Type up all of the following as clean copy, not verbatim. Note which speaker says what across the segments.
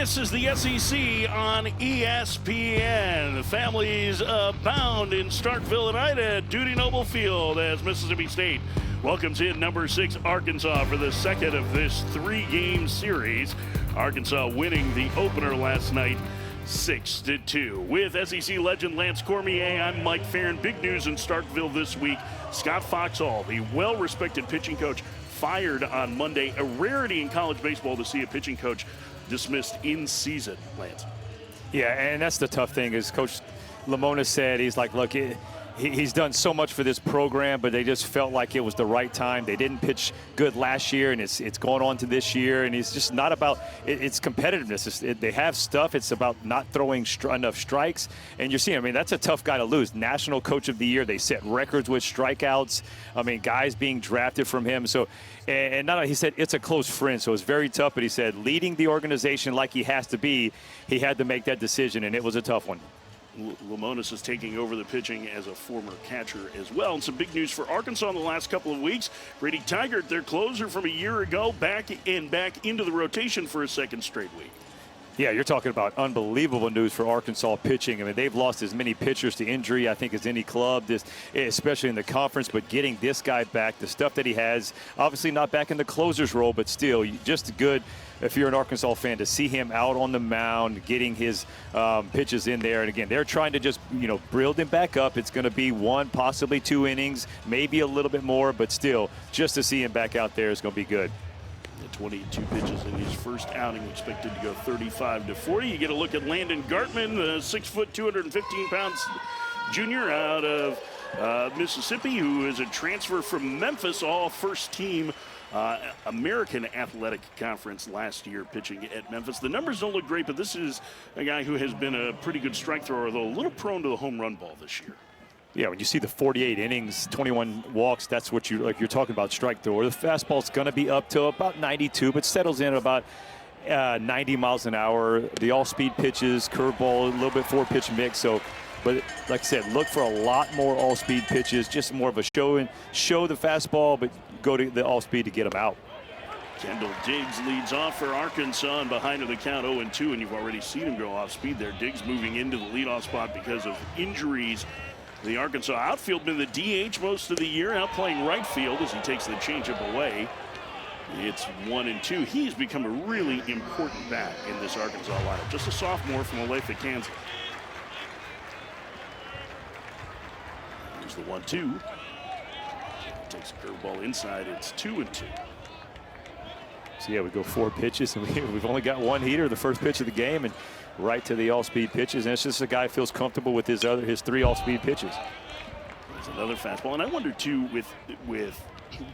Speaker 1: This is the SEC on ESPN. The families abound in Starkville and Ida at Dudy Noble Field as Mississippi State welcomes in number 6 Arkansas for the second of this 3-game series. Arkansas winning the opener last night 6-2. With SEC legend Lance Cormier, I'm Mike Farron. Big news in Starkville this week. Scott Foxhall, the well-respected pitching coach, fired on Monday. A rarity in college baseball to see a pitching coach dismissed in season, Lance.
Speaker 2: Yeah, and that's the tough thing is Coach Lamona said, he's like, look, he's done so much for this program, but they just felt like it was the right time. They didn't pitch good last year, and it's going on to this year, and it's just not about it's competitiveness. They have stuff. It's about not throwing enough strikes, and you're seeing, I mean, that's a tough guy to lose. National Coach of the Year. They set records with strikeouts. I mean, guys being drafted from him. So, and not, he said it's a close friend, so it's very tough, but he said leading the organization like he has to be, he had to make that decision, and it was a tough one.
Speaker 1: Lamonis is taking over the pitching as a former catcher as well. And some big news for Arkansas in the last couple of weeks. Brady Tigert, their closer from a year ago, back into the rotation for a second straight week.
Speaker 2: Yeah, you're talking about unbelievable news for Arkansas pitching. I mean, they've lost as many pitchers to injury, I think, as any club, especially in the conference. But getting this guy back, the stuff that he has, obviously not back in the closer's role, but still just good, if you're an Arkansas fan, to see him out on the mound, getting his pitches in there. And again, they're trying to just, build him back up. It's going to be 1, possibly 2 innings, maybe a little bit more, but still, just to see him back out there is going to be good.
Speaker 1: 22 pitches in his first outing, expected to go 35-40. You get a look at Landon Gartman, the 6 foot, 215 pounds junior out of Mississippi, who is a transfer from Memphis, all first team American Athletic Conference last year pitching at Memphis. The numbers don't look great, but this is a guy who has been a pretty good strike thrower, though a little prone to the home run ball this year.
Speaker 2: Yeah, when you see the 48 innings, 21 walks, that's what you're talking about, strike thrower. The fastball's going to be up to about 92, but settles in at about 90 miles an hour. The all-speed pitches, curveball, a little bit 4-pitch mix. So, but like I said, look for a lot more all-speed pitches, just more of a show the fastball, but go to the all-speed to get them out.
Speaker 1: Kendall Diggs leads off for Arkansas, and behind the count 0-2, and you've already seen him go off speed there. Diggs moving into the leadoff spot because of injuries. The Arkansas outfield been the DH most of the year, out playing right field as he takes the changeup away. It's 1-2. He's become a really important bat in this Arkansas lineup. Just a sophomore from Olathe, Kansas. Here's the 1-2. Takes a curveball inside. It's 2-2.
Speaker 2: So yeah, we go 4 pitches, and we've only got 1 heater, the first pitch of the game, and right to the all-speed pitches. And it's just a guy who feels comfortable with his 3 all-speed pitches.
Speaker 1: There's another fastball, and I wonder too with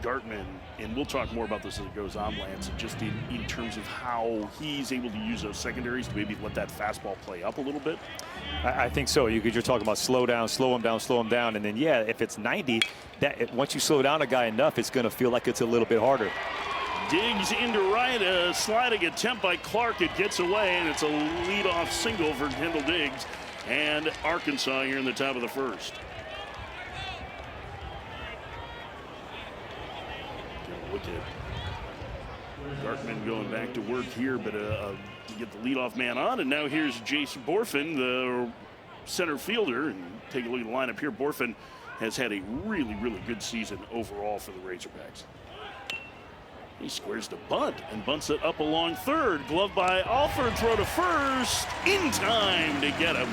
Speaker 1: Gartman, and we'll talk more about this as it goes on, Lance, and just in terms of how he's able to use those secondaries to maybe let that fastball play up a little bit.
Speaker 2: I think so. You're talking about slow him down, and then yeah, if it's 90, once you slow down a guy enough, it's going to feel like it's a little bit harder.
Speaker 1: Diggs into right, a sliding attempt by Clark. It gets away, and it's a leadoff single for Kendall Diggs and Arkansas here in the top of the first. Look at Gartman going back to work here, but to get the leadoff man on, and now here's Jace Borfin, the center fielder, and take a look at the lineup here. Borfin has had a really, really good season overall for the Razorbacks. He squares the bunt and bunts it up along third. Glove by Alford, throw to first, in time to get him.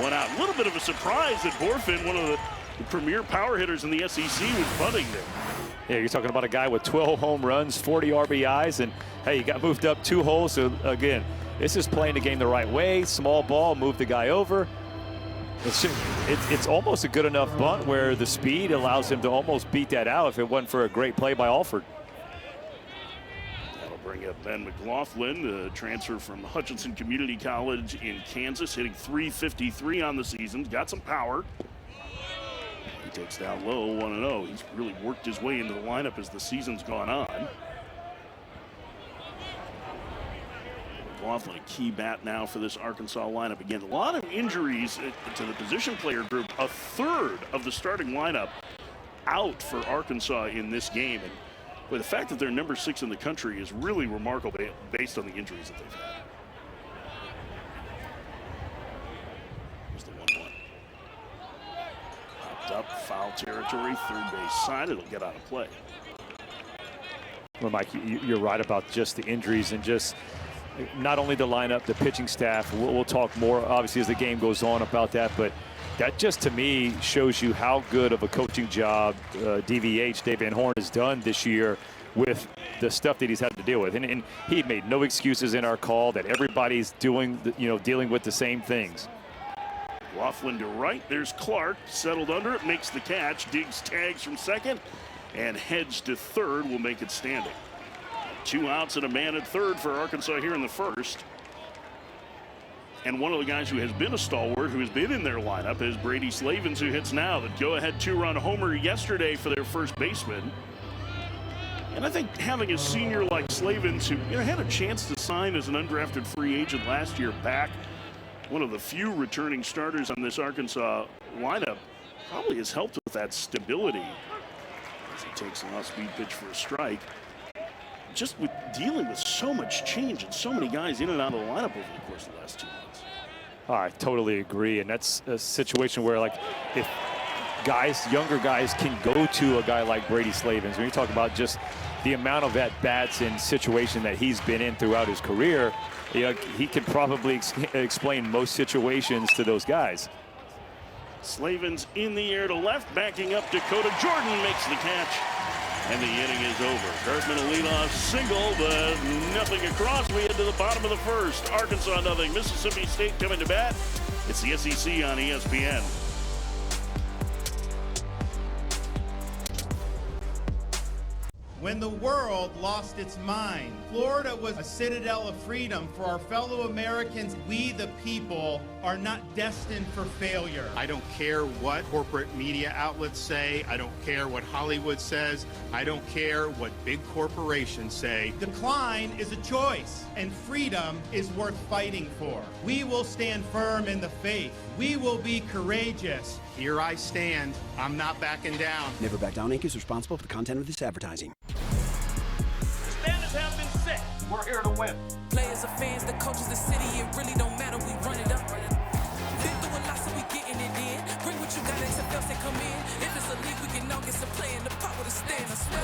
Speaker 1: 1 out. A little bit of a surprise that Borfin, one of the premier power hitters in the SEC, was bunting there.
Speaker 2: Yeah, you're talking about a guy with 12 home runs, 40 RBIs, and hey, he got moved up 2 holes. So again, this is playing the game the right way. Small ball, move the guy over. It's almost a good enough bunt where the speed allows him to almost beat that out if it wasn't for a great play by Alford.
Speaker 1: Bring up Ben McLaughlin, the transfer from Hutchinson Community College in Kansas, hitting .353 on the season. Got some power. He takes down low, 1-0. He's really worked his way into the lineup as the season's gone on. McLaughlin, a key bat now for this Arkansas lineup. Again, a lot of injuries to the position player group. A third of the starting lineup out for Arkansas in this game. And But the fact that they're number 6 in the country is really remarkable based on the injuries that they've had. Foul territory, third base side. It'll get out of play.
Speaker 2: Well, Mike, you're right about just the injuries and just not only the lineup, the pitching staff. We'll talk more, obviously, as the game goes on about that. But that just, to me, shows you how good of a coaching job DVH, Dave Van Horn, has done this year with the stuff that he's had to deal with. And he made no excuses in our call that everybody's doing, dealing with the same things.
Speaker 1: Laughlin to right. There's Clark, settled under it, makes the catch, digs tags from second, and heads to third, will make it standing. 2 outs and a man at third for Arkansas here in the first. And one of the guys who has been a stalwart, who has been in their lineup, is Brady Slavens, who hits now. The go-ahead 2-run homer yesterday for their first baseman. And I think having a senior like Slavens, who had a chance to sign as an undrafted free agent last year, back, one of the few returning starters on this Arkansas lineup, probably has helped with that stability. As he takes an off-speed pitch for a strike. Just with dealing with so much change and so many guys in and out of the lineup over the course of the last 2 months.
Speaker 2: I totally agree, and that's a situation where, like, if younger guys can go to a guy like Brady Slavens, when you talk about just the amount of at-bats and situation that he's been in throughout his career, he can probably explain most situations to those guys.
Speaker 1: Slavens in the air to left, backing up. Dakota Jordan makes the catch, and the inning is over. Dartman a leadoff single, but nothing across. We head to the bottom of the first. Arkansas nothing. Mississippi State coming to bat. It's the SEC on ESPN.
Speaker 3: When the world lost its mind, Florida was a citadel of freedom for our fellow Americans. We, the people, are not destined for failure.
Speaker 4: I don't care what corporate media outlets say. I don't care what Hollywood says. I don't care what big corporations say.
Speaker 3: Decline is a choice, and freedom is worth fighting for. We will stand firm in the faith. We will be courageous.
Speaker 4: Here I stand. I'm not backing down.
Speaker 5: Never Back Down Inc. is responsible for the content of this advertising.
Speaker 6: The standards have been set. We're here to win.
Speaker 7: Players are fans, the coaches, the city, it really don't matter, we run it up. Been through a lot, so we getting it in. Bring what you got, let your else they come in. If it's a league, we can all get some play in the pop with the stands. I swear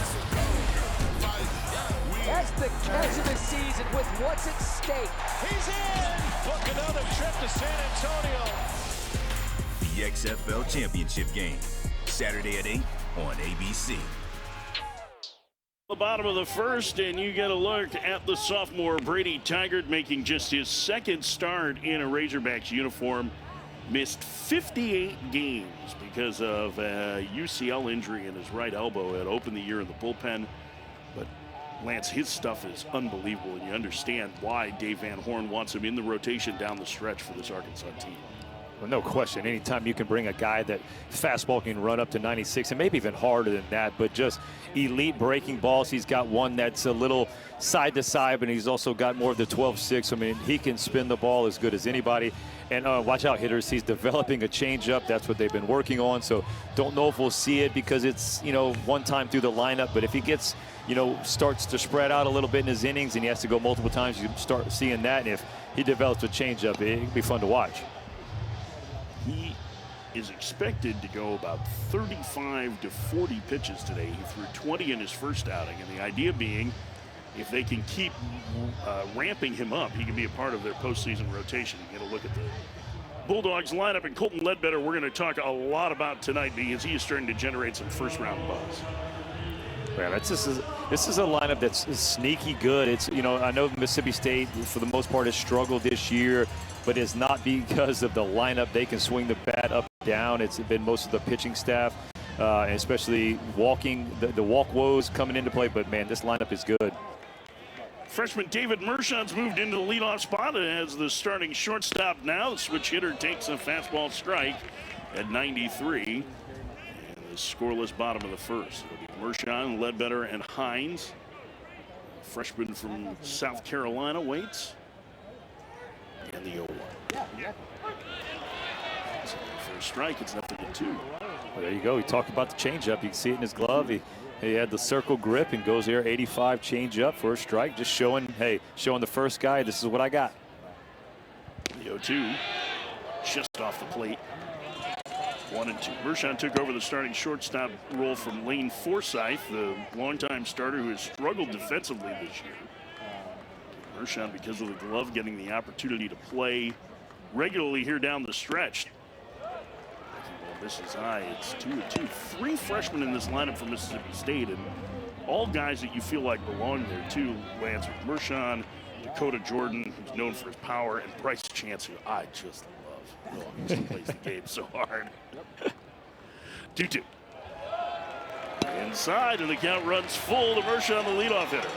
Speaker 8: that's the catch of the season with what's at stake.
Speaker 6: He's in! Book another trip to San Antonio.
Speaker 9: The XFL Championship Game, Saturday at 8 on ABC.
Speaker 1: The bottom of the first, and you get a look at the sophomore Brady Tygart making just his second start in a Razorbacks uniform. Missed 58 games because of a UCL injury in his right elbow. It opened the year in the bullpen. But Lance, his stuff is unbelievable, and you understand why Dave Van Horn wants him in the rotation down the stretch for this Arkansas team.
Speaker 2: Well, no question. Anytime you can bring a guy that fastball can run up to 96, and maybe even harder than that, but just elite breaking balls. He's got one that's a little side to side, but he's also got more of the 12-6. I mean, he can spin the ball as good as anybody. And watch out, hitters. He's developing a changeup. That's what they've been working on. So don't know if we'll see it because it's, one time through the lineup. But if he gets, starts to spread out a little bit in his innings and he has to go multiple times, you start seeing that. And if he develops a changeup, it'll be fun to watch.
Speaker 1: He is expected to go about 35 to 40 pitches today. He threw 20 in his first outing, and the idea being if they can keep ramping him up, he can be a part of their postseason rotation. You get a look at the Bulldogs lineup, and Colton Ledbetter we're going to talk a lot about tonight because he is starting to generate some first-round buzz.
Speaker 2: Yeah, this is a lineup that's sneaky good. It's I know Mississippi State for the most part has struggled this year, but it's not because of the lineup. They can swing the bat up and down. It's been most of the pitching staff, and especially the walk woes coming into play. But man, this lineup is good.
Speaker 1: Freshman David Mershon's moved into the leadoff spot as the starting shortstop now. The switch hitter takes a fastball strike at 93. And the scoreless bottom of the first. It'll be Mershon, Ledbetter, and Hines. Freshman from South Carolina waits. And the 0-1. So for a strike, it's 0-2.
Speaker 2: Well, there you go. He talked about the changeup. You can see it in his glove. He had the circle grip and goes there 85 changeup for a strike, just showing the first guy, this is what I got.
Speaker 1: The 0-2 just off the plate. 1-2. Mershon took over the starting shortstop role from Lane Forsythe, the longtime starter who has struggled defensively this year. Mershon, because of the glove, getting the opportunity to play regularly here down the stretch. This is high. It's 2-2. 3 freshmen in this lineup for Mississippi State, and all guys that you feel like belong there too. Lance Mershon, Dakota Jordan, who's known for his power, and Bryce Chance, who I just love. Oh, he plays the game so hard. 2-2. Inside, and the count runs full to Mershon, the leadoff hitter.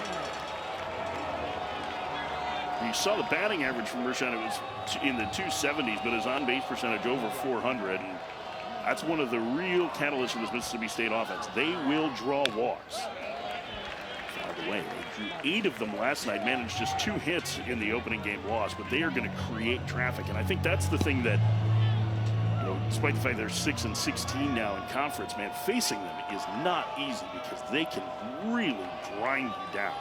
Speaker 1: You saw the batting average from Mershon. It was in the 270s, but his on-base percentage over 400. And that's one of the real catalysts for this Mississippi State offense. They will draw walks. By the way, they drew 8 of them last night, managed just 2 hits in the opening game loss, but they are going to create traffic. And I think that's the thing that, you know, despite the fact they're 6-16 now in conference, man, facing them is not easy because they can really grind you down.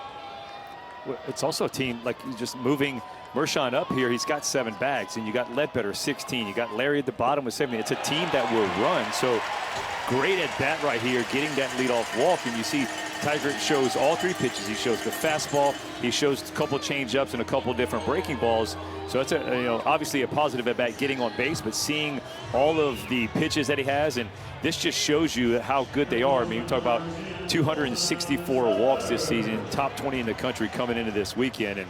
Speaker 2: It's also a team, like, just moving Mershon up here. He's got 7 bags, and you got Ledbetter 16. You got Larry at the bottom with 7. It's a team that will run. So great at bat right here, getting that leadoff walk. And you see Tiger shows all 3 pitches. He shows the fastball, he shows a couple change-ups and a couple different breaking balls. So it's obviously a positive at bat getting on base, but seeing all of the pitches that he has, and this just shows you how good they are. I mean, you talk about 264 walks this season, top 20 in the country coming into this weekend. And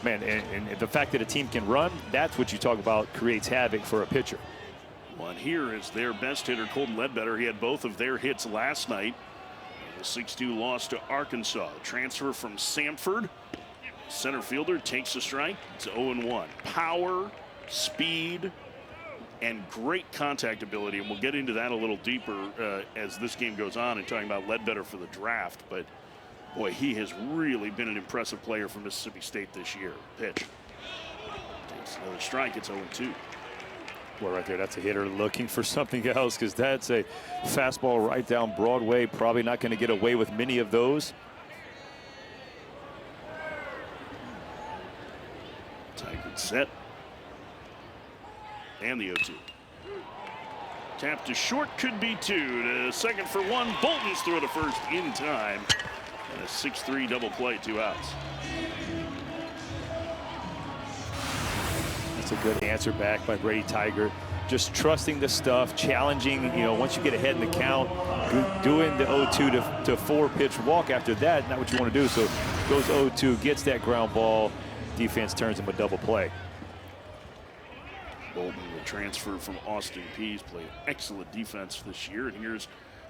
Speaker 2: man, and the fact that a team can run, that's what you talk about creates havoc for a pitcher.
Speaker 1: One here is their best hitter, Colton Ledbetter. He had both of their hits last night. The 6-2 loss to Arkansas. Transfer from Samford. Center fielder takes a strike. It's 0-1. Power, speed, and great contact ability. And we'll get into that a little deeper as this game goes on and talking about Ledbetter for the draft. But boy, he has really been an impressive player for Mississippi State this year. Pitch. Takes another strike. It's 0-2.
Speaker 2: Well, right there, that's a hitter looking for something else, because that's a fastball right down Broadway. Probably not going to get away with many of those.
Speaker 1: Tiger set. And the 0-2. Tap to short, could be 2. To second for 1. Bolton's throw to first in time. And a 6-3 double play, 2 outs.
Speaker 2: That's a good answer back by Brady Tiger. Just trusting the stuff, challenging, once you get ahead in the count, doing the 0-2 to 4 pitch walk after that, not what you want to do. So goes 0-2, gets that ground ball. Defense turns him a double play.
Speaker 1: Bolton, the transfer from Austin Peay, played excellent defense this year. And here's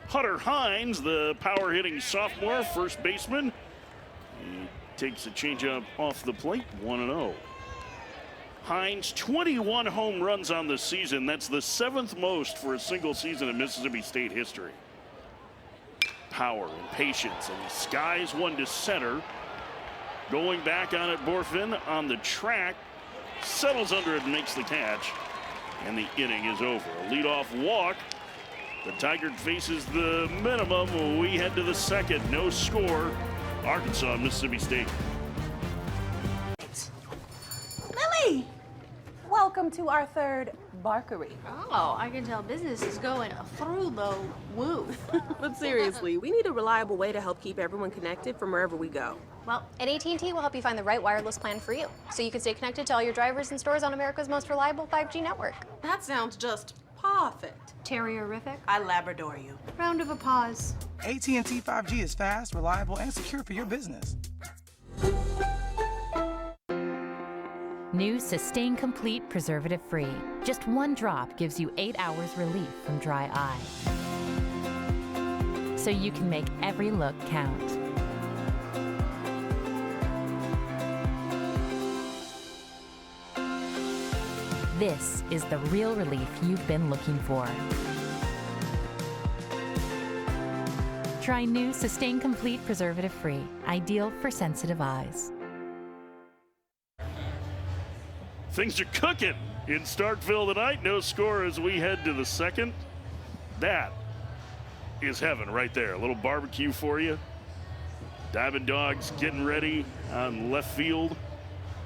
Speaker 1: Hunter Hines, the power hitting sophomore, first baseman. He takes a changeup off the plate, 1-0. Hines, 21 home runs on the season. That's the 7th most for a single season in Mississippi State history. Power and patience, and he skies one to center. Going back on it, Borfin on the track, settles under it and makes the catch, and the inning is over. A leadoff walk. The Tiger faces the minimum. We head to the second. No score. Arkansas, Mississippi State.
Speaker 10: Lily, welcome to our 3rd Barkery.
Speaker 11: Oh, I can tell business is going through the roof.
Speaker 12: But seriously, we need a reliable way to help keep everyone connected from wherever we go.
Speaker 13: Well, at AT&T, we'll help you find the right wireless plan for you, so you can stay connected to all your drivers and stores on America's most reliable 5G network.
Speaker 12: That sounds just perfect.
Speaker 11: Terrierific.
Speaker 12: I Labrador you.
Speaker 11: Round of applause.
Speaker 14: AT&T 5G is fast, reliable, and secure for your business.
Speaker 15: New Sustain Complete Preservative Free. Just 1 drop gives you 8 hours relief from dry eye. So you can make every look count. This is the real relief you've been looking for. Try new Sustain Complete Preservative Free. Ideal for sensitive eyes.
Speaker 1: Things are cooking in Starkville tonight. No score as we head to the second. That is heaven right there. A little barbecue for you. Diamond Dogs getting ready on left field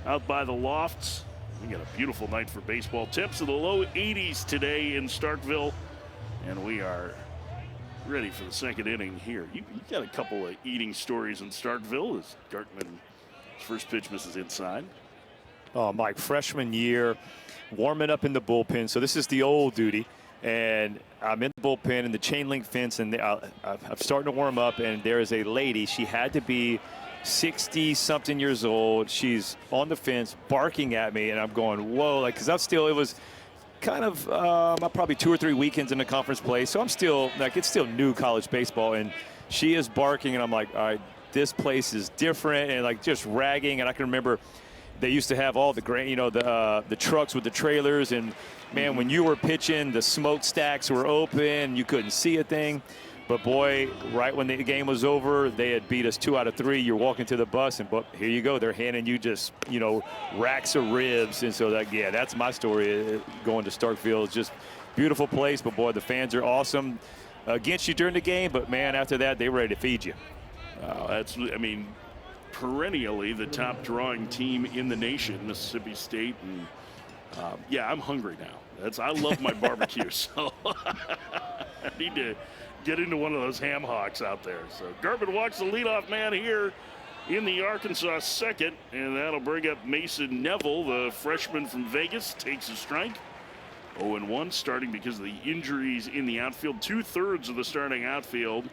Speaker 1: out by the lofts. We got a beautiful night for baseball. Temps of the low 80s today in Starkville. And we are ready for the second inning here. You got a couple of eating stories in Starkville as Gartman's first pitch misses inside.
Speaker 2: Oh, Mike, freshman year, warming up in the bullpen. So this is the old duty. And I'm in the bullpen in the chain link fence, and I'm starting to warm up, and there is a lady. She had to be 60-something years old. She's on the fence barking at me, and I'm going, whoa, like, because it was kind of probably 2 or 3 weekends in the conference play, so I'm still, like, it's still new college baseball, and she is barking, and I'm like, all right, this place is different, and like just ragging. And I can remember they used to have all the grain, you know, the trucks with the trailers, and man, when you were pitching, the smokestacks were open, you couldn't see a thing. But boy, right when the game was over, they had beat us 2 out of 3. You're walking to the bus, and but here you go. They're handing you just, you know, racks of ribs. And so, yeah, that's my story going to Starkville. It's just beautiful place. But, boy, the fans are awesome against you during the game. But, man, after that, they're ready to feed you.
Speaker 1: I mean, perennially the top drawing team in the nation, Mississippi State. And, yeah, I'm hungry now. I love my barbecue. So I need to get into one of those ham hocks out there. So Gartman walks the leadoff man here in the Arkansas second, and that'll bring up Mason Neville, the freshman from Vegas, takes a strike. 0-1, starting because of the injuries in the outfield. 2/3 of the starting outfield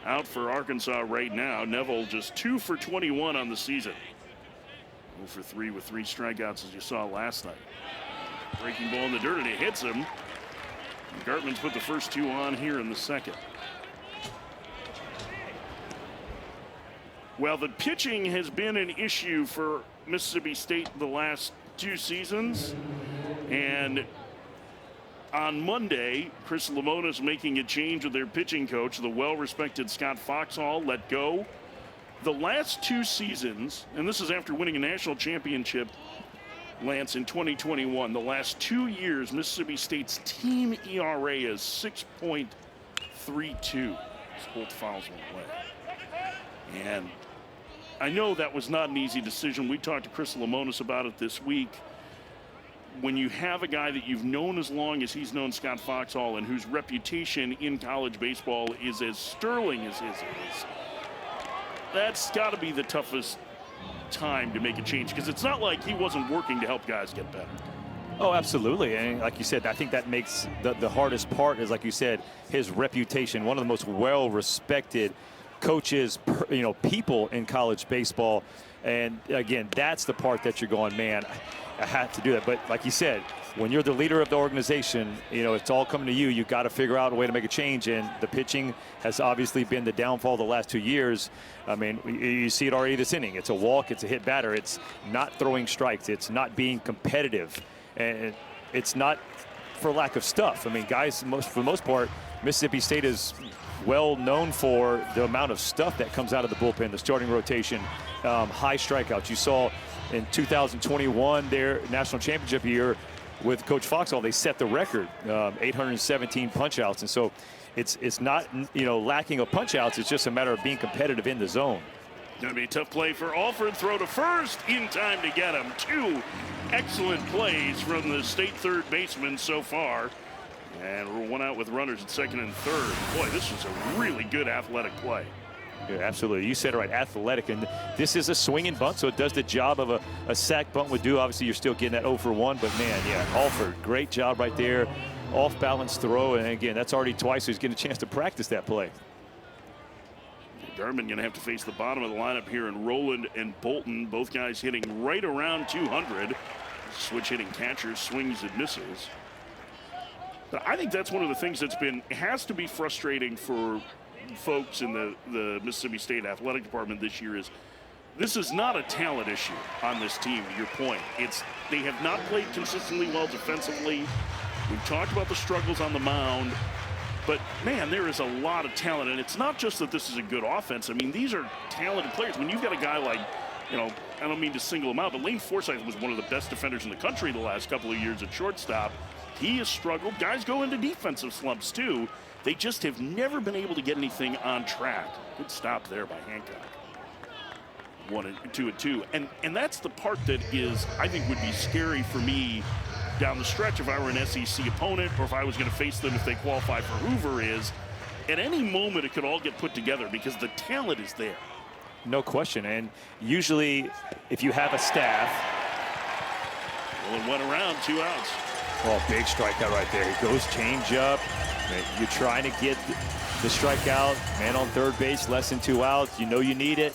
Speaker 1: out for Arkansas right now. Neville just 2 for 21 on the season. 0 for 3 with 3 strikeouts, as you saw last night. Breaking ball in the dirt, and it hits him. Gartman's put the first 2 on here in the second. Well, the pitching has been an issue for Mississippi State the last 2 seasons. And on Monday, Chris Lamona's making a change with their pitching coach. The well-respected Scott Foxhall let go. The last 2 seasons, and this is after winning a national championship, Lance, in 2021, the last 2 years, Mississippi State's team ERA is 6.32. Both fouls went away. And I know that was not an easy decision. We talked to Chris Lamonis about it this week. When you have a guy that you've known as long as he's known Scott Foxhall, and whose reputation in college baseball is as sterling as his is, that's got to be the toughest time to make a change, because it's not like he wasn't working to help guys get better.
Speaker 2: Oh, absolutely. And like you said, I think that makes the hardest part is, like you said, his reputation. One of the most well-respected coaches, you know, people in college baseball. And again, that's the part that you're going, man, I had to do that. But like you said, when you're the leader of the organization, you know, it's all coming to you. You've got to figure out a way to make a change. And the pitching has obviously been the downfall the last 2 years. I mean, you see it already this inning. It's a walk. It's a hit batter. It's not throwing strikes. It's not being competitive. And it's not for lack of stuff. I mean, guys, for the most part, Mississippi State is well known for the amount of stuff that comes out of the bullpen, the starting rotation, high strikeouts. You saw in 2021, their national championship year, with Coach Foxhall, they set the record, 817 punch-outs. And so it's not, you know, lacking of punch-outs. It's just a matter of being competitive in the zone.
Speaker 1: Going to be a tough play for Alford. Throw to first in time to get him. 2 excellent plays from the State third baseman so far. And we're 1 out with runners at second and third. Boy, this was a really good athletic play.
Speaker 2: Yeah, absolutely. You said it right, athletic. And this is a swing and bunt, so it does the job of a sack bunt would do. Obviously, you're still getting that 0 for 1, but man, yeah, Alford, great job right there. Off-balance throw, and again, that's already twice, so he's getting a chance to practice that play.
Speaker 1: Gartman going to have to face the bottom of the lineup here, and Rowland and Bolton, both guys hitting right around 200. Switch hitting catchers, swings and misses. But I think that's one of the things that's has to be frustrating for folks in the Mississippi State athletic department this year is this is not a talent issue on this team, to your point. They have not played consistently well defensively. We've talked about the struggles on the mound, but man, there is a lot of talent, and it's not just that this is a good offense. I mean, these are talented players. When you've got a guy like, you know, I don't mean to single him out, but Lane Forsythe was one of the best defenders in the country the last couple of years at shortstop. He has struggled. Guys go into defensive slumps too. They just have never been able to get anything on track. Good stop there by Hancock. 1 and 2 and 2. And that's the part that is, I think, would be scary for me down the stretch if I were an SEC opponent or if I was going to face them if they qualify for Hoover is at any moment it could all get put together because the talent is there.
Speaker 2: No question. And usually if you have a staff.
Speaker 1: Well, it went around, 2 outs.
Speaker 2: Well, big strikeout right there. He goes change up. You're trying to get the strikeout. Man on third base, less than 2 outs. You know you need it.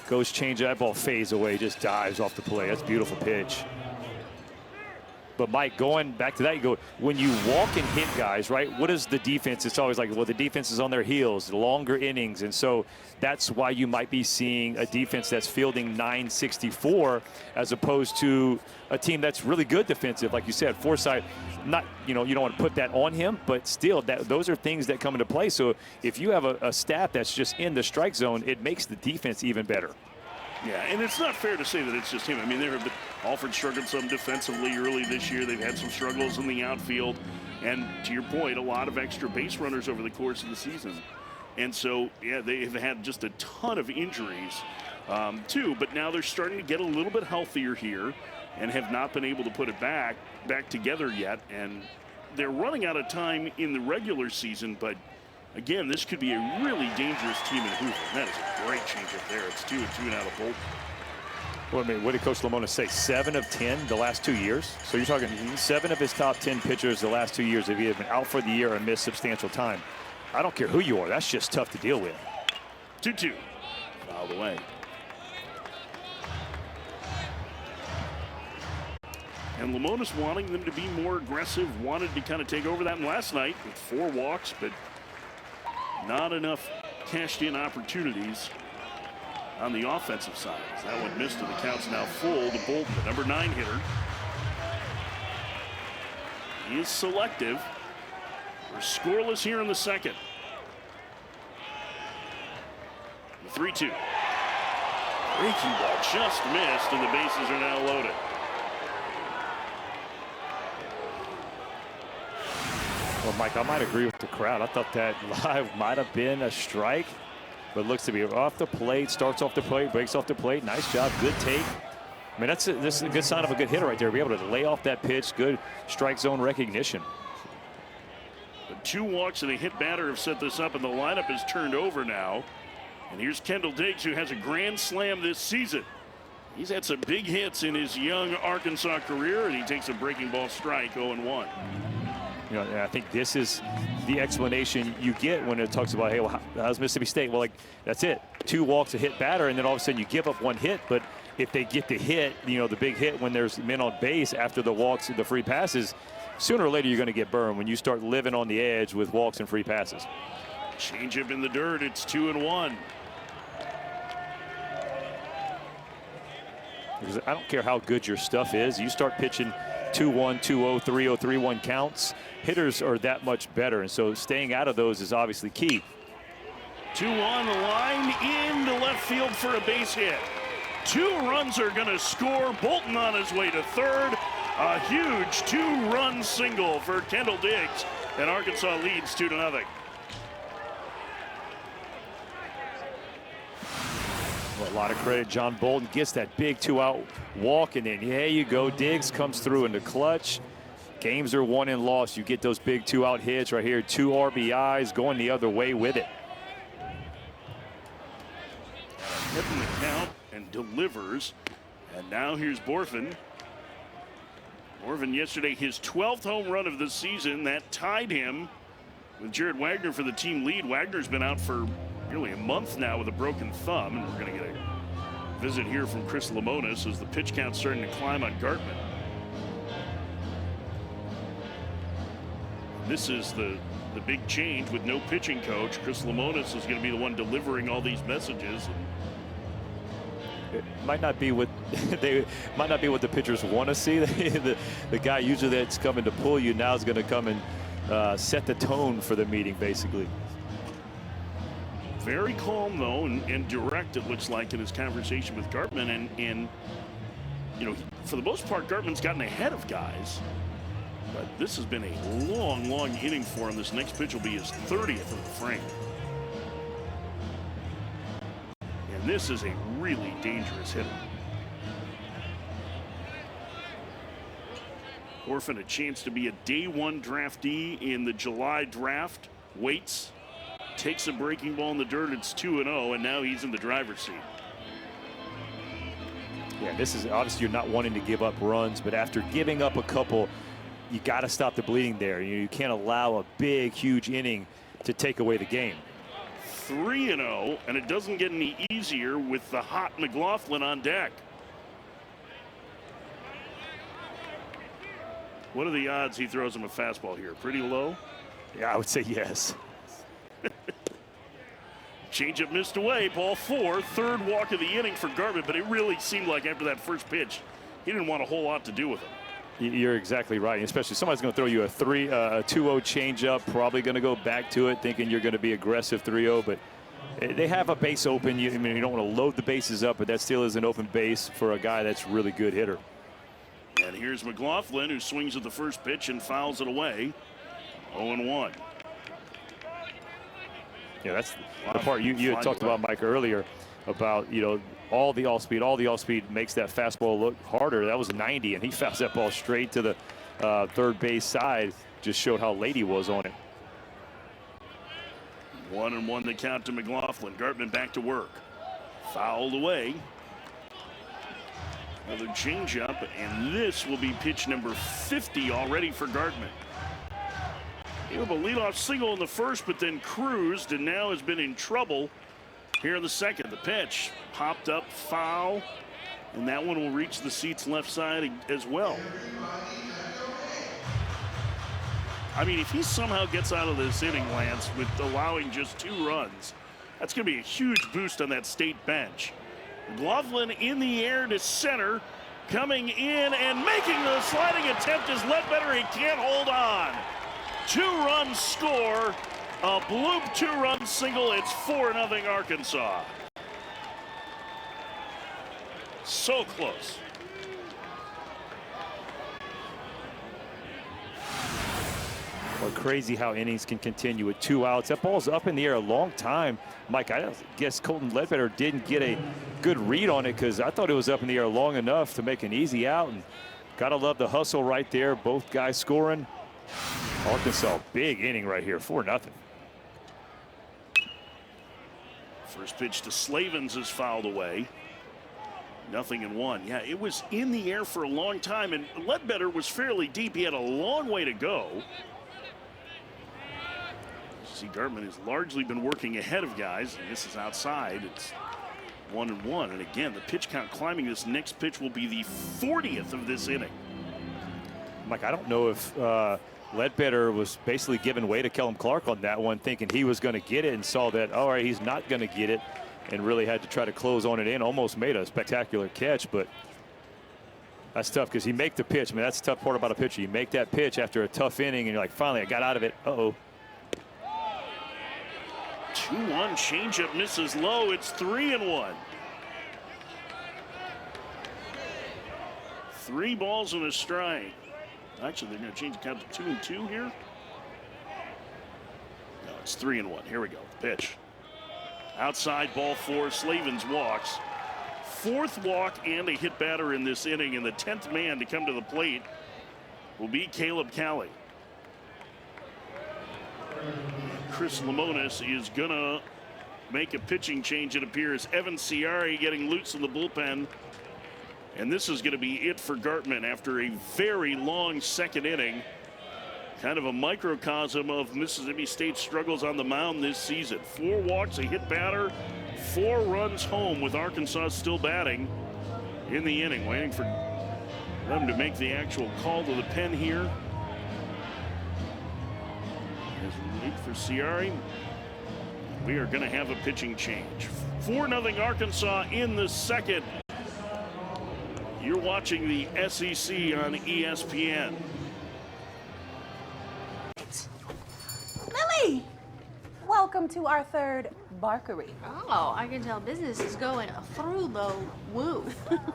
Speaker 2: Goes change up. That ball fades away, just dives off the plate. That's a beautiful pitch. But Mike, going back to that, you go, when you walk and hit guys, right, what is the defense? It's always like, well, the defense is on their heels, longer innings. And so that's why you might be seeing a defense that's fielding 964 as opposed to a team that's really good defensive. Like you said, Forsythe, not, you don't want to put that on him, but still, those are things that come into play. So if you have a staff that's just in the strike zone, it makes the defense even better.
Speaker 1: Yeah, and it's not fair to say that it's just him. I mean, Alford struggled some defensively early this year. They've had some struggles in the outfield. And to your point, a lot of extra base runners over the course of the season. And so, yeah, they've had just a ton of injuries, too. But now they're starting to get a little bit healthier here and have not been able to put it back together yet. And they're running out of time in the regular season, but again, this could be a really dangerous team in Hoover. And that is a great changeup there. It's 2-2 out of Bolton.
Speaker 2: Well, I mean, what did Coach Lamona say? 7 of 10 the last 2 years. So you're talking 7 of his top 10 pitchers the last 2 years have either been out for the year or missed substantial time. I don't care who you are. That's just tough to deal with.
Speaker 1: 2-2. Fouled away. And Lamona's wanting them to be more aggressive, wanted to kind of take over that last night with 4 walks, but not enough cashed-in opportunities on the offensive side. That one missed, and the count's now full to Bolton, the number 9 hitter. He is selective. We're scoreless here in the second. The 3-2. Breaking ball just missed, and the bases are now loaded.
Speaker 2: Well, Mike, I might agree with the crowd. I thought that live might have been a strike, but looks to be off the plate, starts off the plate, breaks off the plate. Nice job, good take. I mean, this is a good sign of a good hitter right there. Be able to lay off that pitch, good strike zone recognition.
Speaker 1: The 2 walks and a hit batter have set this up, and the lineup is turned over now. And here's Kendall Diggs, who has a grand slam this season. He's had some big hits in his young Arkansas career, and he takes a breaking ball strike, 0-1.
Speaker 2: You know, I think this is the explanation you get when it talks about, hey, well, how's Mississippi State? Well, like, that's it. 2 walks, a hit batter, and then all of a sudden you give up 1 hit. But if they get the hit, the big hit when there's men on base after the walks and the free passes, sooner or later you're going to get burned when you start living on the edge with walks and free passes.
Speaker 1: Changeup in the dirt. It's 2-1.
Speaker 2: Because I don't care how good your stuff is. You start pitching 2-1, 2-0, 3-0, 3-1 counts. Hitters are that much better, and so staying out of those is obviously key.
Speaker 1: 2 on the line into left field for a base hit. 2 runs are going to score. Bolton on his way to third. A huge 2-run single for Kendall Diggs, and Arkansas leads 2-0.
Speaker 2: Well, a lot of credit. John Bolton gets that big 2-out walk, and then there you go. Diggs comes through in the clutch. Games are won and lost. You get those big 2-out hits right here. 2 RBIs going the other way with it.
Speaker 1: Hitting the count and delivers. And now here's Borfin. Borfin yesterday, his 12th home run of the season. That tied him with Jared Wagner for the team lead. Wagner's been out for nearly a month now with a broken thumb. And we're going to get a visit here from Chris Lemonis as the pitch count's starting to climb on Gartman. This is the big change with no pitching coach. Chris Lemonis is going to be the one delivering all these messages.
Speaker 2: It might not be what the pitchers want to see. the guy usually that's coming to pull you now is going to come and set the tone for the meeting, basically.
Speaker 1: Very calm though, and direct. It looks like in his conversation with Gartman, and for the most part, Gartman's gotten ahead of guys. But this has been a long inning for him. This next pitch will be his 30th of the frame. And this is a really dangerous hitter. Orphan a chance to be a day one draftee in the July draft. Waits, takes a breaking ball in the dirt. It's 2-0, and now he's in the driver's seat.
Speaker 2: Yeah, this is obviously you're not wanting to give up runs, but after giving up a couple, you got to stop the bleeding there. You can't allow a big, huge inning to take away the game.
Speaker 1: 3-0, and it doesn't get any easier with the hot McLaughlin on deck. What are the odds he throws him a fastball here? Pretty low?
Speaker 2: Yeah, I would say yes.
Speaker 1: Changeup missed away, ball 4, third walk of the inning for Gartman, but it really seemed like after that first pitch, he didn't want a whole lot to do with him.
Speaker 2: You're exactly right, especially somebody's going to throw you a 2-0 changeup, probably going to go back to it, thinking you're going to be aggressive 3-0, but they have a base open. You don't want to load the bases up, but that still is an open base for a guy that's a really good hitter.
Speaker 1: And here's McLaughlin, who swings at the first pitch and fouls it away. 0-1.
Speaker 2: Yeah, that's the part you had talked about, Mike, earlier about, all the off-speed makes that fastball look harder. That was 90, and he fouls that ball straight to the third base side. Just showed how late he was on it.
Speaker 1: 1-1 the count to McLaughlin. Gartman back to work. Fouled away. Another changeup, and this will be pitch number 50 already for Gartman. He had a leadoff single in the first, but then cruised, and now has been in trouble here in the second. The pitch popped up, foul, and that one will reach the seats left side as well. I mean, if he somehow gets out of this inning, Lance, with allowing just 2 runs, that's going to be a huge boost on that state bench. McLaughlin in the air to center, coming in and making the sliding attempt is Ledbetter. He can't hold on. 2-run score, a bloop 2-run single. It's 4-0 Arkansas. So close.
Speaker 2: Well, crazy how innings can continue with 2 outs. That ball's up in the air a long time. Mike, I guess Colton Ledbetter didn't get a good read on it because I thought it was up in the air long enough to make an easy out. And gotta love the hustle right there. Both guys scoring. Arkansas, big inning right here, 4-0.
Speaker 1: First pitch to Slavens is fouled away. 0-1. Yeah, it was in the air for a long time, and Ledbetter was fairly deep. He had a long way to go. See, Gartman has largely been working ahead of guys, and this is outside. It's 1-1, and again, the pitch count climbing. This next pitch will be the 40th of this inning.
Speaker 2: Mike, I don't know if Ledbetter was basically giving way to Kellum Clark on that one, thinking he was going to get it, and saw that, all right, he's not going to get it, and really had to try to close on it in. Almost made a spectacular catch, but that's tough because you make the pitch. I mean, that's the tough part about a pitcher. You make that pitch after a tough inning, and you're like, finally, I got out of it. Uh-oh.
Speaker 1: 2-1 changeup misses low. It's 3-1. 3 balls and a strike. Actually, they're going to change the count to 2-2 here. No, it's 3-1. Here we go. Pitch. Outside, ball 4. Slavens walks. 4th walk and a hit batter in this inning, and the 10th man to come to the plate will be Caleb Calley. Chris Lemonis is going to make a pitching change, it appears. Evan Ciari getting loose in the bullpen. And this is going to be it for Gartman after a very long second inning. Kind of a microcosm of Mississippi State's struggles on the mound this season. 4 walks, a hit batter, 4 runs home with Arkansas still batting in the inning. Waiting for them to make the actual call to the pen here. As we wait for Ciari, we are going to have a pitching change. 4-0 Arkansas in the second. You're watching the SEC on ESPN.
Speaker 10: Lily, welcome to our third Barkery.
Speaker 11: Oh, I can tell business is going through the woo.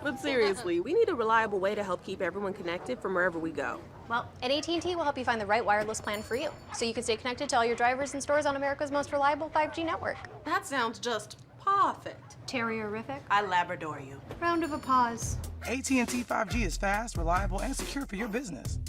Speaker 12: But seriously, we need a reliable way to help keep everyone connected from wherever we go.
Speaker 13: Well, and AT&T will help you find the right wireless plan for you, so you can stay connected to all your drivers and stores on America's most reliable 5G network.
Speaker 12: That sounds just perfect.
Speaker 11: Terrierific.
Speaker 12: I Labrador you.
Speaker 11: Round of applause.
Speaker 14: AT&T 5G is fast, reliable, and secure for your business.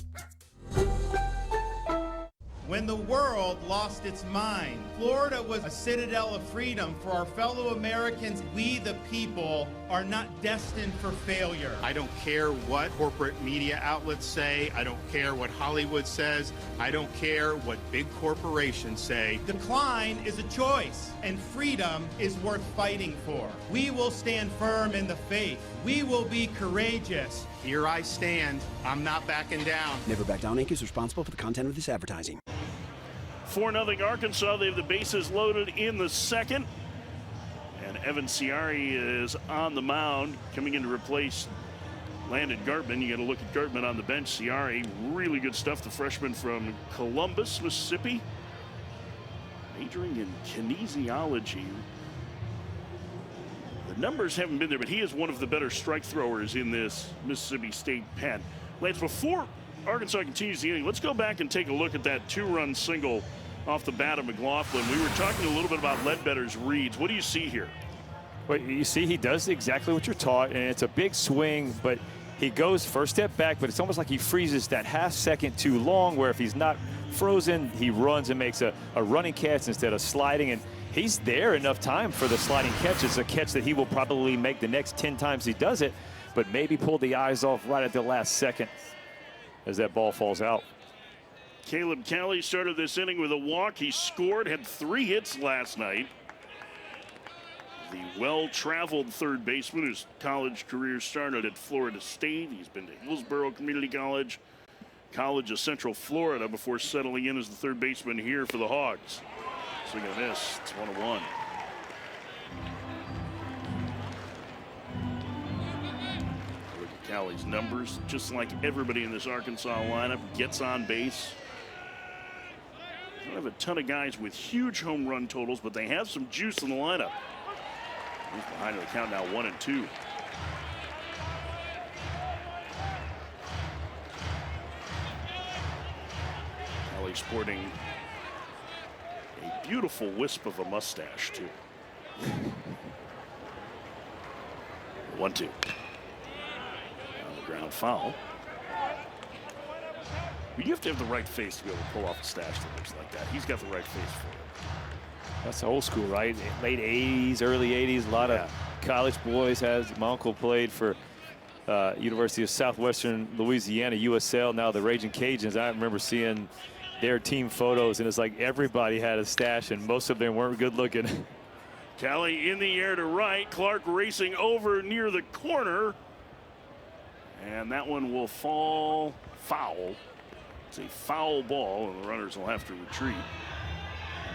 Speaker 3: When the world lost its mind, Florida was a citadel of freedom for our fellow Americans. We, the people, are not destined for failure.
Speaker 4: I don't care what corporate media outlets say. I don't care what Hollywood says. I don't care what big corporations say.
Speaker 3: Decline is a choice, and freedom is worth fighting for. We will stand firm in the faith. We will be courageous.
Speaker 4: Here I stand. I'm not backing down.
Speaker 5: Never Back Down Inc. is responsible for the content of this advertising.
Speaker 1: 4-0 Arkansas. They have the bases loaded in the second. And Evan Ciari is on the mound, coming in to replace Landon Gartman. You got to look at Gartman on the bench. Ciari, really good stuff. The freshman from Columbus, Mississippi, majoring in kinesiology. The numbers haven't been there, but he is one of the better strike throwers in this Mississippi State pen. Lance, before Arkansas continues the inning, let's go back and take a look at that 2-run single off the bat of McLaughlin. We were talking a little bit about Ledbetter's reads. What do you see here?
Speaker 2: Well, you see he does exactly what you're taught, and it's a big swing, but he goes first step back, but it's almost like he freezes that half second too long, where if he's not frozen, he runs and makes a running catch instead of sliding, and he's there enough time for the sliding catch. It's a catch that he will probably make the next 10 times he does it, but maybe pull the eyes off right at the last second as that ball falls out.
Speaker 1: Caleb Cali started this inning with a walk. He scored, had 3 hits last night. The well-traveled third baseman whose college career started at Florida State. He's been to Hillsborough Community College, College of Central Florida, before settling in as the third baseman here for the Hogs. Swing and a miss. It's 1-1. Look at Cali's numbers. Just like everybody in this Arkansas lineup, gets on base. Don't have a ton of guys with huge home run totals, but they have some juice in the lineup. He's behind the count now, 1-2. Cali sporting a beautiful wisp of a mustache, too. 1-2. On the ground, foul. You have to have the right face to be able to pull off a stash that looks like that. He's got the right face for it.
Speaker 2: That's old school, right? Late 80s, early 80s. A lot of college boys. My uncle played for University of Southwestern Louisiana, USL. Now the Raging Cajuns. I remember seeing their team photos, and it's like everybody had a stash, and most of them weren't good looking.
Speaker 1: Cali in the air to right. Clark racing over near the corner. And that one will fall foul. It's a foul ball, and the runners will have to retreat.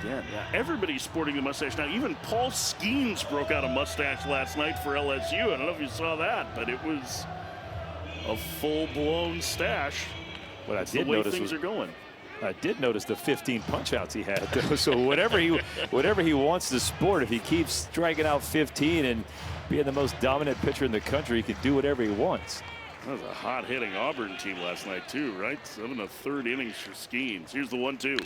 Speaker 1: Again, everybody's sporting a mustache now. Even Paul Skeens broke out a mustache last night for LSU. I don't know if you saw that, but it was a full-blown stash.
Speaker 2: What I
Speaker 1: That's
Speaker 2: did
Speaker 1: the way
Speaker 2: notice
Speaker 1: things are going.
Speaker 2: I did notice the 15 punch-outs he had, though. So whatever he wants to sport, if he keeps striking out 15 and being the most dominant pitcher in the country, he can do whatever he wants.
Speaker 1: That was a hot-hitting Auburn team last night, too, right? 7 1/3 innings for Skeens. Here's the 1-2.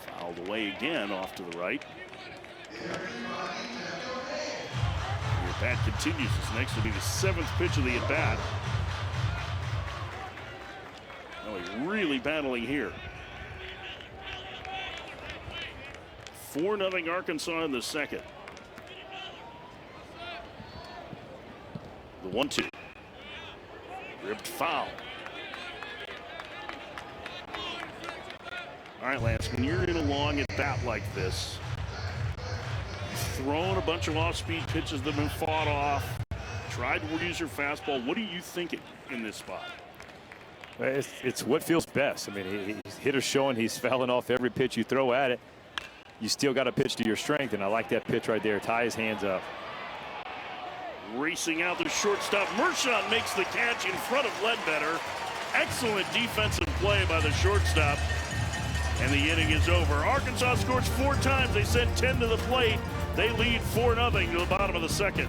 Speaker 1: Fouled away again off to the right. Your bat continues. This next will be the 7th pitch of the at-bat. Oh, he's really battling here. 4-0 Arkansas in the second. The 1-2. Ripped foul. All right, Lance, when you're in a long at bat like this, throwing a bunch of off-speed pitches that have been fought off, tried to use your fastball, what are you thinking in this spot?
Speaker 2: It's what feels best. I mean, his hitter's showing he's fouling off every pitch you throw at it. You still got to pitch to your strength, and I like that pitch right there. Tie his hands up.
Speaker 1: Racing out the shortstop. Mershon makes the catch in front of Ledbetter. Excellent defensive play by the shortstop. And the inning is over. Arkansas scores 4 times. They send 10 to the plate. They lead 4-0 to the bottom of the second.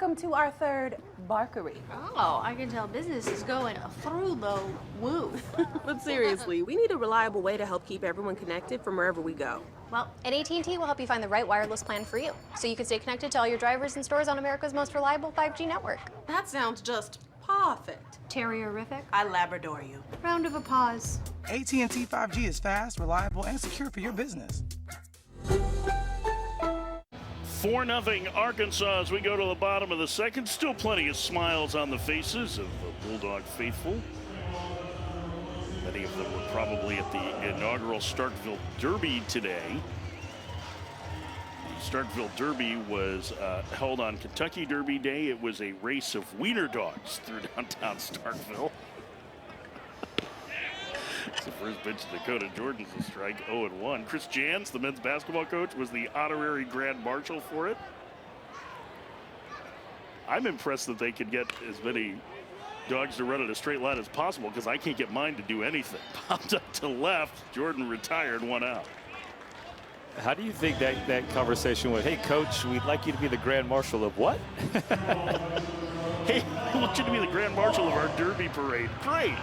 Speaker 10: Welcome to our third Barkery.
Speaker 11: Oh, I can tell business is going through the roof.
Speaker 12: But seriously, we need a reliable way to help keep everyone connected from wherever we go.
Speaker 13: Well, at AT&T, we'll help you find the right wireless plan for you, so you can stay connected to all your drivers and stores on America's most reliable 5G network.
Speaker 12: That sounds just perfect.
Speaker 13: Terrierific.
Speaker 12: I Labrador you.
Speaker 13: Round of applause.
Speaker 14: AT&T 5G is fast, reliable, and secure for your business.
Speaker 1: 4-0 Arkansas as we go to the bottom of the second. Still plenty of smiles on the faces of the Bulldog faithful. Many of them were probably at the inaugural Starkville Derby today. The Starkville Derby was held on Kentucky Derby Day. It was a race of wiener dogs through downtown Starkville. It's the first pitch to Dakota Jordan's a strike, 0-1. Chris Jans, the men's basketball coach, was the honorary grand marshal for it. I'm impressed that they could get as many dogs to run in a straight line as possible, because I can't get mine to do anything. Popped up to left, Jordan retired, 1 out.
Speaker 2: How do you think that conversation went? Hey, coach, we'd like you to be the grand marshal of what?
Speaker 1: Hey, we want you to be the grand marshal of our derby parade. Great.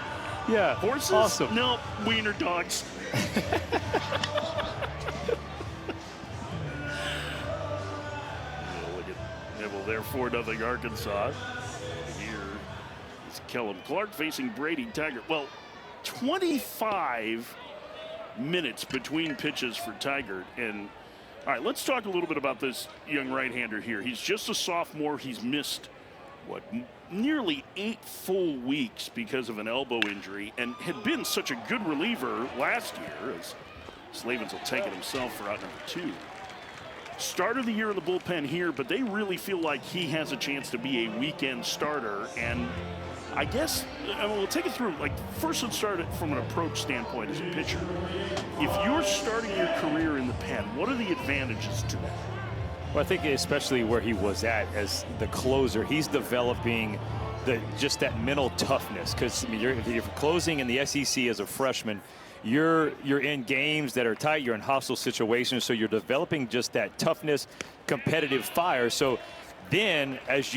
Speaker 2: Yeah,
Speaker 1: horses?
Speaker 2: Awesome.
Speaker 1: No, wiener dogs. Look at Nibble there, 4-0 Arkansas. Here is Kellum Clark facing Brady Tiger. Well, 25 minutes between pitches for Tiger. And all right, let's talk a little bit about this young right-hander here. He's just a sophomore. He's missed, what, nearly 8 full weeks because of an elbow injury, and had been such a good reliever last year, as Slavens will take it himself for out number 2. Start of the year in the bullpen here, but they really feel like he has a chance to be a weekend starter. And I guess we'll take it through. Like, first, let's start it from an approach standpoint as a pitcher. If you're starting your career in the pen, what are the advantages to that?
Speaker 2: Well, I think especially where he was at as the closer, he's developing just that mental toughness. Because I mean, if you're closing in the SEC as a freshman, you're in games that are tight, you're in hostile situations, so you're developing just that toughness, competitive fire. So then as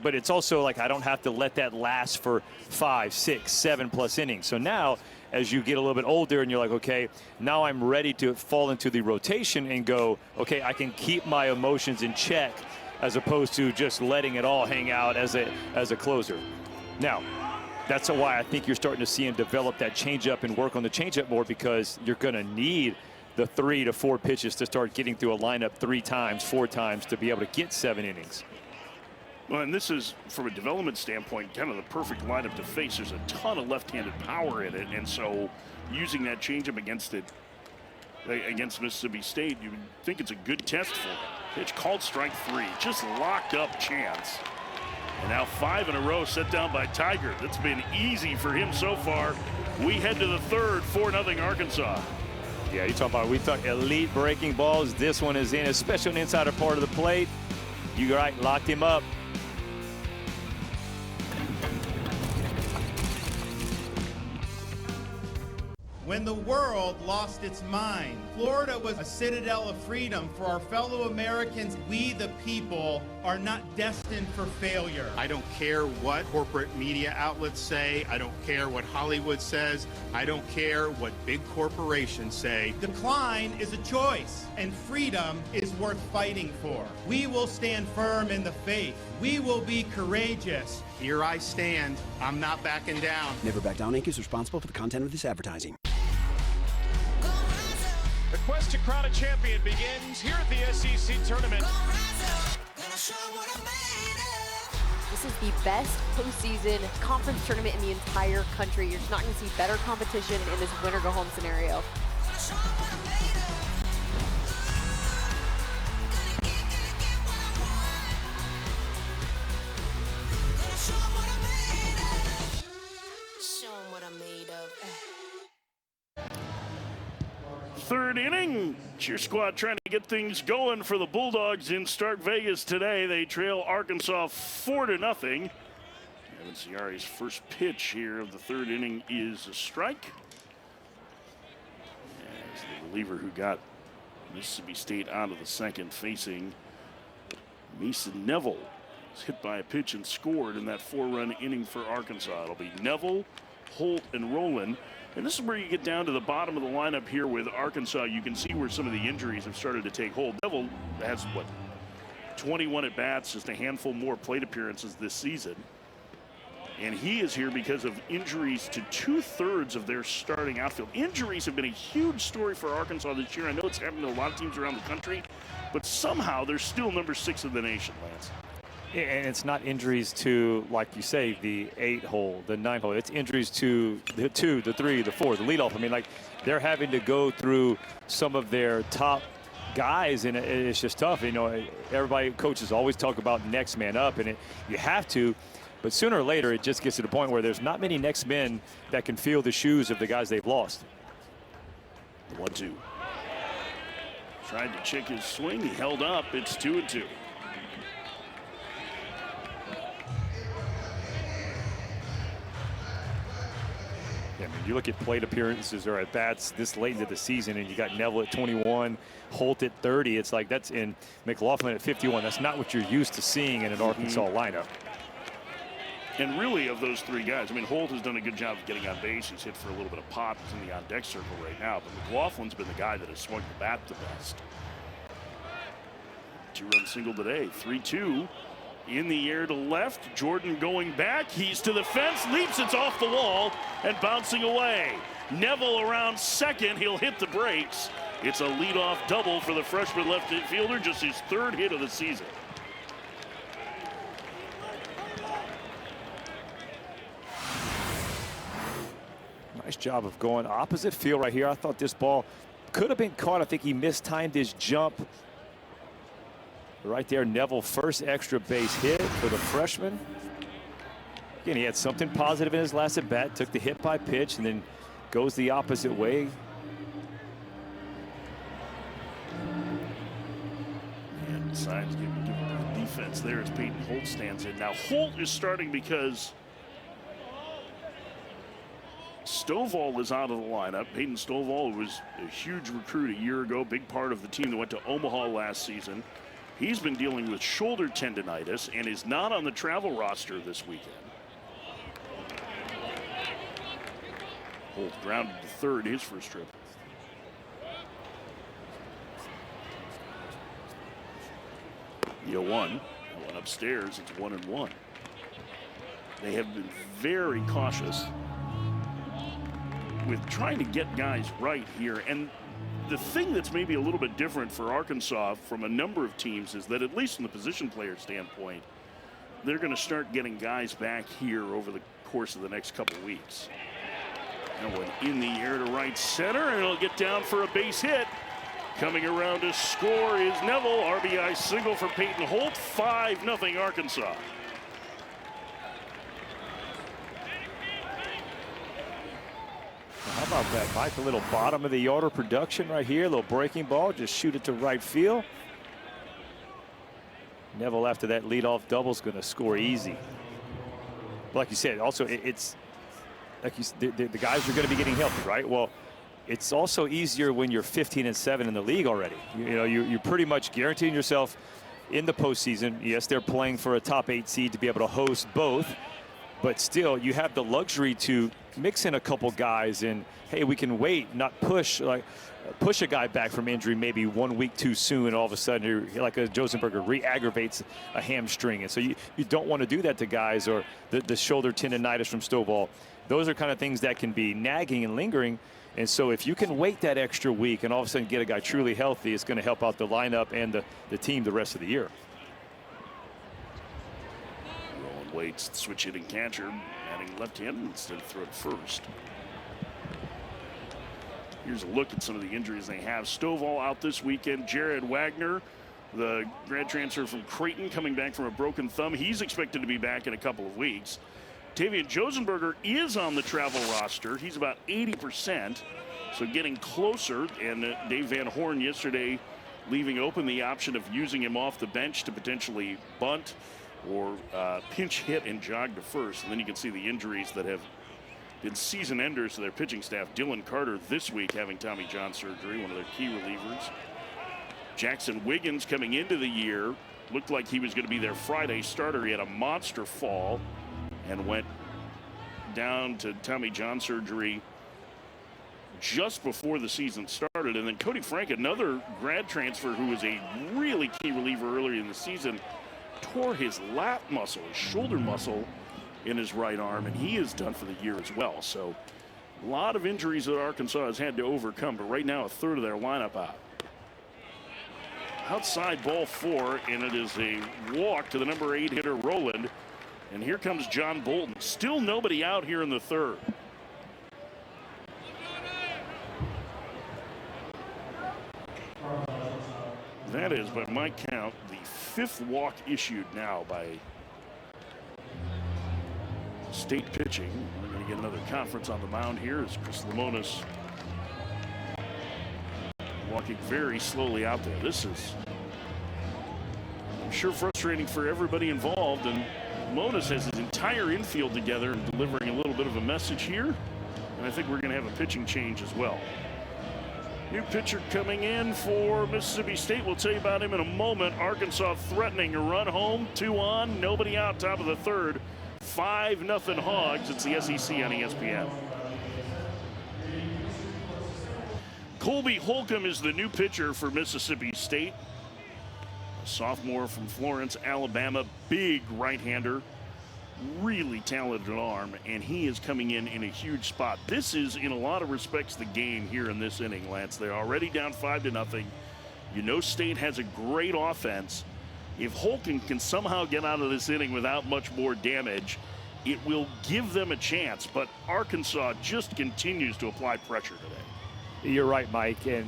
Speaker 2: but it's also like, I don't have to let that last for 5, 6, 7+ innings. So now as you get a little bit older and you're like, okay, now I'm ready to fall into the rotation and go, okay, I can keep my emotions in check as opposed to just letting it all hang out as a closer. Now, that's why I think you're starting to see him develop that changeup and work on the changeup more, because you're going to need the 3 to 4 pitches to start getting through a lineup 3 times, 4 times to be able to get 7 innings.
Speaker 1: Well, and this is, from a development standpoint, kind of the perfect lineup to face. There's a ton of left-handed power in it, and so using that changeup against Mississippi State, you would think it's a good test for him. Pitch called strike 3, just locked up chance. And now 5 in a row set down by Tiger. That's been easy for him so far. We head to the third, 4-0 Arkansas.
Speaker 2: Yeah, you talk about, we talk elite breaking balls. This one is in, especially on the insider part of the plate. You right, locked him up.
Speaker 3: When the world lost its mind, Florida was a citadel of freedom for our fellow Americans. We, the people, are not destined for failure.
Speaker 4: I don't care what corporate media outlets say. I don't care what Hollywood says. I don't care what big corporations say.
Speaker 3: Decline is a choice, and freedom is worth fighting for. We will stand firm in the faith. We will be courageous.
Speaker 4: Here I stand. I'm not backing down.
Speaker 5: Never Back Down Inc. is responsible for the content of this advertising.
Speaker 6: The quest to crown a champion begins here at the SEC tournament.
Speaker 16: This is the best postseason conference tournament in the entire country. You're just not going to see better competition in this winner-go-home scenario.
Speaker 1: Third inning. Cheer squad trying to get things going for the Bulldogs in Stark Vegas today. They trail Arkansas 4-0. Evan Ciari's first pitch here of the third inning is a strike. As the reliever who got Mississippi State out of the second, facing Mason Neville. was hit by a pitch and scored in that 4-run inning for Arkansas. It'll be Neville, Holt, and Rowland. And this is where you get down to the bottom of the lineup here with Arkansas. You can see where some of the injuries have started to take hold. Neville has, what, 21 at-bats, just a handful more plate appearances this season. And he is here because of injuries to 2/3 of their starting outfield. Injuries have been a huge story for Arkansas this year. I know it's happened to a lot of teams around the country, but somehow they're still number 6 in the nation, Lance.
Speaker 2: And it's not injuries to, like you say, the 8-hole, the 9-hole. It's injuries to the 2, the 3, the 4, the leadoff. I mean, like, they're having to go through some of their top guys, and it's just tough. You know, everybody, coaches always talk about next man up, and you have to. But sooner or later, it just gets to the point where there's not many next men that can fill the shoes of the guys they've lost.
Speaker 1: The 1-2. Tried to check his swing. He held up. It's 2-2.
Speaker 2: Yeah, I mean, you look at plate appearances or at bats this late into the season, and you got Neville at 21, Holt at 30. It's like that's in McLaughlin at 51. That's not what you're used to seeing in an Arkansas lineup.
Speaker 1: And really, of those 3 guys, I mean, Holt has done a good job of getting on base. He's hit for a little bit of pop. He's in the on-deck circle right now. But McLaughlin's been the guy that has swung the bat the best. 2-run single today. 3-2. In the air to left. Jordan going back. He's to the fence. Leaps. It's off the wall and bouncing away. Neville around second. He'll hit the brakes. It's a leadoff double for the freshman left fielder. Just his 3rd hit of the season.
Speaker 2: Nice job of going opposite field right here. I thought this ball could have been caught. I think he mistimed his jump. Right there, Neville, first extra base hit for the freshman. Again, he had something positive in his last at bat, took the hit by pitch, and then goes the opposite way.
Speaker 1: And decides to give the defense there as Peyton Holt stands in. Now, Holt is starting because Stovall is out of the lineup. Peyton Stovall was a huge recruit a year ago, big part of the team that went to Omaha last season. He's been dealing with shoulder tendonitis and is not on the travel roster this weekend. Holt grounded to third his first trip. The 0-1. Went upstairs. It's 1-1. They have been very cautious with trying to get guys right here. And the thing that's maybe a little bit different for Arkansas from a number of teams is that, at least from the position player standpoint, they're going to start getting guys back here over the course of the next couple weeks. That one in the air to right center, and it'll get down for a base hit. Coming around to score is Neville. RBI single for Peyton Holt. 5-0 Arkansas.
Speaker 2: How about that, Mike? A little bottom of the order production right here. A little breaking ball. Just shoot it to right field. Neville, after that leadoff double, is going to score easy. But like you said, also it's like the guys are going to be getting healthy, right? Well, it's also easier when you're 15-7 in the league already. You know, you're pretty much guaranteeing yourself in the postseason. Yes, they're playing for a top 8 seed to be able to host both, but still, you have the luxury to mix in a couple guys and, hey, we can wait, not push a guy back from injury maybe 1 week too soon, and all of a sudden, like a Josenberger, re-aggravates a hamstring. And so you don't want to do that to guys, or the shoulder tendonitis from Stovall. Those are kind of things that can be nagging and lingering. And so if you can wait that extra week and all of a sudden get a guy truly healthy, it's going to help out the lineup and the team the rest of the year.
Speaker 1: Roland waits, switch hitting catcher, batting left-handed instead of throw it first. Here's a look at some of the injuries they have. Stovall out this weekend. Jared Wagner, the grad transfer from Creighton, coming back from a broken thumb. He's expected to be back in a couple of weeks. Tavian Josenberger is on the travel roster. He's about 80%, so getting closer. And Dave Van Horn yesterday leaving open the option of using him off the bench to potentially bunt or pinch hit and jog to first. And then you can see the injuries that have been season enders to their pitching staff. Dylan Carter this week having Tommy John surgery, one of their key relievers. Jackson Wiggins coming into the year looked like he was going to be their Friday starter. He had a monster fall and went down to Tommy John surgery just before the season started. And then Cody Frank, another grad transfer who was a really key reliever earlier in the season, tore his lat muscle, his shoulder muscle in his right arm, and he is done for the year as well. So a lot of injuries that Arkansas has had to overcome, but right now a third of their lineup out. Outside ball 4, and it is a walk to the number 8 hitter, Rowland. And here comes John Bolton. Still nobody out here in the third. That is, by my count, the 5th walk issued now by State pitching. We're going to get another conference on the mound here as Chris Lemonis walking very slowly out there. This is, I'm sure, frustrating for everybody involved, and Lemonis has his entire infield together and delivering a little bit of a message here, and I think we're going to have a pitching change as well. New pitcher coming in for Mississippi State. We'll tell you about him in a moment. Arkansas threatening a run home, 2 on, nobody out, top of the third. 5-0 Hogs. It's the SEC on ESPN. Colby Holcomb is the new pitcher for Mississippi State. A sophomore from Florence, Alabama. Big right-hander. Really talented arm, and he is coming in a huge spot. This is, in a lot of respects, the game here in this inning, Lance. They're already down 5-0. You know State has a great offense. If Holcomb can somehow get out of this inning without much more damage, it will give them a chance. But Arkansas just continues to apply pressure today.
Speaker 2: You're right, Mike, and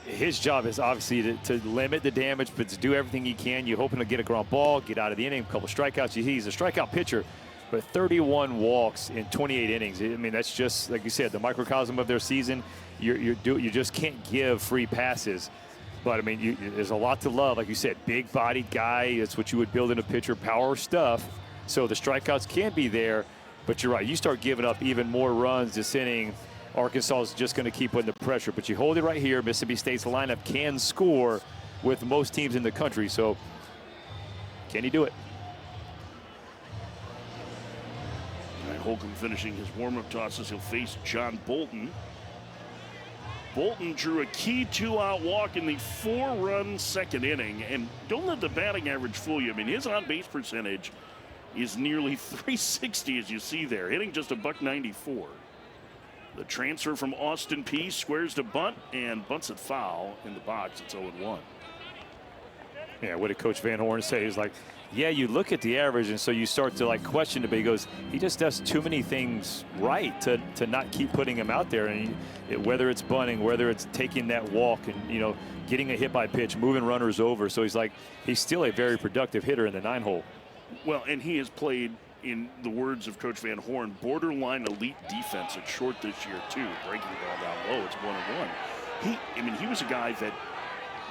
Speaker 2: his job is obviously to limit the damage, but to do everything he can. You're hoping to get a ground ball, get out of the inning, a couple strikeouts. He's a strikeout pitcher, but 31 walks in 28 innings. I mean, that's just, like you said, the microcosm of their season. You just can't give free passes. But, I mean, there's a lot to love. Like you said, big-bodied guy. That's what you would build in a pitcher, power stuff. So the strikeouts can be there. But you're right. You start giving up even more runs this inning, Arkansas is just going to keep putting the pressure. But you hold it right here. Mississippi State's lineup can score with most teams in the country. So can he do it?
Speaker 1: All right, Holcomb finishing his warm-up tosses. He'll face John Bolton. Bolton drew a key 2-out walk in the 4-run second inning. And don't let the batting average fool you. I mean, his on-base percentage is nearly 360, as you see there, hitting just a .194. The transfer from Austin Peay squares to bunt and bunts it foul in the box. It's 0-1.
Speaker 2: Yeah, what did Coach Van Horn say? He's like, yeah, you look at the average, and so you start to like question it, but he goes, he just does too many things right to not keep putting him out there. And whether it's bunting, whether it's taking that walk and, you know, getting a hit by pitch, moving runners over. So he's like, he's still a very productive hitter in the 9-hole.
Speaker 1: Well, and he has played, in the words of Coach Van Horn, borderline elite defense at short this year too, breaking the ball down low. It's 1-1. He was a guy that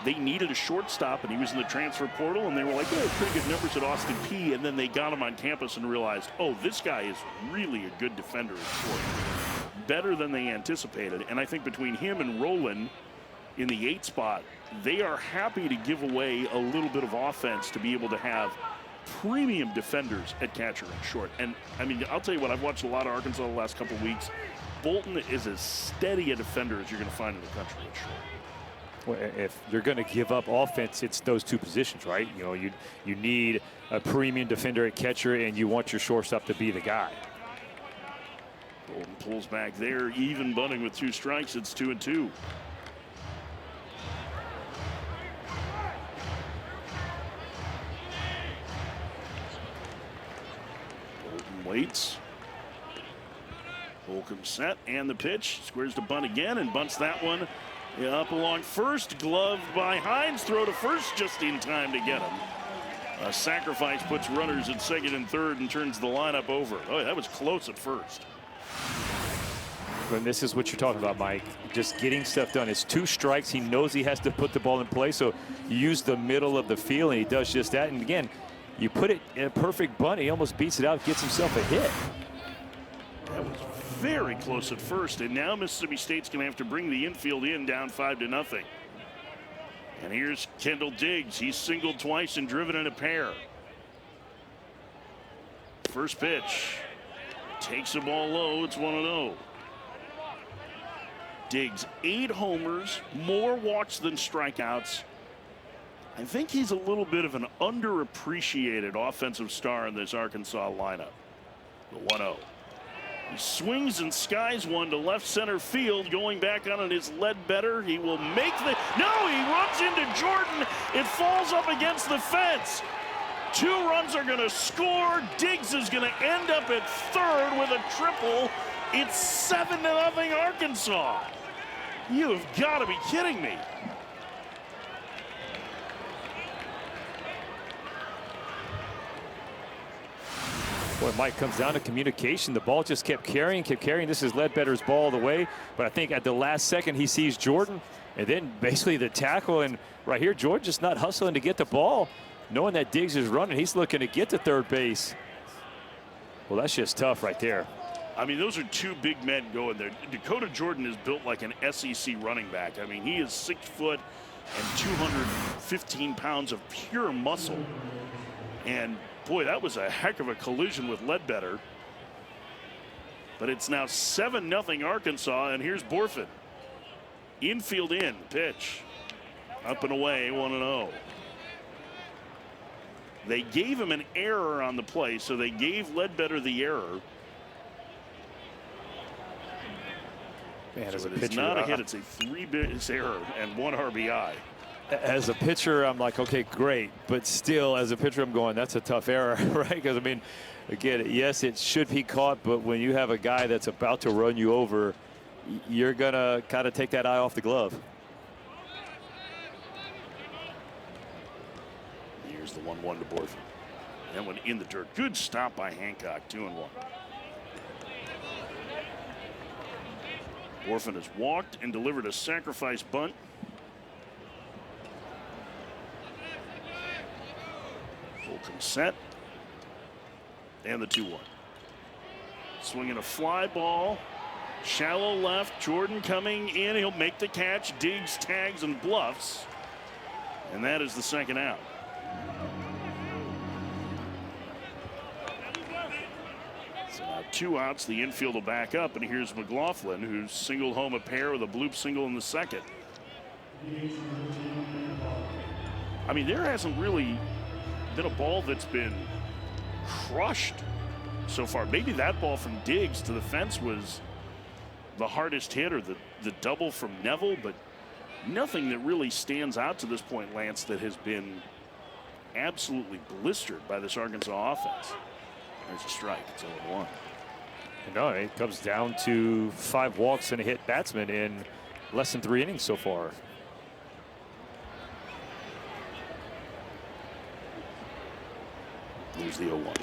Speaker 1: they needed a shortstop, and he was in the transfer portal, and they were like, oh, pretty good numbers at Austin Peay, and then they got him on campus and realized, oh, this guy is really a good defender at short. Better than they anticipated. And I think between him and Rowland in the 8 spot, they are happy to give away a little bit of offense to be able to have premium defenders at catcher and short. And I mean, I'll tell you what, I've watched a lot of Arkansas the last couple of weeks. Bolton is as steady a defender as you're going to find in the country at short.
Speaker 2: Well, if you're going to give up offense, it's those two positions, right? You know, you need a premium defender at catcher, and you want your shortstop to be the guy.
Speaker 1: Bolton pulls back there, even bunting with 2 strikes. It's 2-2. Waits. Holcomb set, and the pitch. Squares to bunt again and bunts that one up along first. Gloved by Hines. Throw to first just in time to get him. A sacrifice puts runners at second and third and turns the lineup over. Oh, that was close at first.
Speaker 2: And this is what you're talking about, Mike. Just getting stuff done. It's 2 strikes. He knows he has to put the ball in play, so you use the middle of the field, and he does just that. And again, you put it in a perfect bunt, he almost beats it out, gets himself a hit.
Speaker 1: That was very close at first, and now Mississippi State's going to have to bring the infield in down 5-0. And here's Kendall Diggs. He's singled twice and driven in a pair. First pitch. Takes the ball low. It's 1-0. Diggs, 8 homers, more walks than strikeouts. I think he's a little bit of an underappreciated offensive star in this Arkansas lineup. The 1-0. He swings and skies one to left center field. Going back on it is Ledbetter. He will make the... No, he runs into Jordan. It falls up against the fence. 2 runs are going to score. Diggs is going to end up at third with a triple. It's 7-0 Arkansas. You have got to be kidding me.
Speaker 2: Boy, Mike, comes down to communication. The ball just kept carrying. This is Ledbetter's ball the way. But I think at the last second he sees Jordan. And then basically the tackle. And right here, Jordan just not hustling to get the ball. Knowing that Diggs is running, he's looking to get to third base. Well, that's just tough right there.
Speaker 1: I mean, those are 2 big men going there. Dakota Jordan is built like an SEC running back. I mean, he is 6 foot and 215 pounds of pure muscle. And boy, that was a heck of a collision with Ledbetter. But it's now 7-0 Arkansas, and here's Borfin. Infield in, pitch. Up and away, 1-0. They gave him an error on the play, so they gave Ledbetter the error.
Speaker 2: Man, as
Speaker 1: so
Speaker 2: a
Speaker 1: it's
Speaker 2: pitcher,
Speaker 1: not a hit, it's a 3-base error and 1 RBI.
Speaker 2: As a pitcher, I'm like, okay, great. But still, as a pitcher, I'm going, that's a tough error, right? Because, I mean, again, yes, it should be caught, but when you have a guy that's about to run you over, you're going to kind of take that eye off the glove.
Speaker 1: Here's the 1-1 to Borfin. That one in the dirt. Good stop by Hancock, 2-1. Borfin has walked and delivered a sacrifice bunt. Fulton set. And the 2-1. Swinging a fly ball. Shallow left. Jordan coming in. He'll make the catch. Diggs, tags, and bluffs. And that is the second out. So now 2 outs. The infield will back up. And here's McLaughlin, who's singled home a pair with a bloop single in the second. I mean, there hasn't really been a ball that's been crushed so far. Maybe that ball from Diggs to the fence was the hardest hit, or the double from Neville, but nothing that really stands out to this point, Lance, that has been absolutely blistered by this Arkansas offense. There's a strike. It's 0-1.
Speaker 2: No, it comes down to 5 walks and a hit batsman in less than 3 innings so far.
Speaker 1: Here's the 0-1.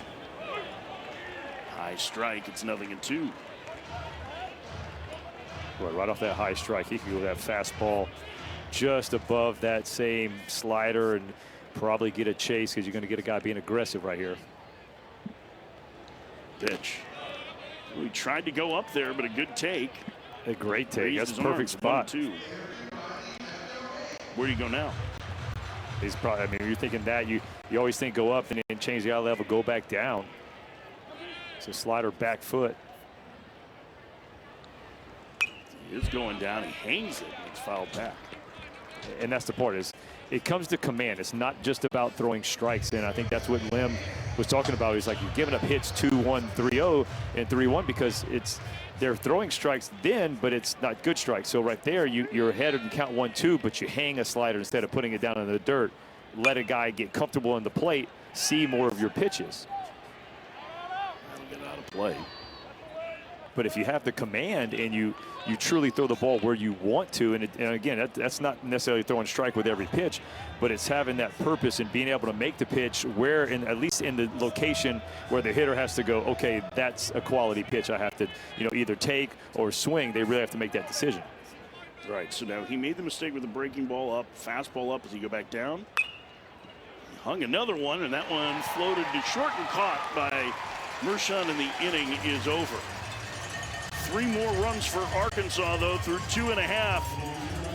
Speaker 1: High strike. It's 0-2.
Speaker 2: Right off that high strike, he can go that fastball just above that same slider and probably get a chase, because you're going to get a guy being aggressive right here.
Speaker 1: Pitch. We tried to go up there, but a good take.
Speaker 2: A great take. That's a perfect spot.
Speaker 1: Where do you go now?
Speaker 2: He's probably, I mean, you're thinking that, you always think go up and then change the eye level, go back down. It's a slider back foot.
Speaker 1: He is going down. He hangs it. It's fouled back.
Speaker 2: And that's the part, is it comes to command. It's not just about throwing strikes in. I think that's what Lim was talking about. He's like, you're giving up hits 2-1, 3-0, and 3-1 because they're throwing strikes then, but it's not good strikes. So right there, you're ahead and count 1-2, but you hang a slider instead of putting it down in the dirt. Let a guy get comfortable on the plate, see more of your pitches.
Speaker 1: That'll get out of play.
Speaker 2: But if you have the command and you truly throw the ball where you want to, and again, that's not necessarily throwing strike with every pitch, but it's having that purpose and being able to make the pitch where, at least in the location where the hitter has to go, okay, that's a quality pitch I have to, either take or swing. They really have to make that decision.
Speaker 1: Right, so now he made the mistake with the breaking ball up, fastball up as he go back down. He hung another one, and that one floated to short and caught by Mershon, and the inning is over. 3 more runs for Arkansas, though, through 2.5.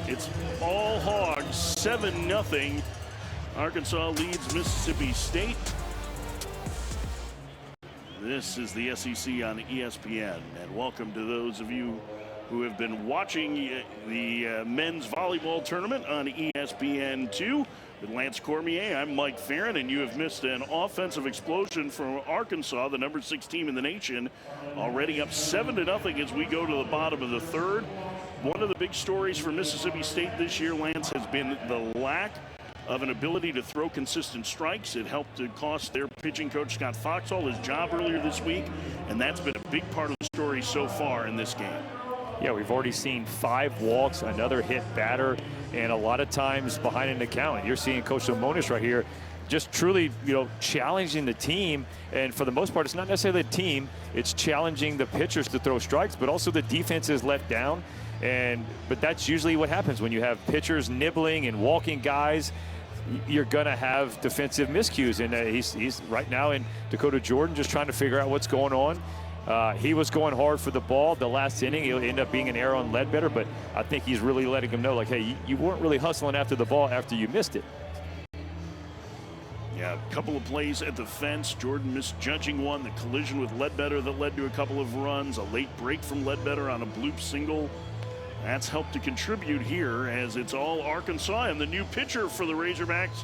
Speaker 1: It's all Hogs, 7-0. Arkansas leads Mississippi State. This is the SEC on ESPN, and welcome to those of you who have been watching the men's volleyball tournament on ESPN2 with Lance Cormier. I'm Mike Farron, and you have missed an offensive explosion from Arkansas, the number 6 team in the nation, already up 7-0 as we go to the bottom of the third. One of the big stories for Mississippi State this year, Lance, has been the lack of an ability to throw consistent strikes. It helped to cost their pitching coach, Scott Foxhall, his job earlier this week, and that's been a big part of the story so far in this game.
Speaker 2: Yeah, we've already seen 5 walks, another hit batter, and a lot of times behind an account. You're seeing Coach Lemonis right here just truly, challenging the team. And for the most part, it's not necessarily the team. It's challenging the pitchers to throw strikes, but also the defense is let down. But that's usually what happens when you have pitchers nibbling and walking guys. You're going to have defensive miscues. And he's right now in Dakota Jordan just trying to figure out what's going on. He was going hard for the ball the last inning. It'll end up being an error on Ledbetter, but I think he's really letting him know, like, hey, you weren't really hustling after the ball after you missed it.
Speaker 1: Yeah, a couple of plays at the fence. Jordan misjudging one, the collision with Ledbetter that led to a couple of runs, a late break from Ledbetter on a bloop single. That's helped to contribute here as it's all Arkansas, and the new pitcher for the Razorbacks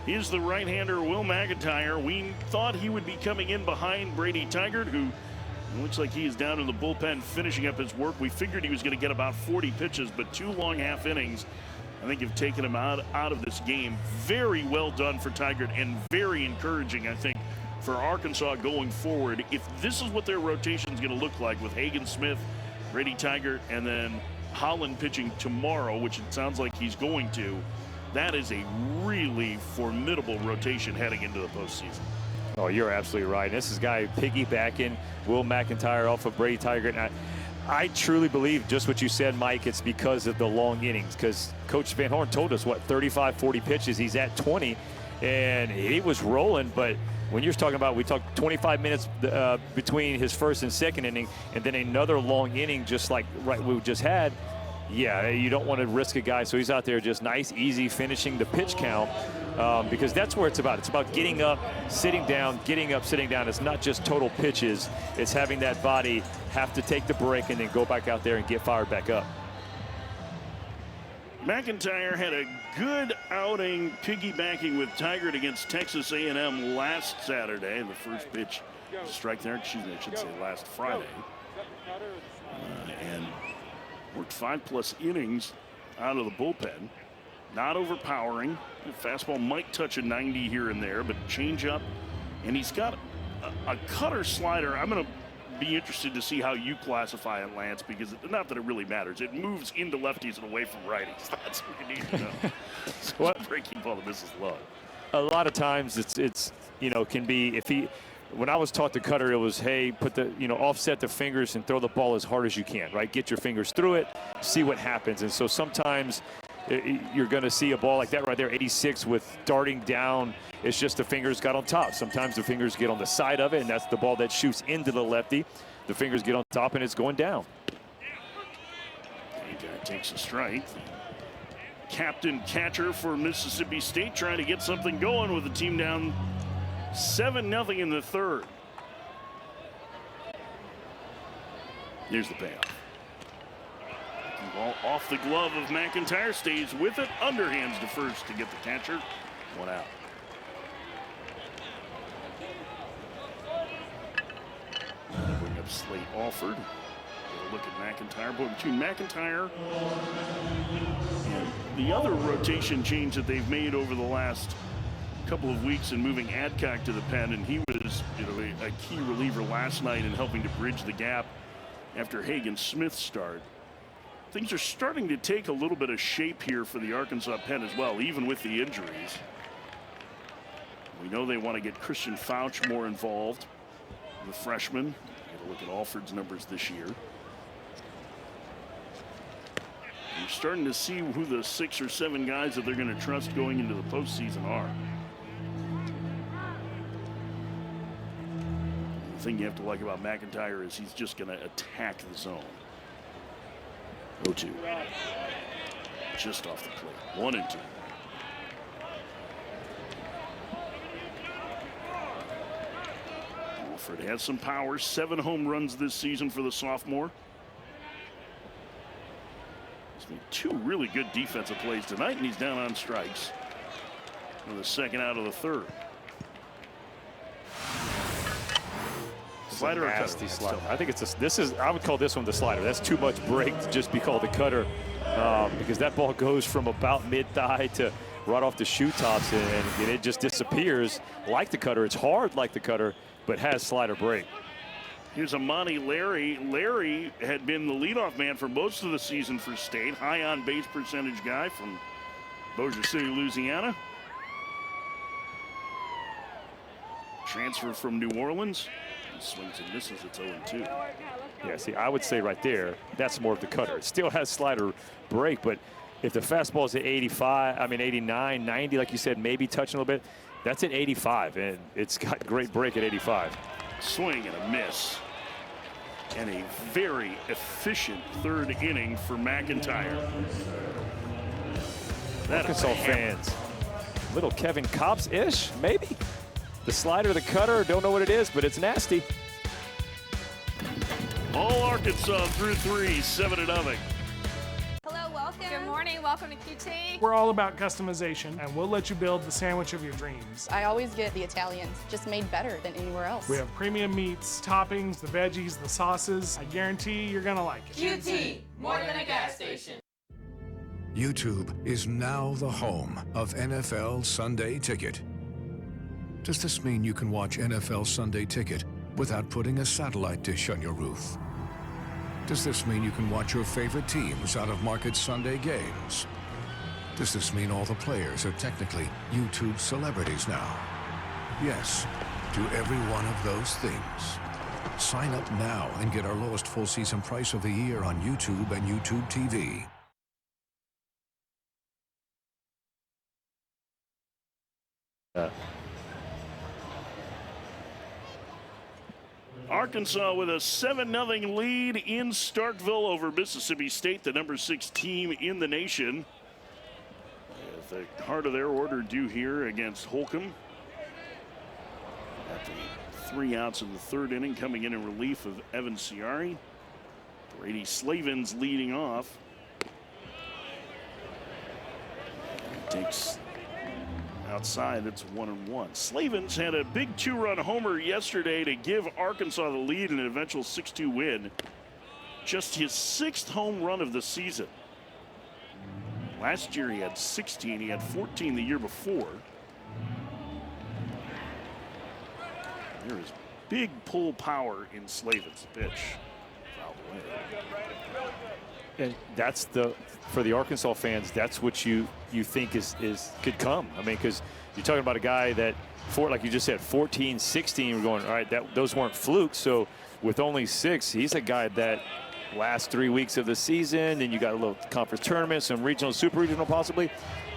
Speaker 1: is the right-hander Will McIntyre. We thought he would be coming in behind Brady Tigert, who looks like he is down in the bullpen finishing up his work. We figured he was going to get about 40 pitches, but 2 long half innings, I think, have taken him out of this game. Very well done for Tigert and very encouraging, I think, for Arkansas going forward. If this is what their rotation is going to look like with Hagen Smith, Brady Tigert, and then Holland pitching tomorrow, which it sounds like he's going to, that is a really formidable rotation heading into the postseason.
Speaker 2: Oh, you're absolutely right. This is a guy piggybacking Will McIntyre off of Brady Tigert. And I truly believe just what you said, Mike. It's because of the long innings, because Coach Van Horn told us, 35, 40 pitches. He's at 20, and he was rolling. But when you're talking about, we talked 25 minutes between his first and second inning, and then another long inning just like we just had. Yeah, you don't want to risk a guy, so he's out there just nice, easy, finishing the pitch count, because that's where it's about. It's about getting up, sitting down, getting up, sitting down. It's not just total pitches. It's having that body have to take the break and then go back out there and get fired back up.
Speaker 1: McIntyre had a good outing piggybacking with Tigert against Texas A&M last Saturday. The first pitch strike there, excuse me, I should say last Friday. And worked 5+ innings out of the bullpen. Not overpowering. The fastball might touch a 90 here and there, but change up. And he's got a cutter slider. I'm going to be interested to see how you classify it, Lance, because not that it really matters. It moves into lefties and away from righties. That's what you need to know. So breaking ball that misses low.
Speaker 2: A lot of times it's can be, if he, when I was taught to cutter, it was, hey, put the, offset the fingers and throw the ball as hard as you can, right? Get your fingers through it, see what happens. And so sometimes you're going to see a ball like that right there, 86 with darting down. It's just the fingers got on top. Sometimes the fingers get on the side of it, and that's the ball that shoots into the lefty. The fingers get on top, and it's going down.
Speaker 1: Guy takes a strike. Captain catcher for Mississippi State trying to get something going with the team down 7-0 in the third. Here's the payoff. Ball off the glove of McIntyre, stays with it, underhands to first to get the catcher. 1 out. Bring up Slate Alford. Get a look at McIntyre. Boy, between McIntyre and the other rotation change that they've made over the last couple of weeks and moving Adcock to the pen, and he was a key reliever last night in helping to bridge the gap after Hagen Smith's start. Things are starting to take a little bit of shape here for the Arkansas pen as well, even with the injuries. We know they want to get Christian Fauch more involved, the freshman. Get a look at Alford's numbers this year. You're starting to see who the 6 or 7 guys that they're going to trust going into the postseason are. The thing you have to like about McIntyre is he's just going to attack the zone. 0-2. just off the plate. 1-2. Alford has some power. 7 home runs this season for the sophomore. He's made 2 really good defensive plays tonight, and he's down on strikes. With the second out of the third. Slider or
Speaker 2: nasty
Speaker 1: cutter?
Speaker 2: slider. I think I would call this one the slider. That's too much break to just be called the cutter, because that ball goes from about mid-thigh to right off the shoe tops, and it just disappears like the cutter. It's hard like the cutter, but has slider break.
Speaker 1: Here's Amani Larry. Larry had been the leadoff man for most of the season for State. High on base percentage guy from Bossier City, Louisiana. Transfer from New Orleans. He swings and misses. It's 0-2.
Speaker 2: Yeah, see, I would say right there, that's more of the cutter. It still has slider break, but if the fastball is at 89, 90, like you said, maybe touching a little bit, that's at 85, and it's got great break at 85.
Speaker 1: Swing and a miss. And a very efficient third inning for McIntyre.
Speaker 2: Arkansas fans, little Kevin Kopps-ish, maybe? The slider, the cutter, don't know what it is, but it's nasty.
Speaker 1: All Arkansas through 3, 7-0.
Speaker 17: Hello, welcome. Good morning, welcome to QT.
Speaker 18: We're all about customization, and we'll let you build the sandwich of your dreams.
Speaker 19: I always get the Italians, just made better than anywhere else.
Speaker 18: We have premium meats, toppings, the veggies, the sauces. I guarantee you're gonna like it.
Speaker 20: QT, more than a gas station.
Speaker 21: YouTube is now the home of NFL Sunday Ticket. Does this mean you can watch NFL Sunday Ticket without putting a satellite dish on your roof? Does this mean you can watch your favorite teams out of market Sunday games? Does this mean all the players are technically YouTube celebrities now? Yes, to every one of those things. Sign up now and get our lowest full season price of the year on YouTube and YouTube TV.
Speaker 1: Arkansas with a 7-0 lead in Starkville over Mississippi State, the number 6 team in the nation. At the heart of their order due here against Holcomb. At the 3 outs in the third inning, coming in relief of Evan Ciari. Brady Slavens leading off. Takes outside, it's 1-1. Slavens had a big 2-run homer yesterday to give Arkansas the lead in an eventual 6-2 win. Just his 6th home run of the season. Last year he had 16, he had 14 the year before. There is big pull power in Slavens' pitch. Fouled away.
Speaker 2: And that's for the Arkansas fans, that's what you think could come. I mean, because you're talking about a guy that, like you just said, 14, 16, we're going, all right, those weren't flukes. So with only 6, he's a guy that last 3 weeks of the season, and you got a little conference tournament, some regional, super regional possibly,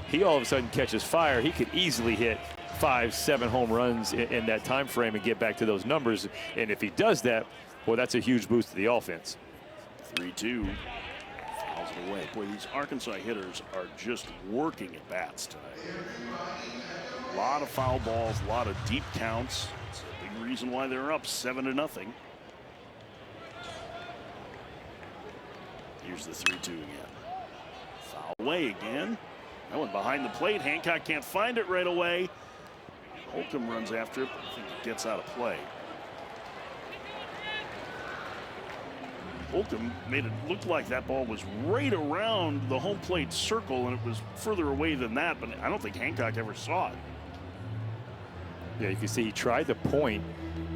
Speaker 2: he all of a sudden catches fire. He could easily hit 5, 7 home runs in that time frame and get back to those numbers. And if he does that, well, that's a huge boost to the offense.
Speaker 1: 3-2. Away. Boy, these Arkansas hitters are just working at bats tonight. A lot of foul balls, a lot of deep counts. It's a big reason why they're up 7-0. Here's the 3-2 again. Foul away again. That one behind the plate. Hancock can't find it right away. Holcomb runs after it, but I think it gets out of play. Holcomb made it look like that ball was right around the home plate circle, and it was further away than that, but I don't think Hancock ever saw it.
Speaker 2: Yeah, you can see he tried to point,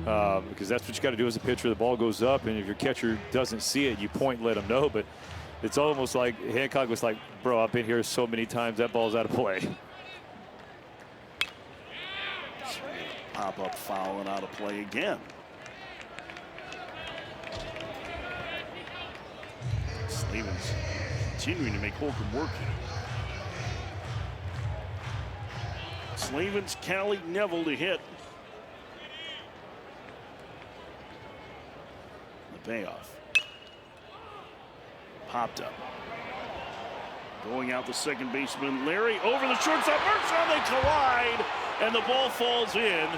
Speaker 2: because that's what you got to do as a pitcher. The ball goes up, and if your catcher doesn't see it, you point and let him know. But it's almost like Hancock was like, bro, I've been here so many times, that ball's out of play.
Speaker 1: Pop-up foul and out of play again. Slavens continuing to make Holcomb work here. Slavens, Callie, Neville to hit. The payoff. Popped up. Going out the second baseman, Larry, over the shortstop, Mershon, they collide, and the ball falls in.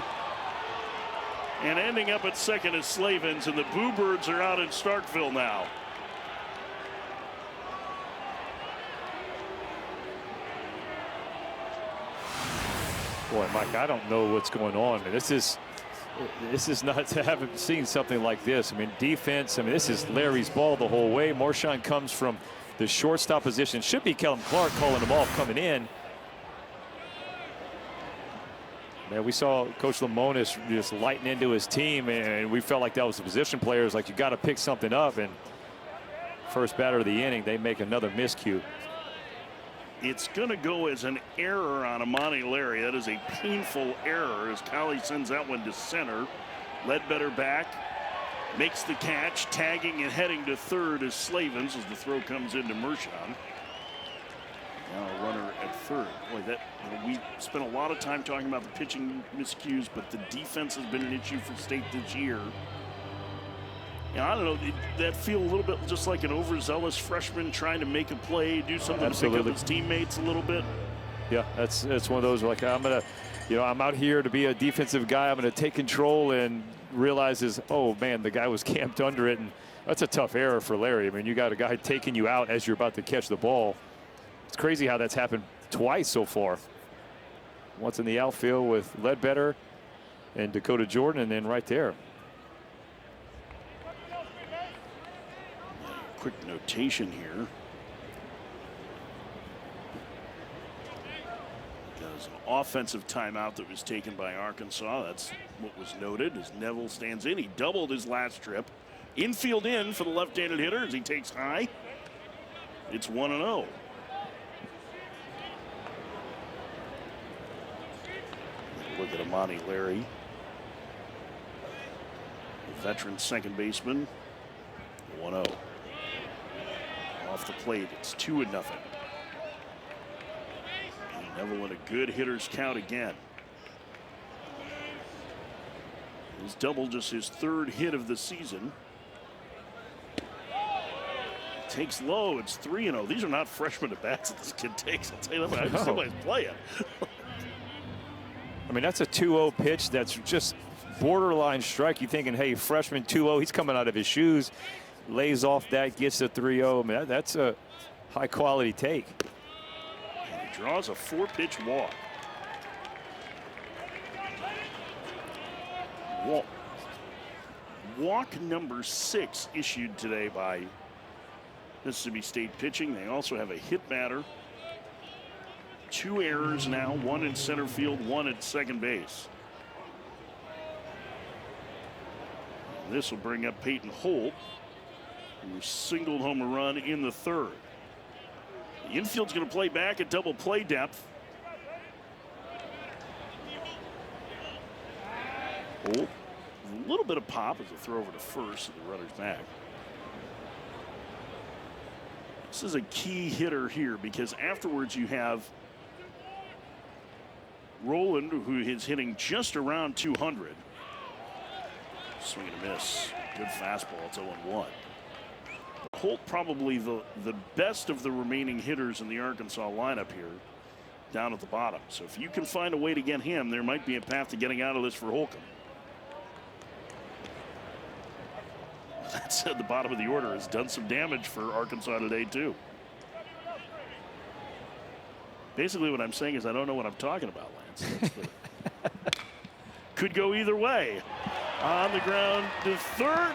Speaker 1: And ending up at second is Slavens, and the Boo Birds are out in Starkville now.
Speaker 2: Boy, Mike, I don't know what's going on. This is not, I haven't seen something like this. I mean, defense, I mean, this is Larry's ball the whole way. Marchand comes from the shortstop position. Should be Kellum Clark calling him off coming in. Man, we saw Coach Lemonis just lighten into his team, and we felt like that was the position players. Like, you got to pick something up. And first batter of the inning, they make another miscue.
Speaker 1: It's going to go as an error on Amani Larry. That is a painful error as Colley sends that one to center. Ledbetter back, makes the catch, tagging and heading to third as Slavens as the throw comes into Mershon. Now a runner at third. Boy, we spent a lot of time talking about the pitching miscues, but the defense has been an issue for State this year. And I don't know, that feel a little bit just like an overzealous freshman trying to make a play, do something to pick up his teammates a little bit.
Speaker 2: Yeah, that's one of those, like, I'm gonna, I'm out here to be a defensive guy. I'm gonna take control, and realizes, oh man, the guy was camped under it, and that's a tough error for Larry. I mean, you got a guy taking you out as you're about to catch the ball. It's crazy how that's happened twice so far. Once in the outfield with Ledbetter and Dakota Jordan, and then right there.
Speaker 1: Quick notation here. There's an offensive timeout that was taken by Arkansas. That's what was noted as Neville stands in. He doubled his last trip. Infield in for the left-handed hitter as he takes high. It's 1-0. Look at Amani Larry. The veteran second baseman. 1-0. Off the plate, it's 2-0. Neville in a good hitter's count again. His double, just his third hit of the season. Takes low, it's 3-0. These are not freshman at bats that this kid takes. I'll tell you that, I somebody's playing.
Speaker 2: I mean, that's a 2-0 pitch that's just borderline strike. You're thinking, hey, freshman 2-0, he's coming out of his shoes. Lays off that, gets the 3-0. I mean, that's a high-quality take.
Speaker 1: And he draws a 4-pitch walk. Walk number 6 issued today by Mississippi State pitching. They also have a hit batter. 2 errors now, 1 in center field, 1 at second base. And this will bring up Peyton Holt, who singled home a run in the third. The infield's going to play back at double play depth. Holt, a little bit of pop as a throw over to first, and the runner's back. This is a key hitter here because afterwards you have Rowland, who is hitting just around 200. Swing and a miss. Good fastball. It's 0-1. Holt probably the best of the remaining hitters in the Arkansas lineup here down at the bottom. So if you can find a way to get him, there might be a path to getting out of this for Holcomb. That said, the bottom of the order has done some damage for Arkansas today, too. Basically, what I'm saying is I don't know what I'm talking about, Lance. Could go either way. On the ground to third,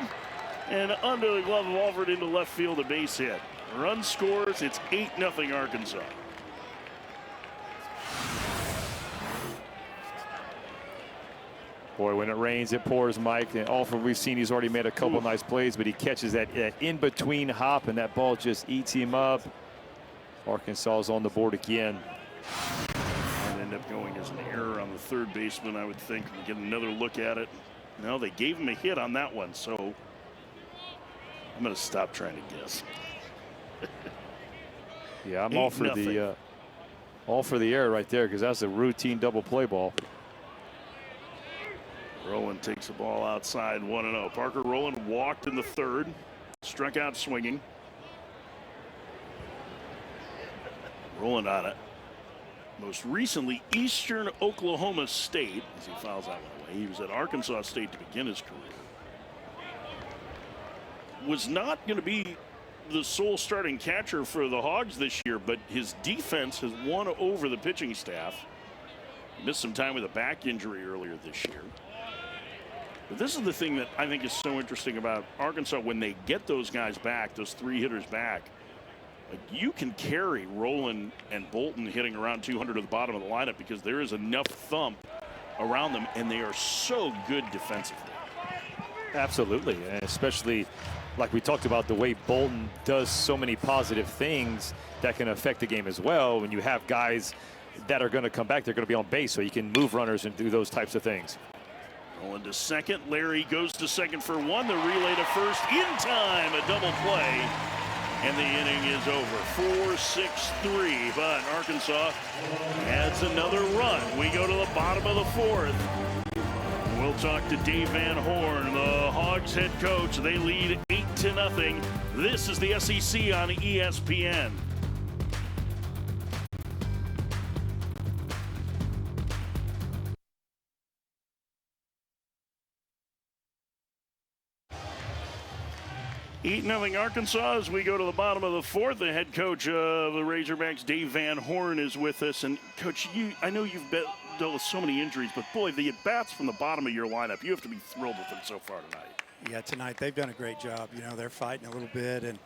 Speaker 1: and under the glove of Alford into left field, a base hit. Run scores, it's 8-0 Arkansas.
Speaker 2: Boy, when it rains, it pours, Mike. And Alford, we've seen he's already made a couple nice plays, but he catches that in-between hop, and that ball just eats him up. Arkansas is on the board again.
Speaker 1: And end up going as an error on the third baseman, I would think. We get another look at it. No, they gave him a hit on that one, so I'm going to stop trying to guess.
Speaker 2: Yeah, I'm all for the error right there because that's a routine double play ball.
Speaker 1: Rowland takes the ball outside, 1-0. Parker Rowland walked in the third, struck out swinging. Rolling on it. Most recently, Eastern Oklahoma State, as he fouls that one away. He was at Arkansas State to begin his career. Was not going to be the sole starting catcher for the Hogs this year, but his defense has won over the pitching staff. He missed some time with a back injury earlier this year. But this is the thing that I think is so interesting about Arkansas when they get those guys back, those 3 hitters back. Like, you can carry Rowland and Bolton hitting around 200 at the bottom of the lineup because there is enough thump around them, and they are so good defensively.
Speaker 2: Absolutely, and especially like we talked about, the way Bolton does so many positive things that can affect the game as well. When you have guys that are going to come back, they're going to be on base, so you can move runners and do those types of things.
Speaker 1: Rolling to second. Larry goes to second for one. The relay to first in time. A double play. And the inning is over. 4-6-3. But Arkansas adds another run. We go to the bottom of the fourth. We'll talk to Dave Van Horn, the Hogs head coach. They lead 8-0. This is the SEC on ESPN. Eight 0 Arkansas as we go to the bottom of the fourth. The head coach of the Razorbacks, Dave Van Horn, is with us. And Coach, I know you've dealt with so many injuries, but boy, the at-bats from the bottom of your lineup, you have to be thrilled with them so far tonight.
Speaker 7: Yeah, tonight they've done a great job. You know, they're fighting a little bit and,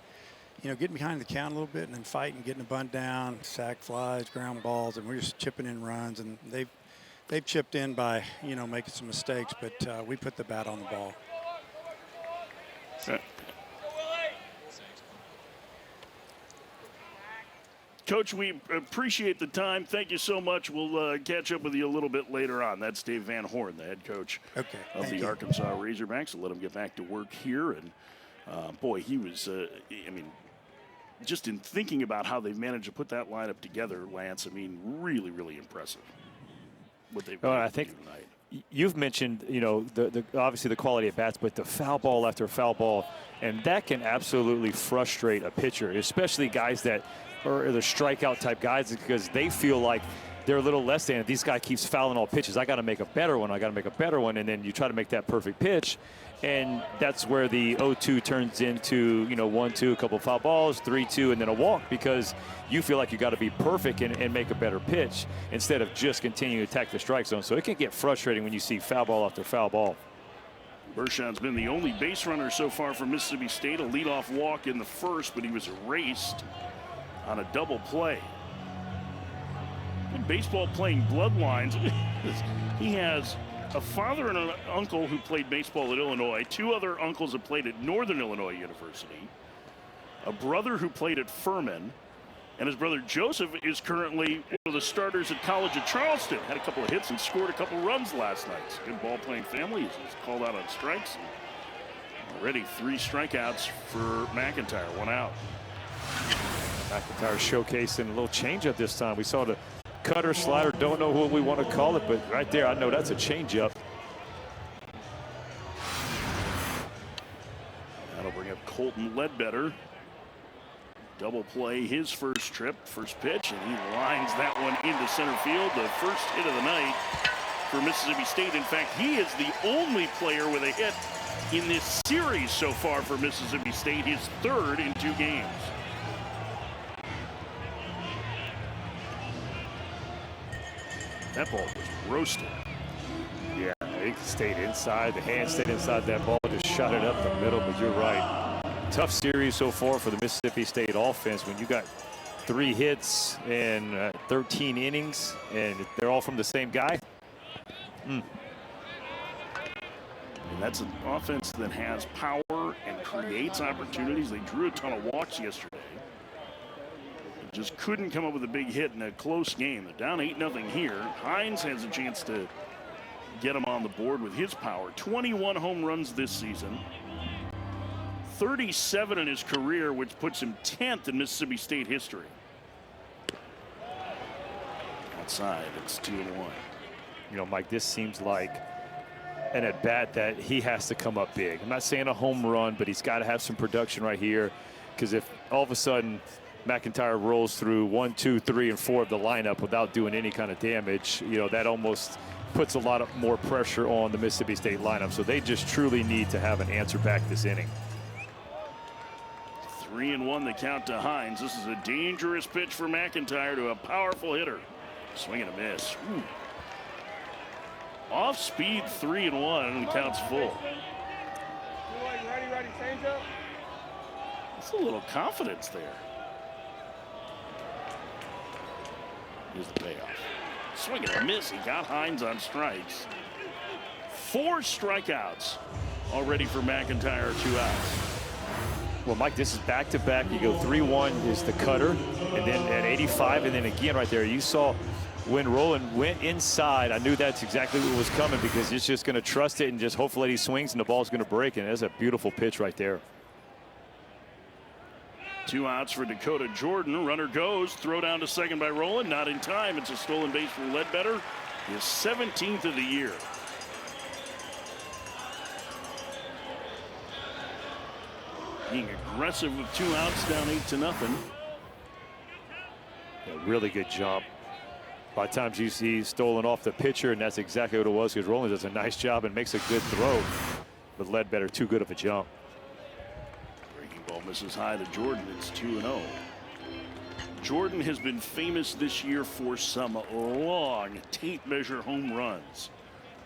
Speaker 7: you know, getting behind the count a little bit and then fighting, getting a bunt down, sack flies, ground balls, and we're just chipping in runs. And they've chipped in by, you know, making some mistakes, but we put the bat on the ball.
Speaker 1: Coach, we appreciate the time. Thank you so much. We'll catch up with you a little bit later on. That's Dave Van Horn, the head coach of the Arkansas Razorbacks. We'll let him get back to work here. And, boy, he was, I mean, just in thinking about how they've managed to put that lineup together, Lance, I mean, really, really impressive what they've done tonight.
Speaker 2: You've mentioned, you know, the obviously the quality of bats, but the foul ball after foul ball, and that can absolutely frustrate a pitcher, especially guys that or the strikeout type guys, because they feel like they're a little less than. If this guy keeps fouling all pitches, I got to make a better one. I got to make a better one. And then you try to make that perfect pitch. And that's where the 0-2 turns into, you know, 1-2, a couple of foul balls, 3-2, and then a walk, because you feel like you got to be perfect and make a better pitch instead of just continuing to attack the strike zone. So it can get frustrating when you see foul ball after foul ball.
Speaker 1: Bershon's been the only base runner so far for Mississippi State. A leadoff walk in the first, but he was erased on a double play. In baseball playing bloodlines, he has a father and an uncle who played baseball at Illinois, 2 other uncles that played at Northern Illinois University, a brother who played at Furman, and his brother Joseph is currently one of the starters at College of Charleston. Had a couple of hits and scored a couple runs last night. It's a good ball playing family. He's called out on strikes. And already 3 strikeouts for McIntyre, 1 out.
Speaker 2: McIntyre showcasing a little changeup this time. We saw the cutter, slider, don't know what we want to call it, but right there, I know that's a changeup.
Speaker 1: That'll bring up Colton Ledbetter. Double play his first trip, first pitch, and he lines that one into center field. The first hit of the night for Mississippi State. In fact, he is the only player with a hit in this series so far for Mississippi State, his 3rd in 2 games. That ball was roasted.
Speaker 2: Yeah, it stayed inside. The hand stayed inside that ball, just shot it up the middle, but you're right. Tough series so far for the Mississippi State offense when you got 3 hits in 13 innings, and they're all from the same guy.
Speaker 1: And that's an offense that has power and creates opportunities. They drew a ton of walks yesterday. Just couldn't come up with a big hit in a close game. They're down 8-0 here. Hines has a chance to get him on the board with his power. 21 home runs this season. 37 in his career, which puts him 10th in Mississippi State history. Outside, it's 2-1.
Speaker 2: You know, Mike, this seems like an at-bat that he has to come up big. I'm not saying a home run, but he's got to have some production right here, because if all of a sudden McIntyre rolls through 1, 2, 3, and 4 of the lineup without doing any kind of damage, you know, that almost puts a lot of more pressure on the Mississippi State lineup. So they just truly need to have an answer back this inning.
Speaker 1: 3-1 the count to Hines. This is a dangerous pitch for McIntyre to a powerful hitter. Swing and a miss. Ooh. Off speed 3-1 and counts full.
Speaker 6: Ready, change up.
Speaker 1: That's a little confidence there. Here's the payoff. Swing and a miss. He got Hines on strikes. 4 strikeouts already for McIntyre, 2 outs.
Speaker 2: Well, Mike, this is back-to-back. You go 3-1 is the cutter, and then at 85, and then again right there, you saw when Roland went inside, I knew that's exactly what was coming because he's just going to trust it and just hopefully he swings and the ball's going to break, and that's a beautiful pitch right there.
Speaker 1: 2 outs for Dakota Jordan. Runner goes. Throw down to second by Roland. Not in time. It's a stolen base for Ledbetter. His 17th of the year. Being aggressive with 2 outs, down 8-0.
Speaker 2: Yeah, really good job. By times you see stolen off the pitcher, and that's exactly what it was because Roland does a nice job and makes a good throw. But Ledbetter, too good of a jump.
Speaker 1: Breaking ball misses high to Jordan. It's 2-0. Jordan has been famous this year for some long tape measure home runs.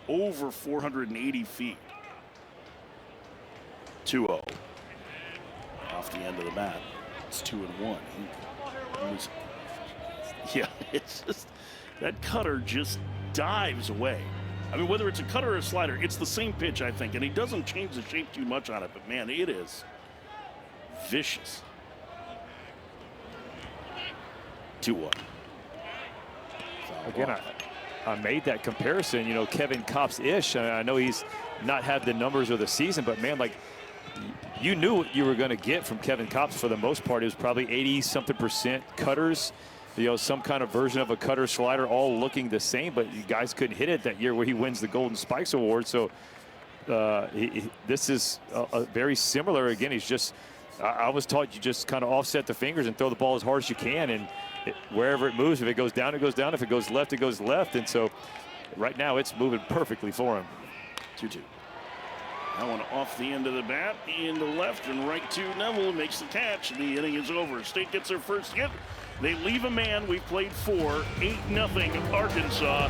Speaker 1: Over 480 feet. 2-0. Off the end of the bat. It's 2-1. Yeah, it's just that cutter just dives away. I mean, whether it's a cutter or a slider, it's the same pitch, I think, and he doesn't change the shape too much on it, but man, it is vicious. 2-1.
Speaker 2: Again, I made that comparison, you know, Kevin Kopps-ish. I know he's not had the numbers of the season, but man, like, you knew what you were going to get from Kevin Kopps for the most part. It was probably 80-something% cutters, you know, some kind of version of a cutter slider, all looking the same, but you guys couldn't hit it that year where he wins the Golden Spikes Award. So this is very similar. Again, he's just, I was taught you just kind of offset the fingers and throw the ball as hard as you can, and wherever it moves, if it goes down, it goes down. If it goes left, it goes left. And so right now it's moving perfectly for him.
Speaker 1: 2-2. That one off the end of the bat, into left and right to Neville, makes the catch. The inning is over. State gets their first hit. They leave a man. We've played 4. 8-0 Arkansas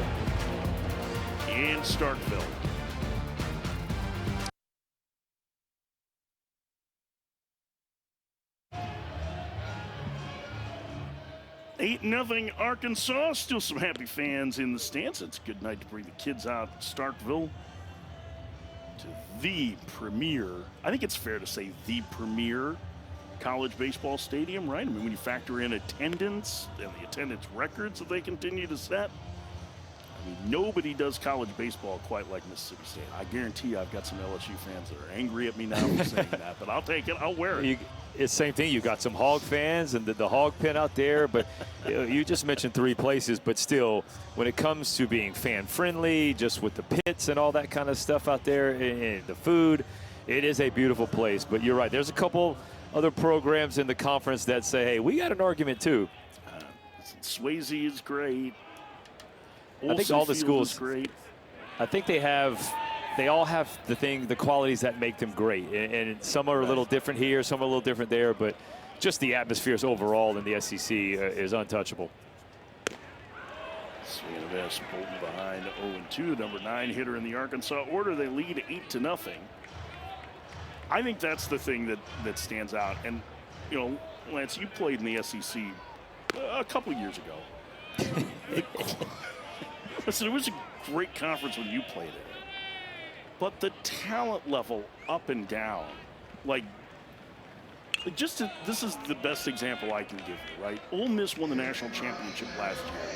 Speaker 1: in Starkville. $8-0 Arkansas. Still some happy fans in the stands. It's a good night to bring the kids out to Starkville. To the premier, I think it's fair to say the premier college baseball stadium, right? I mean, when you factor in attendance and the attendance records that they continue to set, I mean, nobody does college baseball quite like Mississippi State. I guarantee you I've got some LSU fans that are angry at me now for saying that, but I'll take it. I'll wear it.
Speaker 2: It's the same thing. You've got some Hog fans and the Hog Pen out there, but you just mentioned 3 places, but still, when it comes to being fan-friendly, just with the pits and all that kind of stuff out there and the food, it is a beautiful place. But you're right. There's a couple other programs in the conference that say, hey, we got an argument too.
Speaker 1: Swayze is great.
Speaker 2: I think all the schools,
Speaker 1: great.
Speaker 2: I think they all have the qualities that make them great. And some are a little different here, some are a little different there, but just the atmospheres overall in the SEC is untouchable.
Speaker 1: Swing and a miss. Bolton behind 0-2. Number 9 hitter in the Arkansas order. They lead 8-0. I think that's the thing that stands out. And, you know, Lance, you played in the SEC a couple years ago. Listen, it was a great conference when you played it. But the talent level up and down, like, this is the best example I can give you, right? Ole Miss won the national championship last year.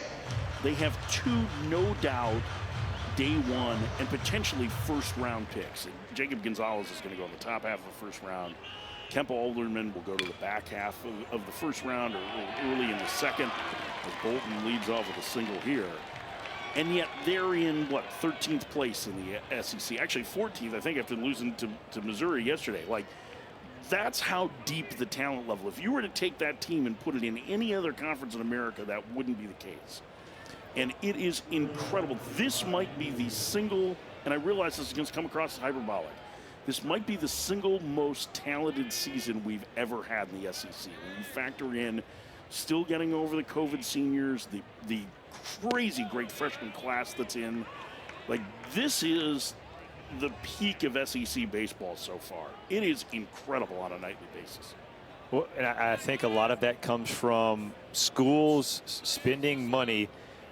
Speaker 1: They have 2, no doubt, day 1 and potentially first-round picks. And Jacob Gonzalez is going to go in the top half of the first round. Kempa Olderman will go to the back half of the first round or early in the second as Bolton leads off with a single here. And yet they're in, 13th place in the SEC. Actually, 14th, I think, after losing to Missouri yesterday. Like, That's how deep the talent level. If you were to take that team and put it in any other conference in America, that wouldn't be the case. And it is incredible. This might be the single, and I realize this is going to come across as hyperbolic, this might be the single most talented season we've ever had in the SEC. When you factor in still getting over the COVID seniors, the crazy great freshman class that's in, like, this is the peak of SEC baseball so far. It is incredible on a nightly basis.
Speaker 2: Well, and I think a lot of that comes from schools spending money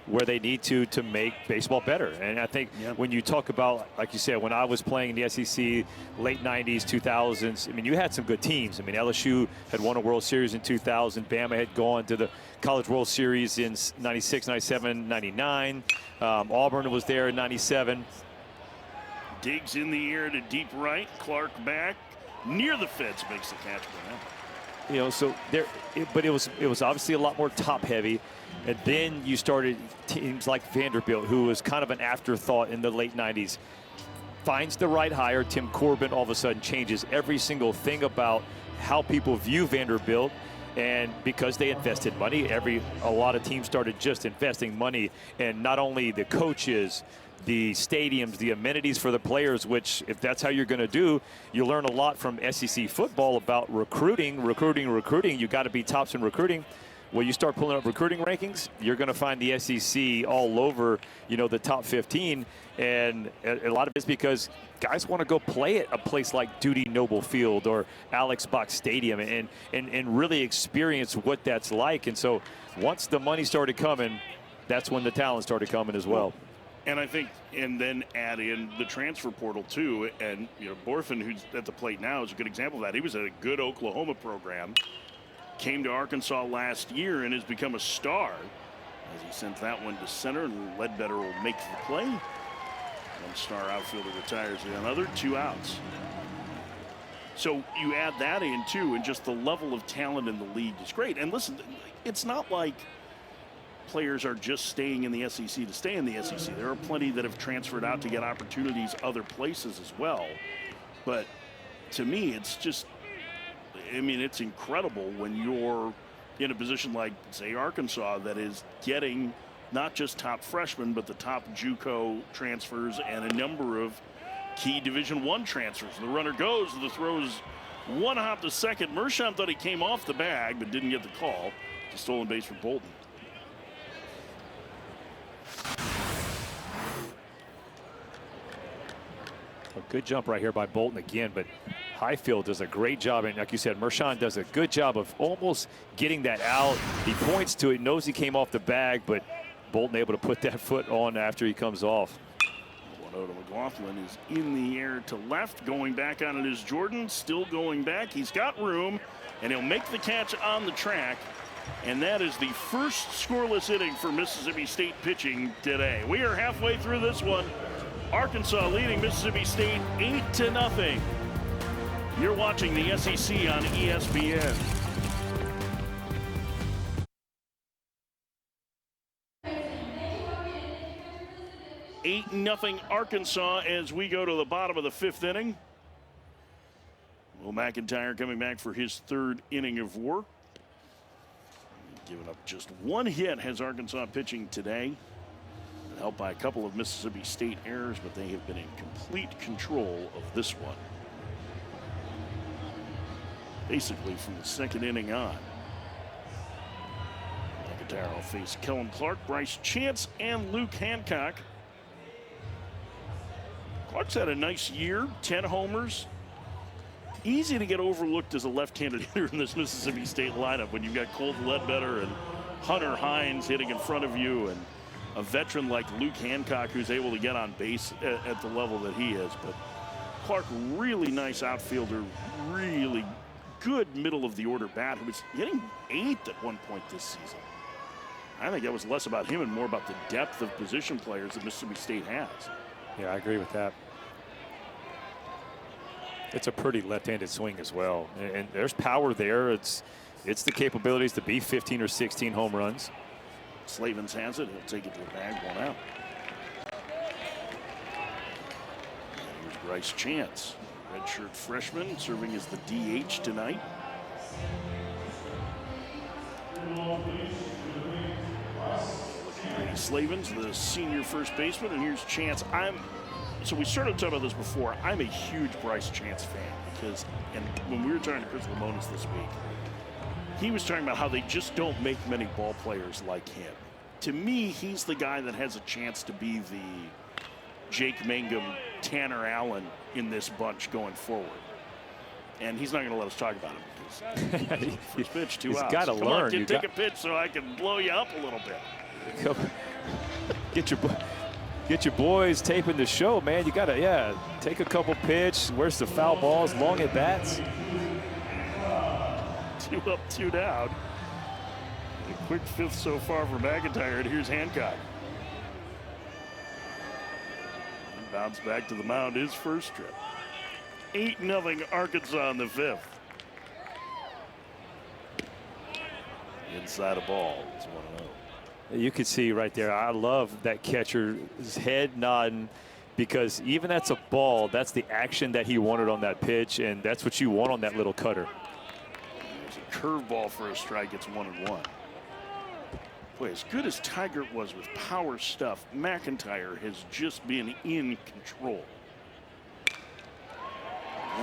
Speaker 2: where they need to make baseball better. And I think when you talk about, like you said, when I was playing in the SEC, late 90s, 2000s, I mean, you had some good teams. I mean, LSU had won a World Series in 2000. Bama had gone to the College World Series in 96, 97, 99. Auburn was there in 97.
Speaker 1: Digs in the air to deep right. Clark back near the fence, makes the catch.
Speaker 2: You know, so there, but it was obviously a lot more top heavy. And then you started teams like Vanderbilt, who was kind of an afterthought in the late 90s. Finds the right hire. Tim Corbin all of a sudden changes every single thing about how people view Vanderbilt. And because they invested money, a lot of teams started just investing money. And not only the coaches, the stadiums, the amenities for the players, which if that's how you're going to do, you learn a lot from SEC football about recruiting. You got to be tops in recruiting. Well, you start pulling up recruiting rankings, you're going to find the SEC all over, you know, the top 15. And a lot of it's because guys want to go play at a place like Dudy Noble Field or Alex Box Stadium and really experience what that's like. And so once the money started coming, that's when the talent started coming as well.
Speaker 1: And I think, and then add in the transfer portal too. And, you know, Borfin, who's at the plate now, is a good example of that. He was at a good Oklahoma program. Came to Arkansas last year and has become a star as he sent that one to center, and Ledbetter will make the play. One star outfielder retires, another 2 outs. So you add that in too, and just the level of talent in the league is great. And listen, it's not like players are just staying in the SEC to stay in the SEC. There are plenty that have transferred out to get opportunities other places as well. But to me, it's just, I mean, it's incredible when you're in a position like, say, Arkansas, that is getting not just top freshmen, but the top JUCO transfers and a number of key Division I transfers. The runner goes, the throws one hop to second. Mershon thought he came off the bag, but didn't get the call. It's a stolen base for Bolton.
Speaker 2: A good jump right here by Bolton again, but Highfield does a great job, and like you said, Mershon does a good job of almost getting that out. He points to it, knows he came off the bag, but Bolton able to put that foot on after he comes off.
Speaker 1: 1-0 to McLaughlin is in the air to left, going back on it is Jordan, still going back. He's got room, and he'll make the catch on the track. And that is the first scoreless inning for Mississippi State pitching today. We are halfway through this one. Arkansas leading Mississippi State 8-0. You're watching the SEC on ESPN. Nothing Arkansas as we go to the bottom of the 5th inning. Will McIntyre coming back for his 3rd inning of work. Giving up just 1 hit has Arkansas pitching today. Helped by a couple of Mississippi State errors, but they have been in complete control of this one. Basically from the 2nd inning on. McIntyre will face Kellen Clark, Bryce Chance, and Luke Hancock. Clark's had a nice year, 10 homers. Easy to get overlooked as a left-handed hitter in this Mississippi State lineup when you've got Colton Ledbetter and Hunter Hines hitting in front of you, and a veteran like Luke Hancock who's able to get on base at the level that he is. But Clark, really nice outfielder, really good middle of the order bat who was hitting 8th at one point this season. I think that was less about him and more about the depth of position players that Mississippi State has.
Speaker 2: Yeah, I agree with that. It's a pretty left-handed swing as well, and there's power there. It's the capabilities to be 15 or 16 home runs.
Speaker 1: Slavens has it. He'll take it to the bag, 1 out. Here's Bryce Chance. Redshirt freshman serving as the DH tonight. Brady Slavens, the senior first baseman, and here's Chance. So we started talking about this before. I'm a huge Bryce Chance fan because, and when we were talking to Chris Lamonis this week, he was talking about how they just don't make many ball players like him. To me, he's the guy that has a chance to be the Jake Mangum, Tanner Allen in this bunch going forward. And he's not going to let us talk about him because first pitch, 2 outs.
Speaker 2: He's got to learn.
Speaker 1: On, kid, take a pitch so I can blow you up a little bit.
Speaker 2: Get your boys taping the show, man. You got to, take a couple pitch. Where's the foul balls? Long at bats.
Speaker 1: 2 up, 2 down. A quick 5th so far for McIntyre, and here's Hancock. He bounced back to the mound his first trip. 8-0 Arkansas in the 5th. Inside a ball, it's 1-0.
Speaker 2: You can see right there, I love that catcher's head nodding because even that's a ball, that's the action that he wanted on that pitch, and that's what you want on that little cutter.
Speaker 1: There's a curveball for a strike, it's 1-1. Boy, as good as Tigert was with power stuff, McIntyre has just been in control.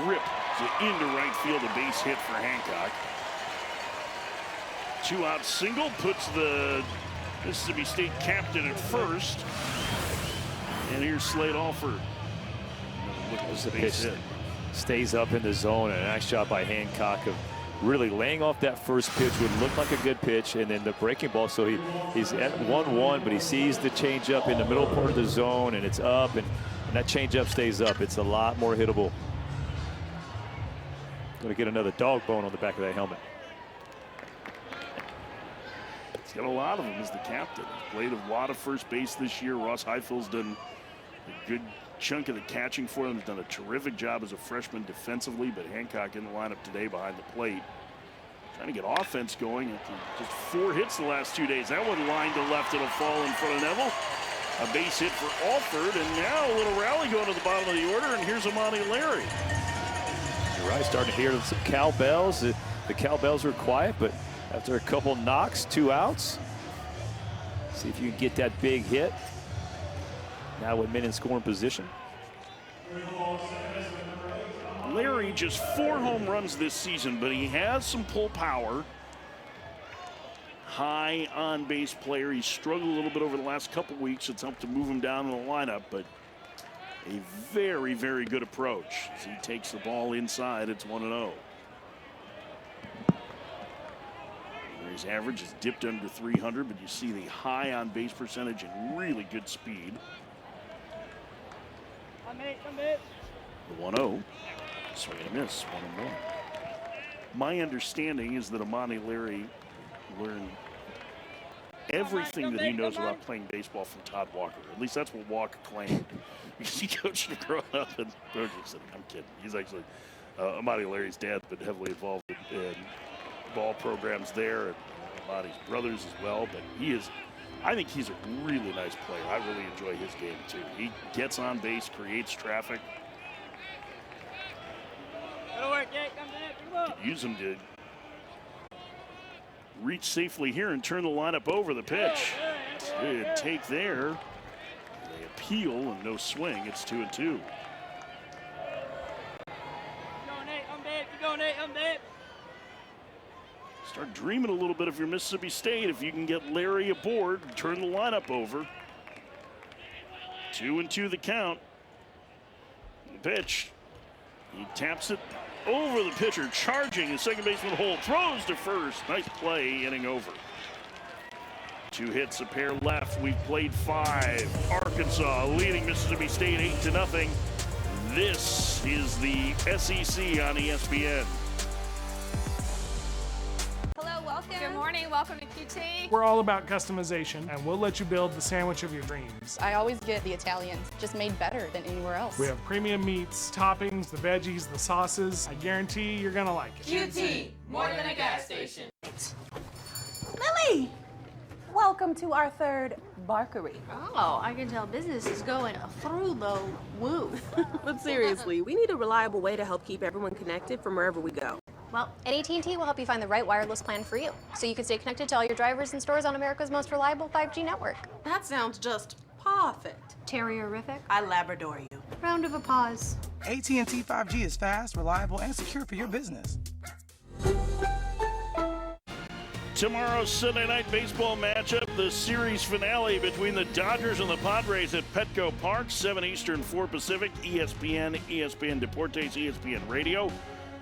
Speaker 1: Rip into right field, a base hit for Hancock. 2-out single puts the Mississippi State captain at first. And here's Slade Alford.
Speaker 2: The pitch stays up in the zone, and a nice job by Hancock of really laying off that first pitch, would look like a good pitch, and then the breaking ball. So he's at 1-1, but he sees the changeup in the middle part of the zone, and it's up, and that changeup stays up. It's a lot more hittable. Going to get another dog bone on the back of that helmet.
Speaker 1: He's got a lot of them as the captain. He's played a lot of first base this year. Ross Heifels done a good chunk of the catching for them. He's done a terrific job as a freshman defensively, but Hancock in the lineup today behind the plate. Trying to get offense going. Just 4 hits the last 2 days. That one lined to left. It'll fall in front of Neville. A base hit for Alford, and now a little rally going to the bottom of the order, and here's Amani Larry.
Speaker 2: You're right, starting to hear some cowbells. The cowbells are quiet, but after a couple knocks, 2 outs. See if you can get that big hit. Now with men in scoring position.
Speaker 1: Larry just 4 home runs this season, but he has some pull power. High on-base player. He struggled a little bit over the last couple weeks. It's helped to move him down in the lineup, but a very, very good approach. As he takes the ball inside, it's 1-0. His average is dipped under 300, but you see the high on-base percentage and really good speed. The 1-0. Swing and a miss, 1-1. My understanding is that Amani Larry learned everything that he knows about playing baseball from Todd Walker. At least that's what Walker claimed. Because he coached him growing up, and Roger said, I'm kidding. He's actually, Amani Larry's dad's been heavily involved in ball programs there, and Amani's brothers as well, but he is, I think he's a really nice player. I really enjoy his game too. He gets on base, creates traffic. Could use him to reach safely here and turn the lineup over. The pitch. Good take there. They appeal and no swing. It's 2-2. Start dreaming a little bit if you're Mississippi State. If you can get Larry aboard and turn the lineup over. 2-2 the count. The pitch. He taps it over the pitcher, charging the second baseman hole, throws to first. Nice play, inning over. 2 hits, a pair left. We've played 5. Arkansas leading Mississippi State 8-0. This is the SEC on ESPN.
Speaker 17: Hello, welcome. Good morning, welcome to QT.
Speaker 18: We're all about customization, and we'll let you build the sandwich of your dreams.
Speaker 19: I always get the Italians, just made better than anywhere else.
Speaker 18: We have premium meats, toppings, the veggies, the sauces. I guarantee you're gonna like it.
Speaker 20: QT, more than a gas station.
Speaker 10: Lily, Welcome to our third Barkery.
Speaker 11: Oh, I can tell business is going through the roof.
Speaker 12: But seriously, we need a reliable way to help keep everyone connected from wherever we go.
Speaker 13: Well, at AT&T, we'll help you find the right wireless plan for you, so you can stay connected to all your drivers and stores on America's most reliable 5G network.
Speaker 12: That sounds just perfect.
Speaker 11: Terrierific.
Speaker 12: I Labrador you.
Speaker 11: Round of applause.
Speaker 14: AT&T 5G is fast, reliable, and secure for your business.
Speaker 1: Tomorrow's Sunday night baseball matchup, the series finale between the Dodgers and the Padres at Petco Park, 7 Eastern, 4 Pacific, ESPN, ESPN Deportes, ESPN Radio.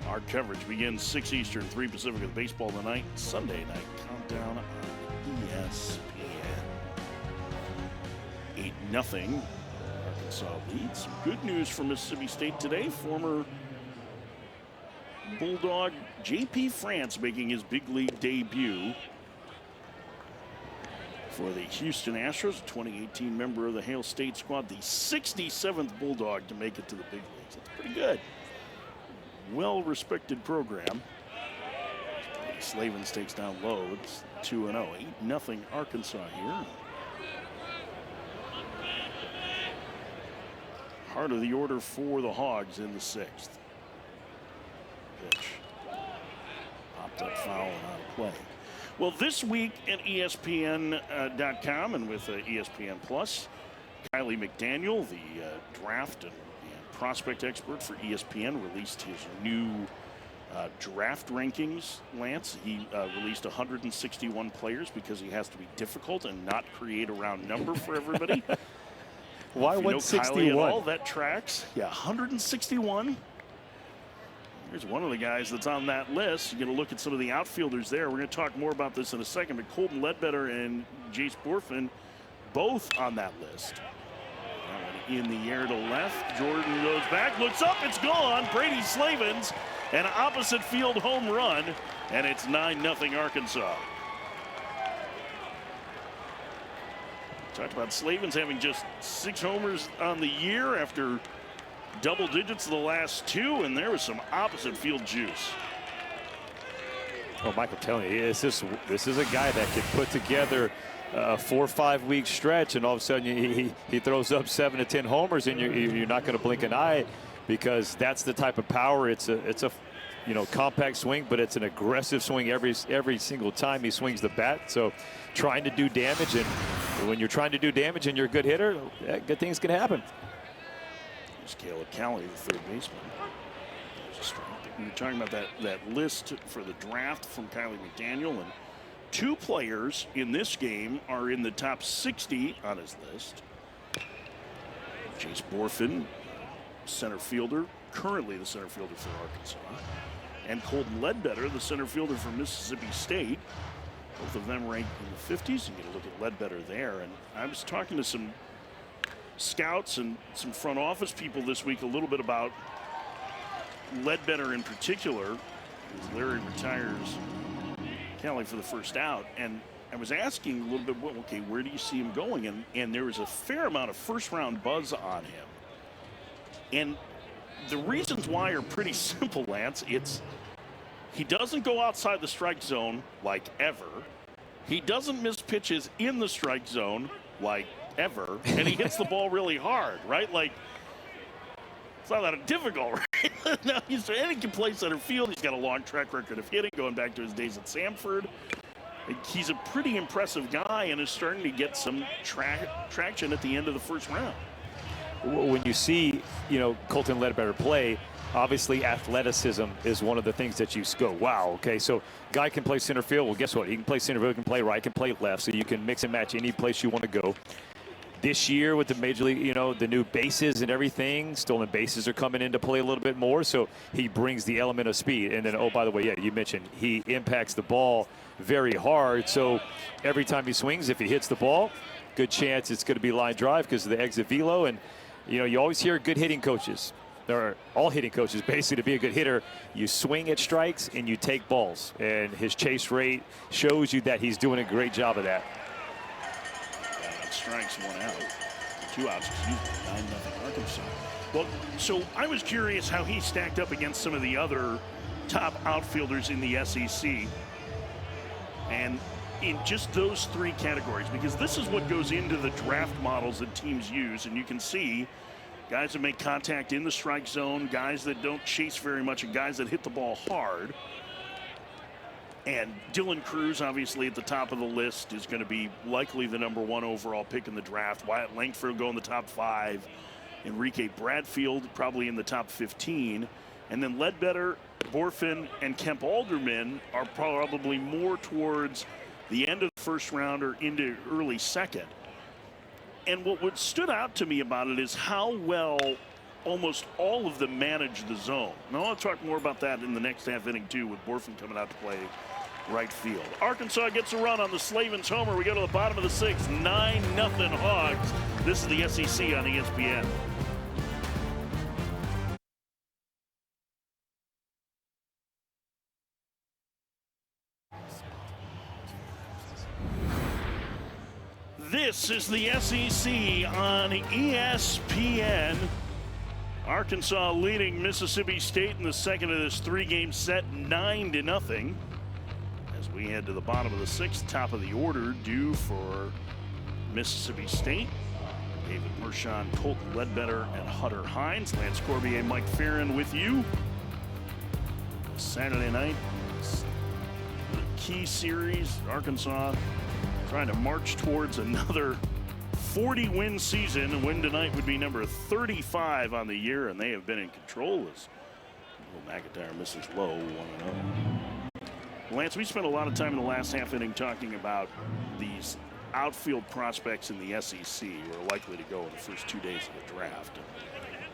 Speaker 1: Our coverage begins 6 Eastern, 3 Pacific with Baseball Tonight, Sunday night countdown on ESPN. 8-0. Arkansas leads. Some good news for Mississippi State today. Former Bulldog J.P. France making his big league debut for the Houston Astros, a 2018 member of the Hail State squad, the 67th Bulldog to make it to the big leagues. That's pretty good. Well-respected program. Slavens takes down Loads, 2-0. 8-0 Arkansas here. Heart of the order for the Hogs in the 6th. Pitch. Popped up foul and out of play. Well, this week at ESPN.com and with ESPN Plus, Kylie McDaniel, the draft and prospect expert for ESPN, released his new draft rankings, Lance. He released 161 players because he has to be difficult and not create a round number for everybody.
Speaker 2: Why 161?
Speaker 1: All that tracks. Yeah, 161. Here's one of the guys that's on that list. You're going to look at some of the outfielders there. We're going to talk more about this in a second, but Colton Ledbetter and Jace Borfin both on that list. In the air to left. Jordan goes back, looks up, it's gone. Brady Slavens, an opposite field home run, and it's 9-0 Arkansas. Talked about Slavens having just 6 homers on the year after double digits the last 2, and there was some opposite field juice.
Speaker 2: Well, Michael, telling you, this is a guy that can put together a 4 or 5 week stretch, and all of a sudden he throws up 7 to 10 homers, and you're not going to blink an eye, because that's the type of power. It's a compact swing, but it's an aggressive swing every single time he swings the bat. So trying to do damage, and when you're trying to do damage and you're a good hitter, good things can happen.
Speaker 1: There's Caleb Cowley, the third baseman. We were talking about that list for the draft from Kylie McDaniel, and 2 players in this game are in the top 60 on his list. Jace Borfin, center fielder, currently the center fielder for Arkansas, and Colton Ledbetter, the center fielder for Mississippi State. Both of them ranked in the 50s. You get a look at Ledbetter there. And I was talking to some scouts and some front office people this week a little bit about Ledbetter in particular, as Larry retires Kelly for the first out. And I was asking a little bit, well, okay, where do you see him going? And there was a fair amount of first-round buzz on him. And the reasons why are pretty simple, Lance. He doesn't go outside the strike zone like ever. He doesn't miss pitches in the strike zone like ever. And he hits the ball really hard, right? Like, it's not that difficult, right? Now, he can play center field. He's got a long track record of hitting, going back to his days at Samford. He's a pretty impressive guy and is starting to get some traction at the end of the first round.
Speaker 2: When you see, Colton Ledbetter play, obviously athleticism is one of the things that you go, wow, okay, so guy can play center field. Well, guess what? He can play center field, he can play right, he can play left, so you can mix and match any place you want to go. This year with the Major League, the new bases and everything, stolen bases are coming into play a little bit more, so he brings the element of speed. And then, oh, by the way, yeah, you mentioned he impacts the ball very hard, so every time he swings, if he hits the ball, good chance it's going to be line drive because of the exit velo. And you always hear good hitting coaches. There are all hitting coaches basically, to be a good hitter, you swing at strikes and you take balls. And his chase rate shows you that he's doing a great job of that.
Speaker 1: Strikes, 1 out. 2 outs, excuse me. 9-0 Arkansas. Well, so I was curious how he stacked up against some of the other top outfielders in the SEC. And in just those three categories, because this is what goes into the draft models that teams use, and you can see guys that make contact in the strike zone, guys that don't chase very much, and guys that hit the ball hard. And Dylan Cruz, obviously at the top of the list, is going to be likely the #1 overall pick in the draft. Wyatt Langford will go in the top 5. Enrique Bradfield probably in the top 15. And then Ledbetter, Borfin, and Kemp Alderman are probably more towards the end of the first round or into early second. And what stood out to me about it is how well almost all of them manage the zone. Now, I'll talk more about that in the next half inning, too, with Borfin coming out to play right field. Arkansas gets a run on the Slavens homer. We go to the bottom of the 6th, 9-0 Hogs. This is the SEC on ESPN. This is the SEC on ESPN. Arkansas leading Mississippi State in the second of this 3-game set, 9-0. As we head to the bottom of the 6th, top of the order, due for Mississippi State. David Mershon, Colton Ledbetter, and Hunter Hines. Lance Corbier, Mike Farron with you. Saturday night, the key series, Arkansas trying to march towards another 40-win season. A win tonight would be number 35 on the year, and they have been in control as McIntyre misses low, 1-0. Lance, we spent a lot of time in the last half inning talking about these outfield prospects in the SEC who are likely to go in the first 2 days of the draft.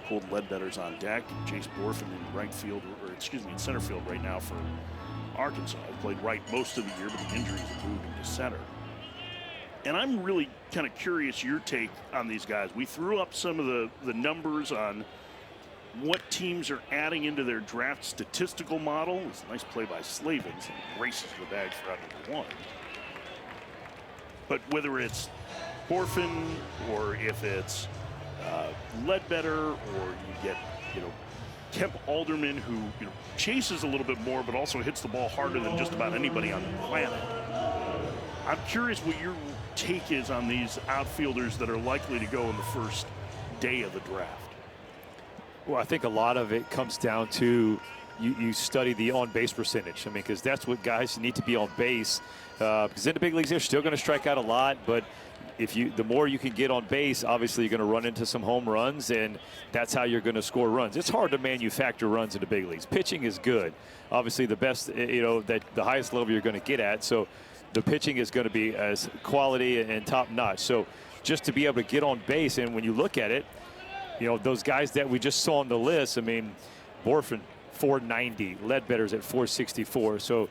Speaker 1: Colton Ledbetter's on deck. Chase Borfin in right field, or excuse me, in center field right now for Arkansas. He played right most of the year, but the injuries have moved him to center. And I'm really kind of curious your take on these guys. We threw up some of the numbers on what teams are adding into their draft statistical model. It's a nice play by Slavens and races the bag for out #1. But whether it's Borfin or if it's Ledbetter, or you get, Kemp Alderman, who chases a little bit more but also hits the ball harder than just about anybody on the planet. I'm curious what your take is on these outfielders that are likely to go in the first day of the draft.
Speaker 2: Well, I think a lot of it comes down to you study the on-base percentage. I mean, because that's what guys need to be on base. Because in the big leagues, they're still going to strike out a lot, but the more you can get on base, obviously you're going to run into some home runs, and that's how you're going to score runs. It's hard to manufacture runs in the big leagues. Pitching is good. Obviously, the best, that the highest level you're going to get at. So the pitching is going to be as quality and top-notch. So just to be able to get on base, and when you look at it, those guys that we just saw on the list, I mean, Borfin, 490, Ledbetter's at 464. So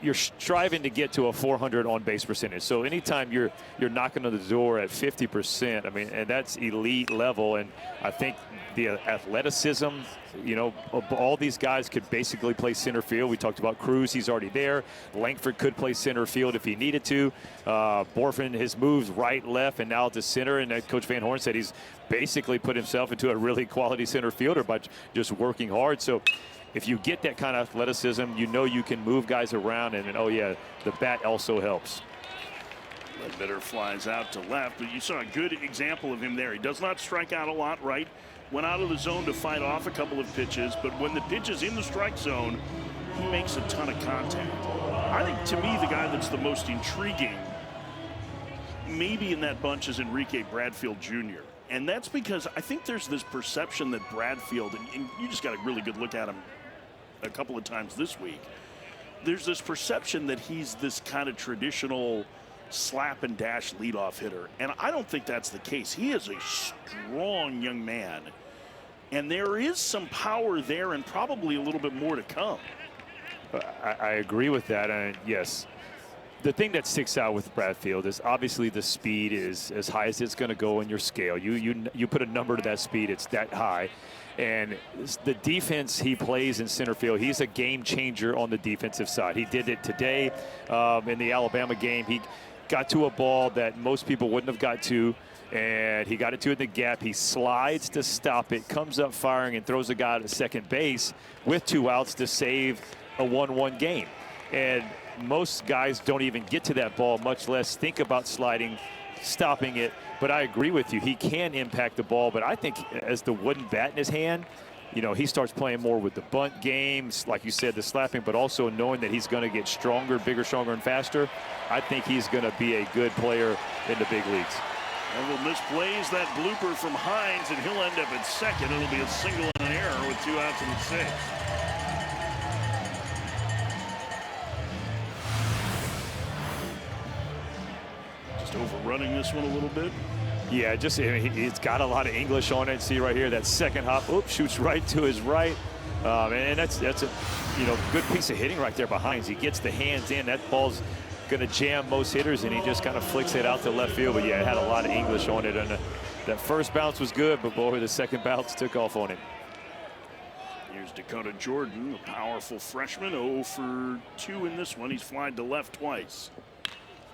Speaker 2: you're striving to get to a 400 on-base percentage. So anytime you're knocking on the door at 50%, I mean, and that's elite level. And I think the athleticism, all these guys could basically play center field. We talked about Cruz, he's already there. Langford could play center field if he needed to. Borfin, his moves right, left, and now to center. And Coach Van Horn said he's basically put himself into a really quality center fielder by just working hard. So if you get that kind of athleticism, you can move guys around, and oh yeah, the bat also helps.
Speaker 1: Ledbetter flies out to left, but you saw a good example of him there. He does not strike out a lot, right? Went out of the zone to fight off a couple of pitches, but when the pitch is in the strike zone, he makes a ton of contact. I think, to me, the guy that's the most intriguing, maybe in that bunch, is Enrique Bradfield Jr. And that's because I think there's this perception that Bradfield, and you just got a really good look at him a couple of times this week, there's this perception that he's this kind of traditional slap and dash leadoff hitter, and I don't think that's the case. He is a strong young man, and there is some power there and probably a little bit more to come.
Speaker 2: I agree with that, and yes, the thing that sticks out with Bradfield is obviously the speed is as high as it's going to go in your scale. You put a number to that speed, it's that high. And the defense he plays in center field, he's a game changer on the defensive side. He did it today in the Alabama game. He got to a ball that most people wouldn't have got to, and he got it to in the gap. He slides to stop it, comes up firing, and throws a guy to second base with 2 outs to save a 1-1 game. And most guys don't even get to that ball, much less think about sliding, stopping it. But I agree with you. He can impact the ball, but I think as the wooden bat in his hand, you know, he starts playing more with the bunt games, like you said, the slapping, but also knowing that he's going to get stronger, bigger, stronger, and faster. I think he's going to be a good player in the big leagues.
Speaker 1: Neville misplays that blooper from Hines, and he'll end up at second. It'll be a single and an error with 2 outs in the 6th. Just overrunning this one a little bit.
Speaker 2: Yeah, just it's got a lot of English on it. See right here, that second hop, oops, shoots right to his right, and that's a good piece of hitting right there behind. He gets the hands in. That ball's going to jam most hitters, and he just kind of flicks it out to left field. But yeah, it had a lot of English on it, and that first bounce was good, but boy, the second bounce took off on him.
Speaker 1: Here's Dakota Jordan, a powerful freshman, 0 for 2 in this one. He's flied to left twice.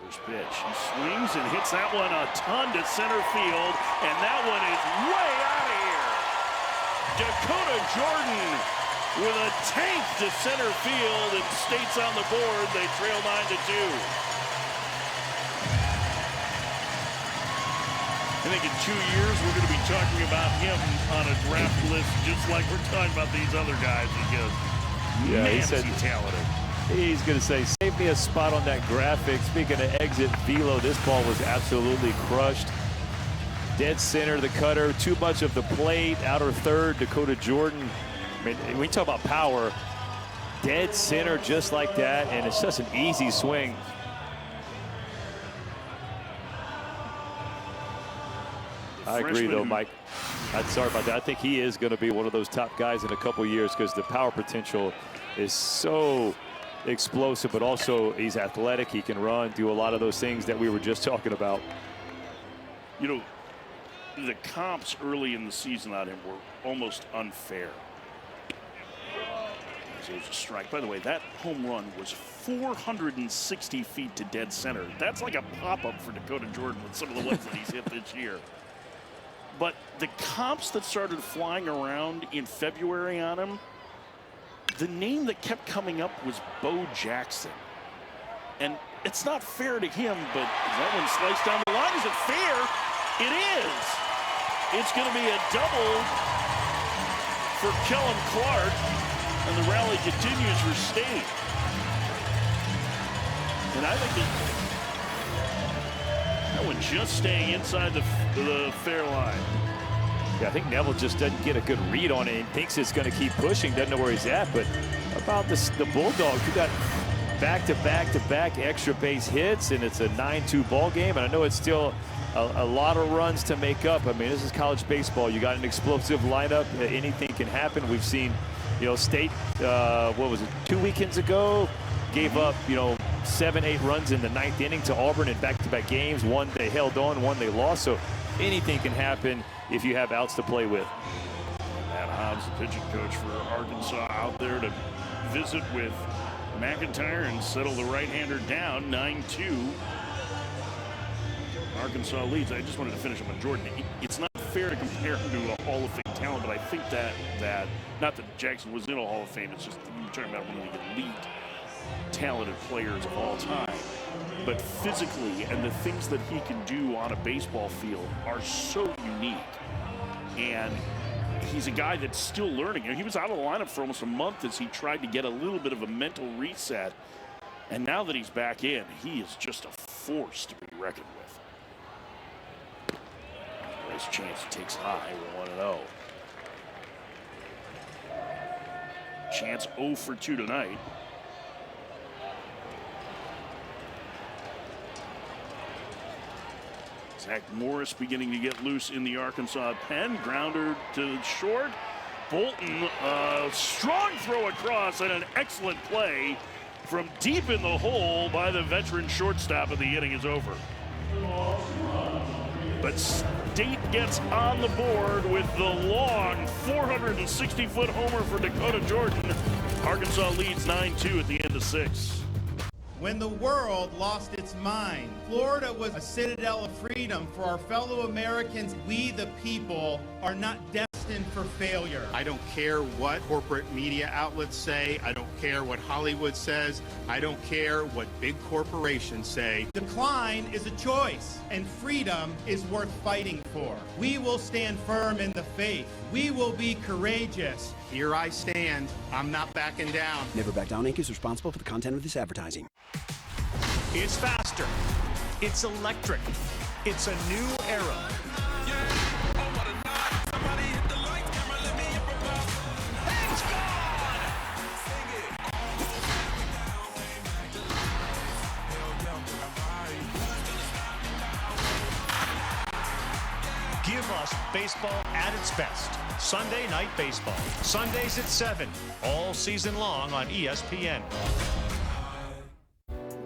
Speaker 1: First pitch, he swings and hits that one a ton to center field, and that one is way out of here. Dakota Jordan with a tank to center field, and State's on the board. They trail 9-2. I think in 2 years we're going to be talking about him on a draft list, just like we're talking about these other guys, because man, is he talented.
Speaker 2: He's going to say, save me a spot on that graphic. Speaking of exit velo, this ball was absolutely crushed. Dead center, the cutter, too much of the plate, outer third, Dakota Jordan. I mean, when you talk about power, dead center just like that, and it's just an easy swing. I agree, though, Mike. I'm sorry about that. I think he is going to be one of those top guys in a couple years because the power potential is so explosive, but also he's athletic. He can run, do a lot of those things that we were just talking about.
Speaker 1: You know, the comps early in the season on him were almost unfair. It was a strike. By the way, that home run was 460 feet to dead center. That's like a pop-up for Dakota Jordan with some of the ones that he's hit this year. But the comps that started flying around in February on him, the name that kept coming up was Bo Jackson. And it's not fair to him, but that one sliced down the line. Is it fair? It is. It's going to be a double for Kellen Clark, and the rally continues for State. And I think that one just staying inside the fair line.
Speaker 2: Yeah, I think Neville just doesn't get a good read on it and thinks it's going to keep pushing, doesn't know where he's at. But about the Bulldogs, who got back-to-back extra base hits, and it's a 9-2 ball game. And I know it's still a lot of runs to make up. I mean, this is college baseball. You got an explosive lineup. Anything can happen. We've seen, State, what was it, 2 weekends ago, gave up, 7-8 runs in the 9th inning to Auburn in back-to-back games. One they held on, one they lost. So anything can happen if you have outs to play with.
Speaker 1: Matt Hobbs, the pitching coach for Arkansas, out there to visit with McIntyre and settle the right-hander down, 9-2. Arkansas leads. I just wanted to finish up on Jordan. It's not fair to compare him to a Hall of Fame talent, but I think that not that Jackson was in a Hall of Fame, it's just you're talking about one of the elite talented players of all time. But physically and the things that he can do on a baseball field are so unique. And he's a guy that's still learning. He was out of the lineup for almost a month as he tried to get a little bit of a mental reset. And now that he's back in, he is just a force to be reckoned with. Nice chance takes high, 1-0. Chance 0 for 2 tonight. Zach Morris beginning to get loose in the Arkansas pen. Grounder to short. Bolton, strong throw across, and an excellent play from deep in the hole by the veteran shortstop, and the inning is over. But State gets on the board with the long 460-foot homer for Dakota Jordan. Arkansas leads 9-2 at the end of 6.
Speaker 3: When the world lost its mind, Florida was a citadel of freedom for our fellow Americans. We, the people, are not destined destined for failure.
Speaker 4: I don't care what corporate media outlets say. I don't care what Hollywood says. I don't care what big corporations say.
Speaker 3: Decline is a choice, and freedom is worth fighting for. We will stand firm in the faith. We will be courageous.
Speaker 4: Here I stand. I'm not backing down.
Speaker 5: Never Back Down Inc. is responsible for the content of this advertising.
Speaker 8: It's faster. It's electric. It's a new era. Give us baseball at its best. Sunday Night Baseball. Sundays at 7. All season long on ESPN.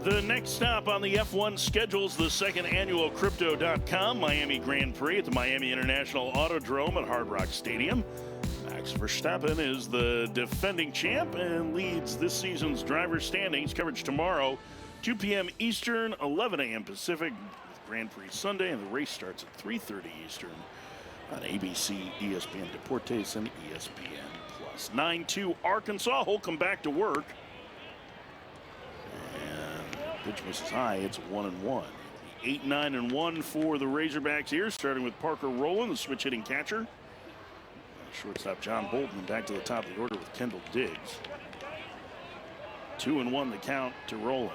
Speaker 1: The next stop on the F1 schedule is the second annual Crypto.com Miami Grand Prix at the Miami International Autodrome at Hard Rock Stadium. Max Verstappen is the defending champ and leads this season's driver standings. Coverage tomorrow, 2 p.m. Eastern, 11 a.m. Pacific. Grand Prix Sunday, and the race starts at 3:30 Eastern on ABC, ESPN Deportes, and ESPN+. 9-2 Arkansas. Holcomb back to work. And pitch misses high. It's 1-1. 8-9-1 for the Razorbacks here, starting with Parker Rowland, the switch hitting catcher. Shortstop John Bolton back to the top of the order with Kendall Diggs. 2-1 the count to Rowland.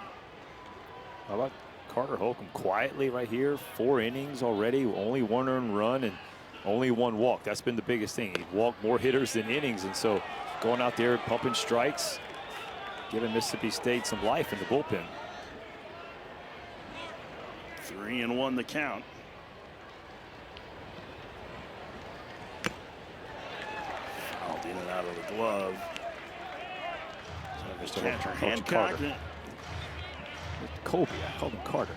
Speaker 2: How about Carter Holcomb quietly right here? 4 innings already, only 1 earned run and only 1 walk. That's been the biggest thing. He walked more hitters than innings, and so going out there pumping strikes, giving Mississippi State some life in the bullpen.
Speaker 1: 3-1 the count. Fouled in and out of the glove. So catcher Hancock.
Speaker 2: Colby, I called him Carter.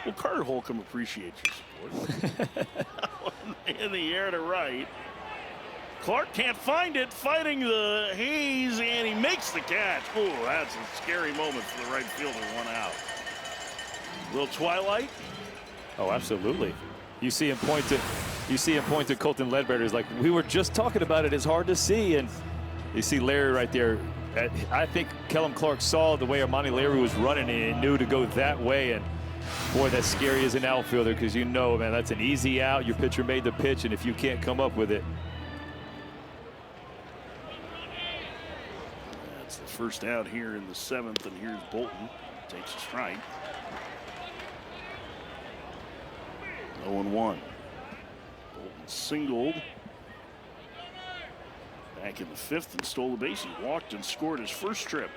Speaker 1: Well, Carter Holcomb appreciates your support. In the air to right. Clark can't find it, fighting the haze, and he makes the catch. Oh, that's a scary moment for the right fielder. 1 out. Little twilight.
Speaker 2: Oh, absolutely. You see him point to Colton Ledbetter. He's like, we were just talking about it. It's hard to see, and you see Larry right there. I think Kellum Clark saw the way Armani Larry was running and he knew to go that way. And boy, that's scary as an outfielder, because you know, man, that's an easy out. Your pitcher made the pitch, and if you can't come up with it.
Speaker 1: That's the first out here in the 7th, and here's Bolton. Takes a strike. 0-1. Bolton singled back in the 5th and stole the base. He walked and scored his first trip.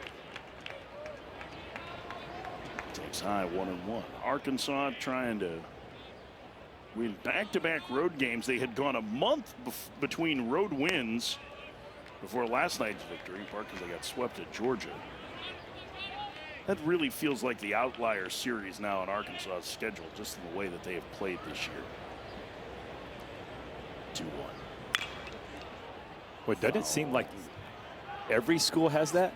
Speaker 1: Takes high, 1-1. Arkansas trying to win back-to-back road games. They had gone a month between road wins before last night's victory, partly because they got swept at Georgia. That really feels like the outlier series now in Arkansas's schedule, just in the way that they have played this year. 2-1.
Speaker 2: Well, doesn't it seem like every school has that?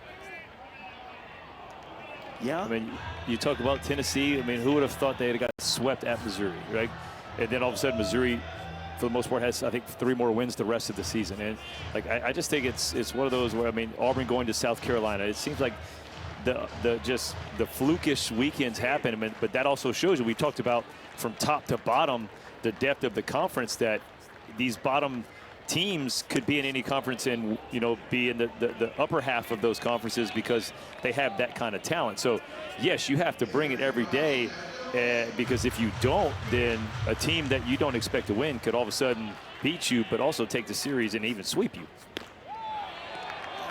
Speaker 1: Yeah.
Speaker 2: I mean, you talk about Tennessee. I mean, who would have thought they'd have got swept at Missouri, right? And then all of a sudden, Missouri, for the most part, has, I think, 3 more wins the rest of the season. And like, I just think it's one of those where, I mean, Auburn going to South Carolina. It seems like the flukish weekends happen, but that also shows you. We talked about from top to bottom the depth of the conference, that these bottom teams could be in any conference and, you know, be in the upper half of those conferences because they have that kind of talent. So yes, you have to bring it every day, because if you don't, then a team that you don't expect to win could all of a sudden beat you, but also take the series and even sweep you.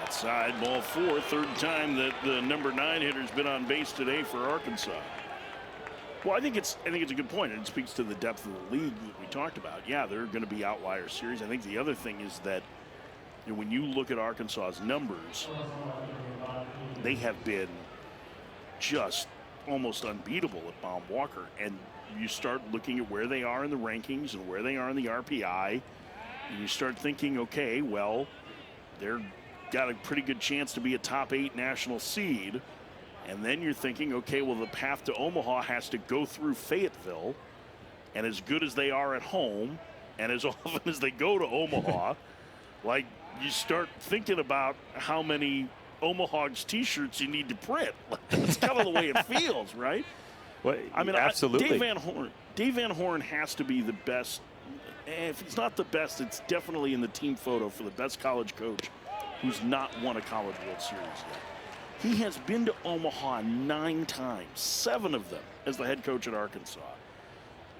Speaker 1: Outside, ball 4, 3rd time that the number 9 hitter's been on base today for Arkansas. Well, I think it's a good point. It speaks to the depth of the league that we talked about. Yeah, there are going to be outlier series. I think the other thing is that, you know, when you look at Arkansas's numbers, they have been just almost unbeatable at Baum Walker. And you start looking at where they are in the rankings and where they are in the RPI, and you start thinking, okay, well, they're got a pretty good chance to be a top 8 national seed. And then you're thinking, okay, well, the path to Omaha has to go through Fayetteville. And as good as they are at home, And as often as they go to Omaha, like, you start thinking about how many Omaha's T-shirts you need to print. That's kind of the way it feels, right?
Speaker 2: Well,
Speaker 1: I mean,
Speaker 2: absolutely.
Speaker 1: Dave Van Horn has to be the best. If he's not the best, it's definitely in the team photo for the best college coach who's not won a College World Series yet. He has been to Omaha 9 times, 7 of them as the head coach at Arkansas.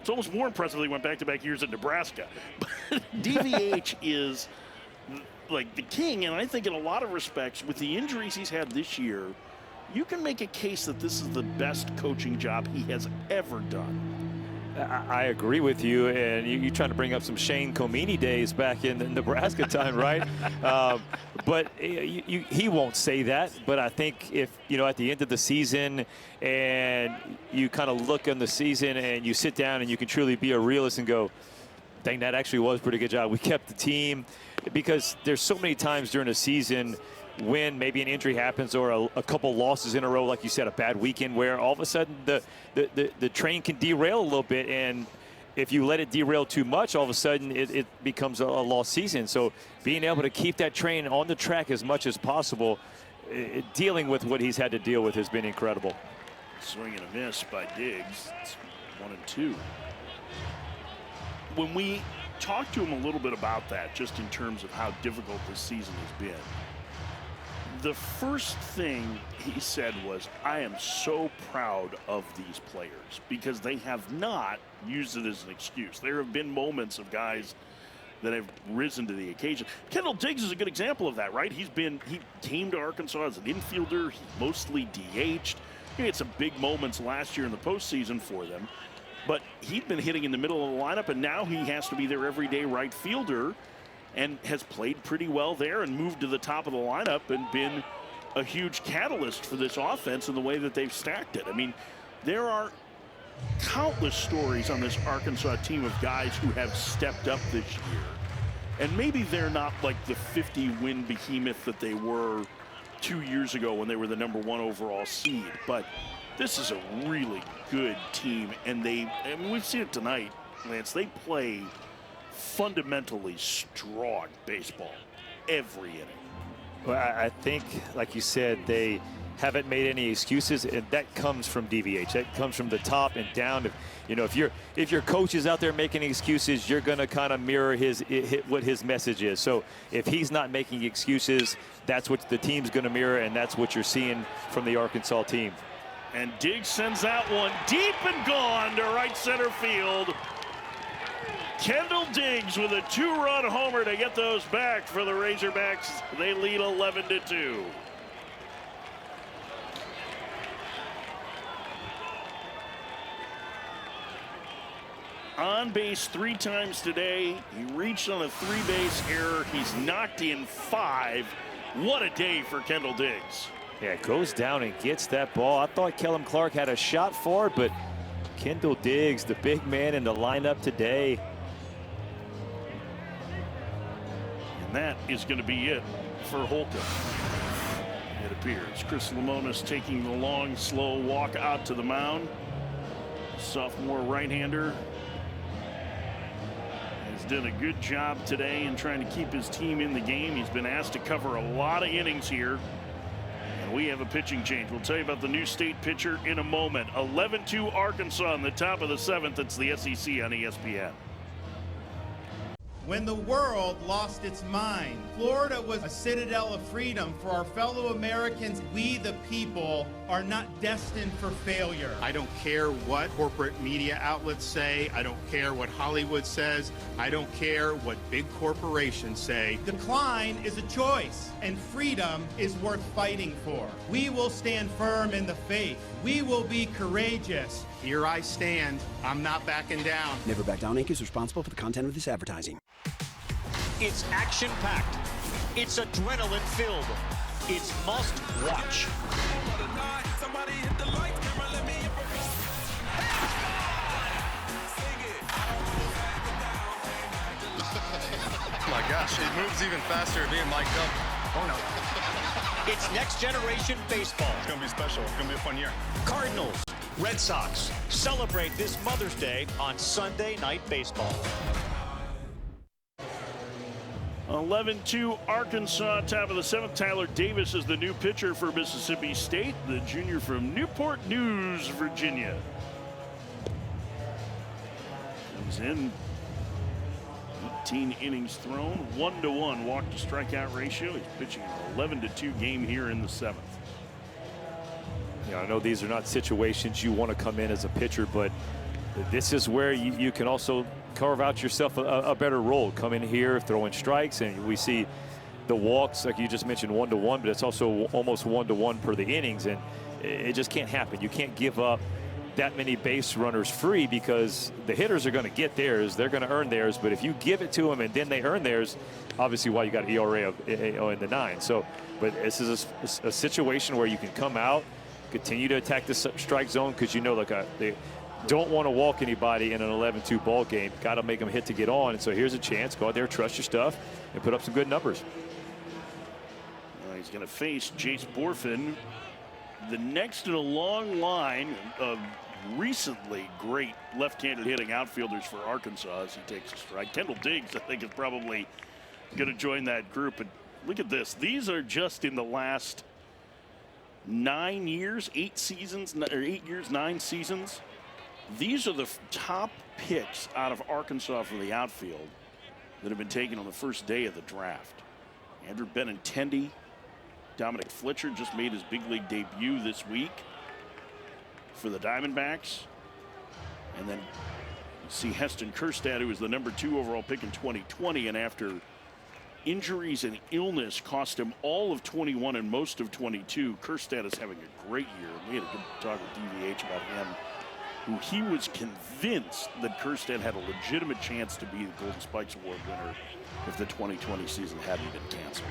Speaker 1: It's almost more impressive he went back-to-back years at Nebraska. But DVH is like the king, and I think in a lot of respects, with the injuries he's had this year, you can make a case that this is the best coaching job he has ever done.
Speaker 2: I agree with you, and you're trying to bring up some Shane Comini days back in the Nebraska time, right? But he won't say that. But I think if, at the end of the season and you kind of look on the season and you sit down and you can truly be a realist and go, dang, that actually was a pretty good job. We kept the team, because there's so many times during a season when maybe an injury happens or a couple losses in a row, like you said, a bad weekend, where all of a sudden the train can derail a little bit, and if you let it derail too much, all of a sudden it becomes a lost season. So being able to keep that train on the track as much as possible, dealing with what he's had to deal with has been incredible.
Speaker 1: Swing and a miss by Diggs. It's 1-2. When we talked to him a little bit about that, just in terms of how difficult this season has been, the first thing he said was, I am so proud of these players, because they have not used it as an excuse. There have been moments of guys that have risen to the occasion. Kendall Diggs is a good example of that, right? He came to Arkansas as an infielder. He mostly DH'd. He had some big moments last year in the postseason for them, but he'd been hitting in the middle of the lineup, and now he has to be their everyday right fielder, and has played pretty well there and moved to the top of the lineup and been a huge catalyst for this offense in the way that they've stacked it. I mean, there are countless stories on this Arkansas team of guys who have stepped up this year. And maybe they're not like the 50-win behemoth that they were 2 years ago when they were the #1 overall seed. But this is a really good team, and we've seen it tonight, Lance. They play fundamentally strong baseball every inning.
Speaker 2: Well, I think, like you said, they haven't made any excuses, and that comes from DVH. That comes from the top and down. If your coach is out there making excuses, you're going to kind of mirror what his message is. So if he's not making excuses, that's what the team's going to mirror, and that's what you're seeing from the Arkansas team.
Speaker 1: And Diggs sends that one deep and gone to right center field. Kendall Diggs with a 2-run homer to get those back for the Razorbacks. They lead 11-2. On base 3 times today. He reached on a 3-base error. He's knocked in 5. What a day for Kendall Diggs.
Speaker 2: Yeah, goes down and gets that ball. I thought Kellum Clark had a shot for it, but Kendall Diggs, the big man in the lineup today.
Speaker 1: And that is going to be it for Holcomb, it appears. Chris Lemonis taking the long, slow walk out to the mound. Sophomore right-hander has done a good job today in trying to keep his team in the game. He's been asked to cover a lot of innings here. And we have a pitching change. We'll tell you about the new state pitcher in a moment. 11-2 Arkansas in the top of the 7th. It's the SEC on ESPN.
Speaker 3: When the world lost its mind, Florida was a citadel of freedom for our fellow Americans. We, the people, are not destined for failure.
Speaker 4: I don't care what corporate media outlets say. I don't care what Hollywood says. I don't care what big corporations say.
Speaker 3: Decline is a choice, and freedom is worth fighting for. We will stand firm in the faith. We will be courageous.
Speaker 4: Here I stand. I'm not backing down.
Speaker 5: Never Back Down Inc. is responsible for the content of this advertising.
Speaker 8: It's action-packed. It's adrenaline-filled. It's must-watch.
Speaker 9: Oh my gosh, it moves even faster being mic'd up. Oh no.
Speaker 8: It's next-generation baseball.
Speaker 9: It's going to be special. It's going to be a fun year.
Speaker 8: Cardinals, Red Sox celebrate this Mother's Day on Sunday Night Baseball.
Speaker 1: 11-2 Arkansas, top of the 7th. Tyler Davis is the new pitcher for Mississippi State, the junior from Newport News, Virginia. Comes in, 18 innings thrown, 1-1 walk to strikeout ratio. He's pitching an 11-2 game here in the 7th.
Speaker 2: I know these are not situations you want to come in as a pitcher, but this is where you can also carve out yourself a better role. Come in here, throwing strikes, and we see the walks, like you just mentioned, 1-1, but it's also almost 1-1 per the innings, and it just can't happen. You can't give up that many base runners free because the hitters are going to get theirs. They're going to earn theirs, but if you give it to them and then they earn theirs, obviously why you got ERA in the 9. So, but this is a situation where you can come out, continue to attack the strike zone because you know, like they don't want to walk anybody in an 11-2 ball game. Got to make them hit to get on. And so here's a chance. Go out there, trust your stuff, and put up some good numbers.
Speaker 1: He's going to face Jace Borfin, the next in a long line of recently great left-handed hitting outfielders for Arkansas as he takes a strike. Kendall Diggs, I think, is probably going to join that group. But look at this. These are just in the last 9 years, 8 seasons, or 8 years, 9 seasons. These are the top picks out of Arkansas for the outfield that have been taken on the first day of the draft. Andrew Benintendi, Dominic Fletcher just made his big league debut this week for the Diamondbacks. And then you see Heston Kjerstad, who was the number 2 overall pick in 2020, and after injuries and illness cost him all of 21 and most of 22, Kjerstad is having a great year. We had a good talk with DVH about him, who he was convinced that Kjerstad had a legitimate chance to be the Golden Spikes Award winner if the 2020 season hadn't been canceled.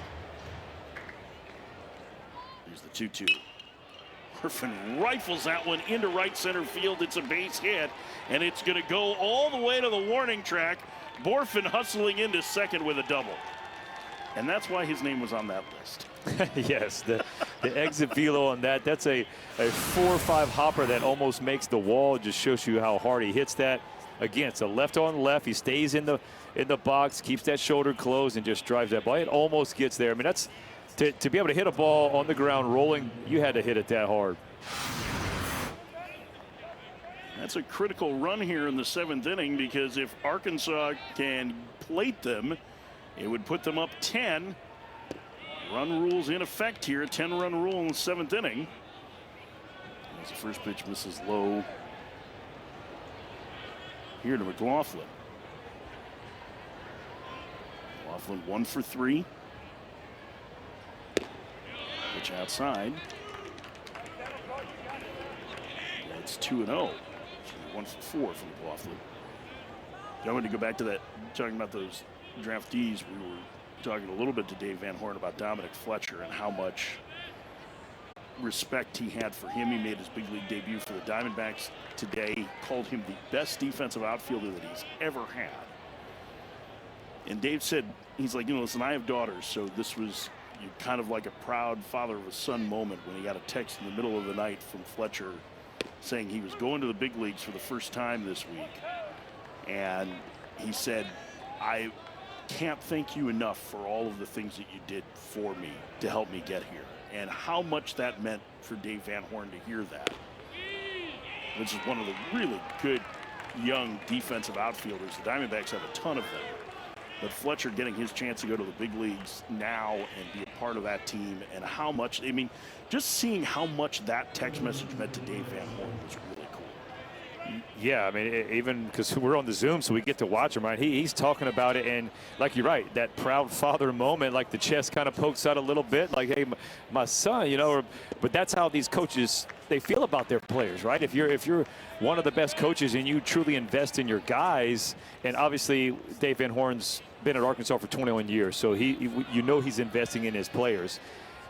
Speaker 1: Here's the 2-2. Borfin rifles that one into right center field. It's a base hit, and it's going to go all the way to the warning track. Borfin hustling into second with a double. And that's why his name was on that list.
Speaker 2: Yes, the exit velo on that. That's a 4-5 hopper that almost makes the wall. Just shows you how hard he hits that. Again, it's a left on left. He stays in the box, keeps that shoulder closed, and just drives that ball. It almost gets there. I mean, that's to be able to hit a ball on the ground rolling, you had to hit it that hard.
Speaker 1: That's a critical run here in the 7th inning, because if Arkansas can plate them, it would put them up 10. Run rules in effect here. 10-run rule in the 7th inning. As the first pitch misses low here to McLaughlin. McLaughlin 1 for 3. Pitch outside. It's 2-0. 1 for 4 from McLaughlin. I wanted to go back to that, talking about those draftees. We were talking a little bit to Dave Van Horn about Dominic Fletcher and how much respect he had for him. He made his big league debut for the Diamondbacks today, called him the best defensive outfielder that he's ever had. And Dave said, he's like, listen, I have daughters, so this was kind of like a proud father of a son moment when he got a text in the middle of the night from Fletcher saying he was going to the big leagues for the first time this week. And he said, I can't thank you enough for all of the things that you did for me to help me get here. And how much that meant for Dave Van Horn to hear that. Which is one of the really good young defensive outfielders. The Diamondbacks have a ton of them. But Fletcher getting his chance to go to the big leagues now and be a part of that team, and how much, I mean, just seeing how much that text message meant to Dave Van Horn was really cool.
Speaker 2: Yeah, I mean, even because we're on the Zoom, so we get to watch him, right? He's talking about it, and like you're right, that proud father moment, like the chest kind of pokes out a little bit, like, hey, my son, but that's how these coaches, they feel about their players, right? If you're one of the best coaches and you truly invest in your guys, and obviously Dave Van Horn's been at Arkansas for 21 years, so he's investing in his players.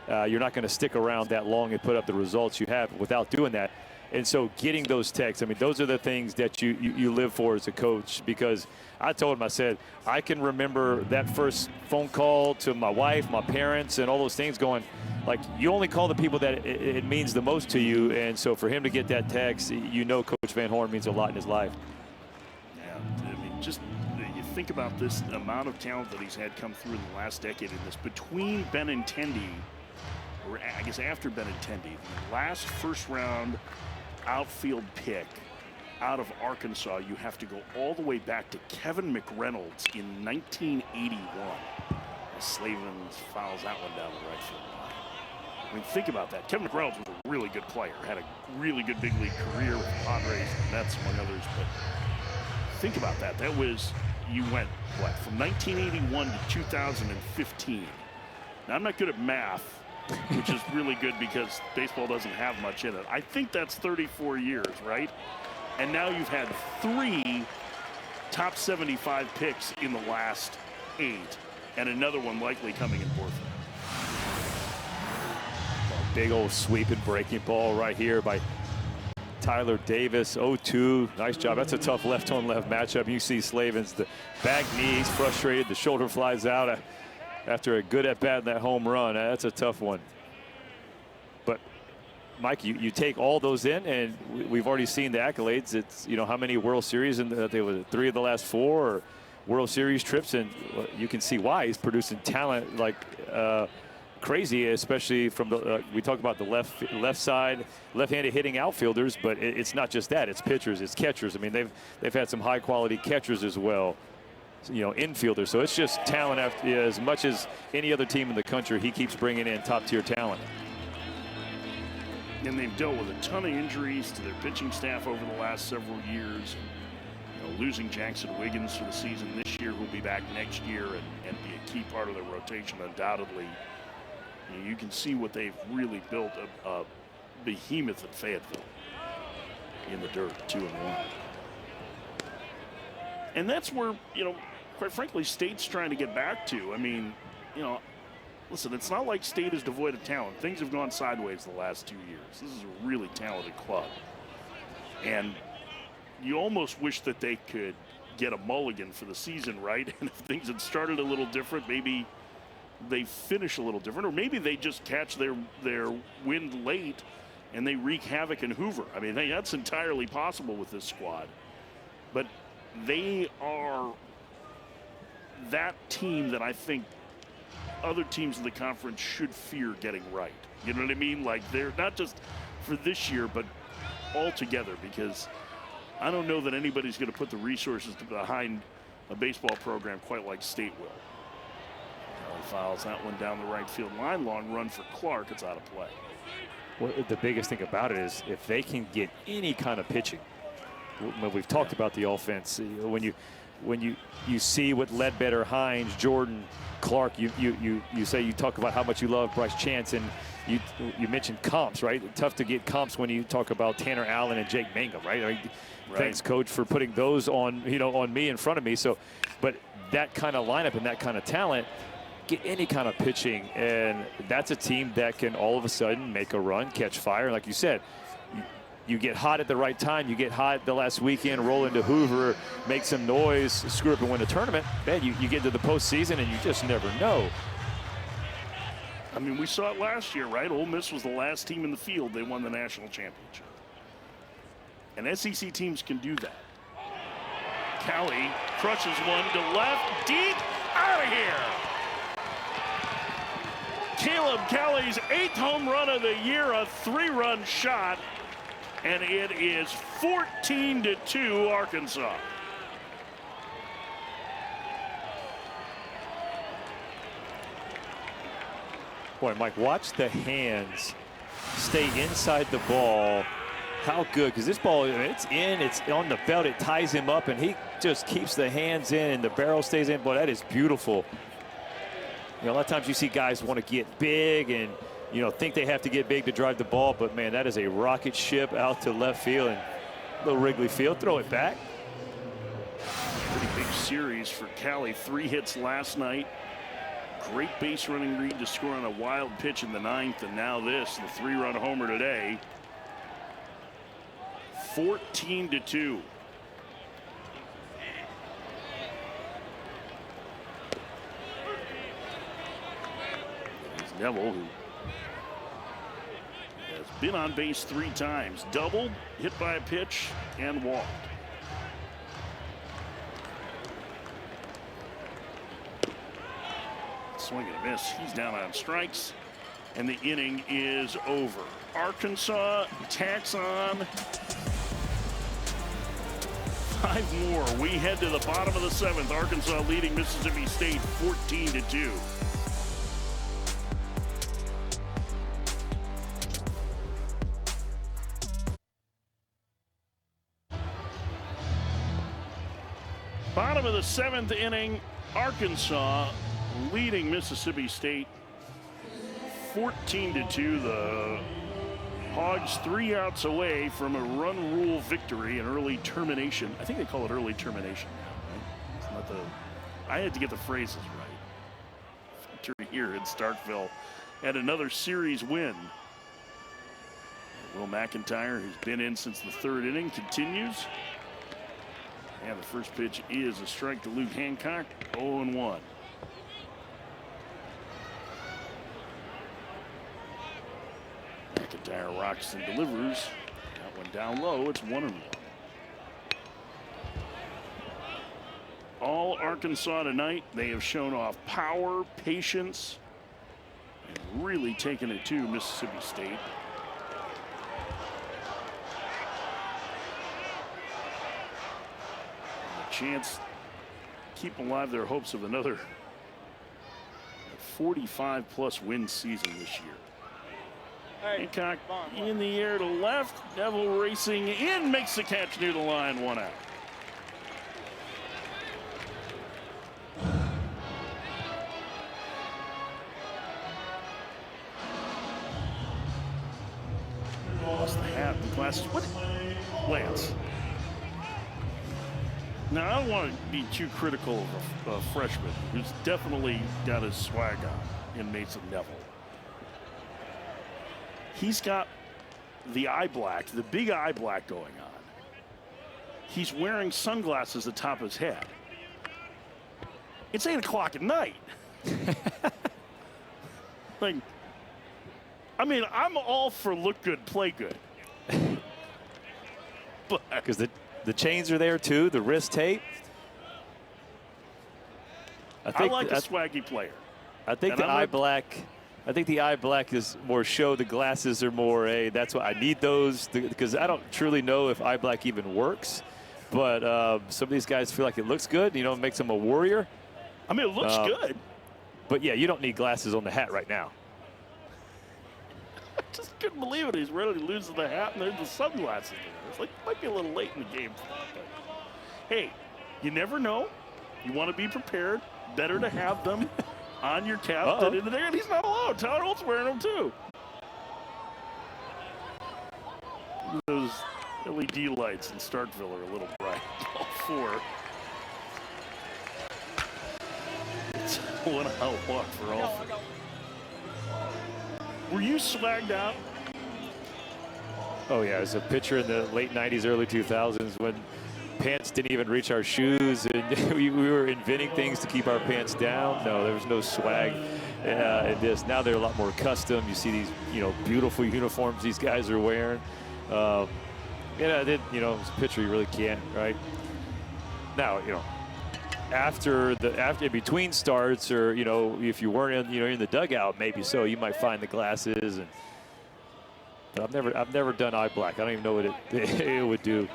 Speaker 2: You're not going to stick around that long and put up the results you have without doing that. And so getting those texts, I mean, those are the things that you live for as a coach, because I told him, I said, I can remember that first phone call to my wife, my parents, and all those things going, like, you only call the people that it means the most to you. And so for him to get that text, Coach Van Horn means a lot in his life.
Speaker 1: Yeah, I mean, just you think about this amount of talent that he's had come through in the last decade in this, between Benintendi, or I guess after Benintendi, the last first-round outfield pick out of Arkansas, you have to go all the way back to Kevin McReynolds in 1981. As Slavens fouls that one down the right field line. I mean, think about that. Kevin McReynolds was a really good player, had a really good big league career with the Padres and Mets, among others, but think about that. That was, you went, what, from 1981 to 2015. Now, I'm not good at math, which is really good because baseball doesn't have much in it. I think that's 34 years, right? And now you've had 3 top 75 picks in the last 8, and another one likely coming in fourth.
Speaker 2: Big old sweeping breaking ball right here by Tyler Davis. 0-2. Nice job. That's a tough left-on-left matchup. You see Slavens, the back knees, frustrated. The shoulder flies out after a good at-bat in that home run. That's a tough one. But Mike, you take all those in, and we've already seen the accolades. It's, you know, how many World Series, and they were 3 of the last 4 or World Series trips, and you can see why he's producing talent like crazy, especially from the we talk about the left side, left-handed hitting outfielders, but it's not just that. It's pitchers, it's catchers. I mean, they've had some high-quality catchers as well, you know, infielders. So it's just talent after, as much as any other team in the country. He keeps bringing in top-tier talent.
Speaker 1: And they've dealt with a ton of injuries to their pitching staff over the last several years. You know, losing Jackson Wiggins for the season this year, who'll be back next year and be a key part of their rotation, undoubtedly. You know, you can see what they've really built, a behemoth at Fayetteville in the dirt, 2-1. And that's where, you know, quite frankly, State's trying to get back to. I mean, you know, listen, it's not like State is devoid of talent. Things have gone sideways the last 2 years. This is a really talented club. And you almost wish that they could get a mulligan for the season, right? And if things had started a little different, maybe they finish a little different, or maybe they just catch their wind late and they wreak havoc in Hoover. I mean, that's entirely possible with this squad. But they are that team that I think other teams in the conference should fear getting right. You know what I mean? Like, they're not just for this year, but altogether, because I don't know that anybody's going to put the resources behind a baseball program quite like State will. Fouls that one down the right field line. Long run for Clark. It's out of play.
Speaker 2: Well, the biggest thing about it is if they can get any kind of pitching. We've talked about the offense. When you see what Ledbetter, Hines, Jordan, Clark, you talk about how much you love Bryce Chance, and you mentioned comps, right? Tough to get comps when you talk about Tanner Allen and Jake Mangum, right? I mean, right. Thanks, Coach, for putting those on, you know, on me, in front of me. So, but that kind of lineup and that kind of talent, get any kind of pitching, and that's a team that can all of a sudden make a run, catch fire. Like you said, you get hot at the right time. You get hot the last weekend, roll into Hoover, make some noise, screw up and win a tournament. Man, you get to the postseason and you just never know.
Speaker 1: I mean, we saw it last year, right? Ole Miss was the last team in the field. They won the national championship. And SEC teams can do that. Kelly crushes one to left, deep, out of here. Caleb Kelly's 8th home run of the year, a 3-run shot, and it is 14-2 Arkansas.
Speaker 2: Boy, Mike, watch the hands stay inside the ball. How good, because this ball, it's in, it's on the belt, it ties him up, and he just keeps the hands in, and the barrel stays in. Boy, that is beautiful. You know, a lot of times you see guys want to get big and, you know, think they have to get big to drive the ball, but man, that is a rocket ship out to left field and little Wrigley Field. Throw it back.
Speaker 1: Pretty big series for Cali. 3 hits last night. Great base running read to score on a wild pitch in the 9th, and now this, the 3-run homer today. 14-2. Neville, who has been on base 3 times, doubled, hit by a pitch, and walked. swing and a miss. He's down on strikes, and the inning is over. Arkansas tacks on 5 more. We head to the bottom of the 7th. Arkansas leading Mississippi State 14-2. Bottom of the 7th inning, Arkansas leading Mississippi State 14-2. The Hogs 3 outs away from a run rule victory, an early termination. I think they call it early termination now, right? It's not the. I had to get the phrases right. Victory here in Starkville, and another series win. Will McIntyre, who's been in since the 3rd inning, continues. And the first pitch is a strike to Luke Hancock, 0-1. McIntyre rocks and delivers. That one down low, it's 1-1. All Arkansas tonight, they have shown off power, patience, and really taken it to Mississippi State. Chance keep alive their hopes of another 45-plus win season this year. Hancock in the air to left. Neville racing in, makes the catch near the line, 1 out. Lost the hat, the glasses. What? Lance. Now, I don't want to be too critical of a freshman who's definitely got his swag on in Mason Neville. He's got the eye black, the big eye black going on. He's wearing sunglasses atop his head. It's 8 o'clock at night. Like, I mean, I'm all for look good, play good. But
Speaker 2: because the chains are there too, the wrist tape.
Speaker 1: I like a swaggy player.
Speaker 2: I think the eye black. I think the eye black is more show. The glasses are more, hey, that's why I need those, because I don't truly know if eye black even works. But some of these guys feel like it looks good. You know, it makes them a warrior.
Speaker 1: I mean, it looks good.
Speaker 2: But yeah, you don't need glasses on the hat right now.
Speaker 1: I just couldn't believe it. He's ready to lose the hat, and there's the sunglasses there. It's like, might be a little late in the game for that. But hey, you never know. You want to be prepared. Better to have them on your cap than in there. And he's not alone. Tyler Holt's wearing them too. Those LED lights in Starkville are a little bright. All 4. It's a 1-out walk for all 4. Were you swagged out?
Speaker 2: Oh, yeah, as a pitcher in the late 90s, early 2000s when pants didn't even reach our shoes and we were inventing things to keep our pants down. No, there was no swag in this. Now they're a lot more custom. You see these, beautiful uniforms these guys are wearing. As a pitcher, you really can't, right? Now, after between starts, or if you weren't in the dugout, maybe so you might find the glasses. But I've never done eye black. I don't even know what it would do.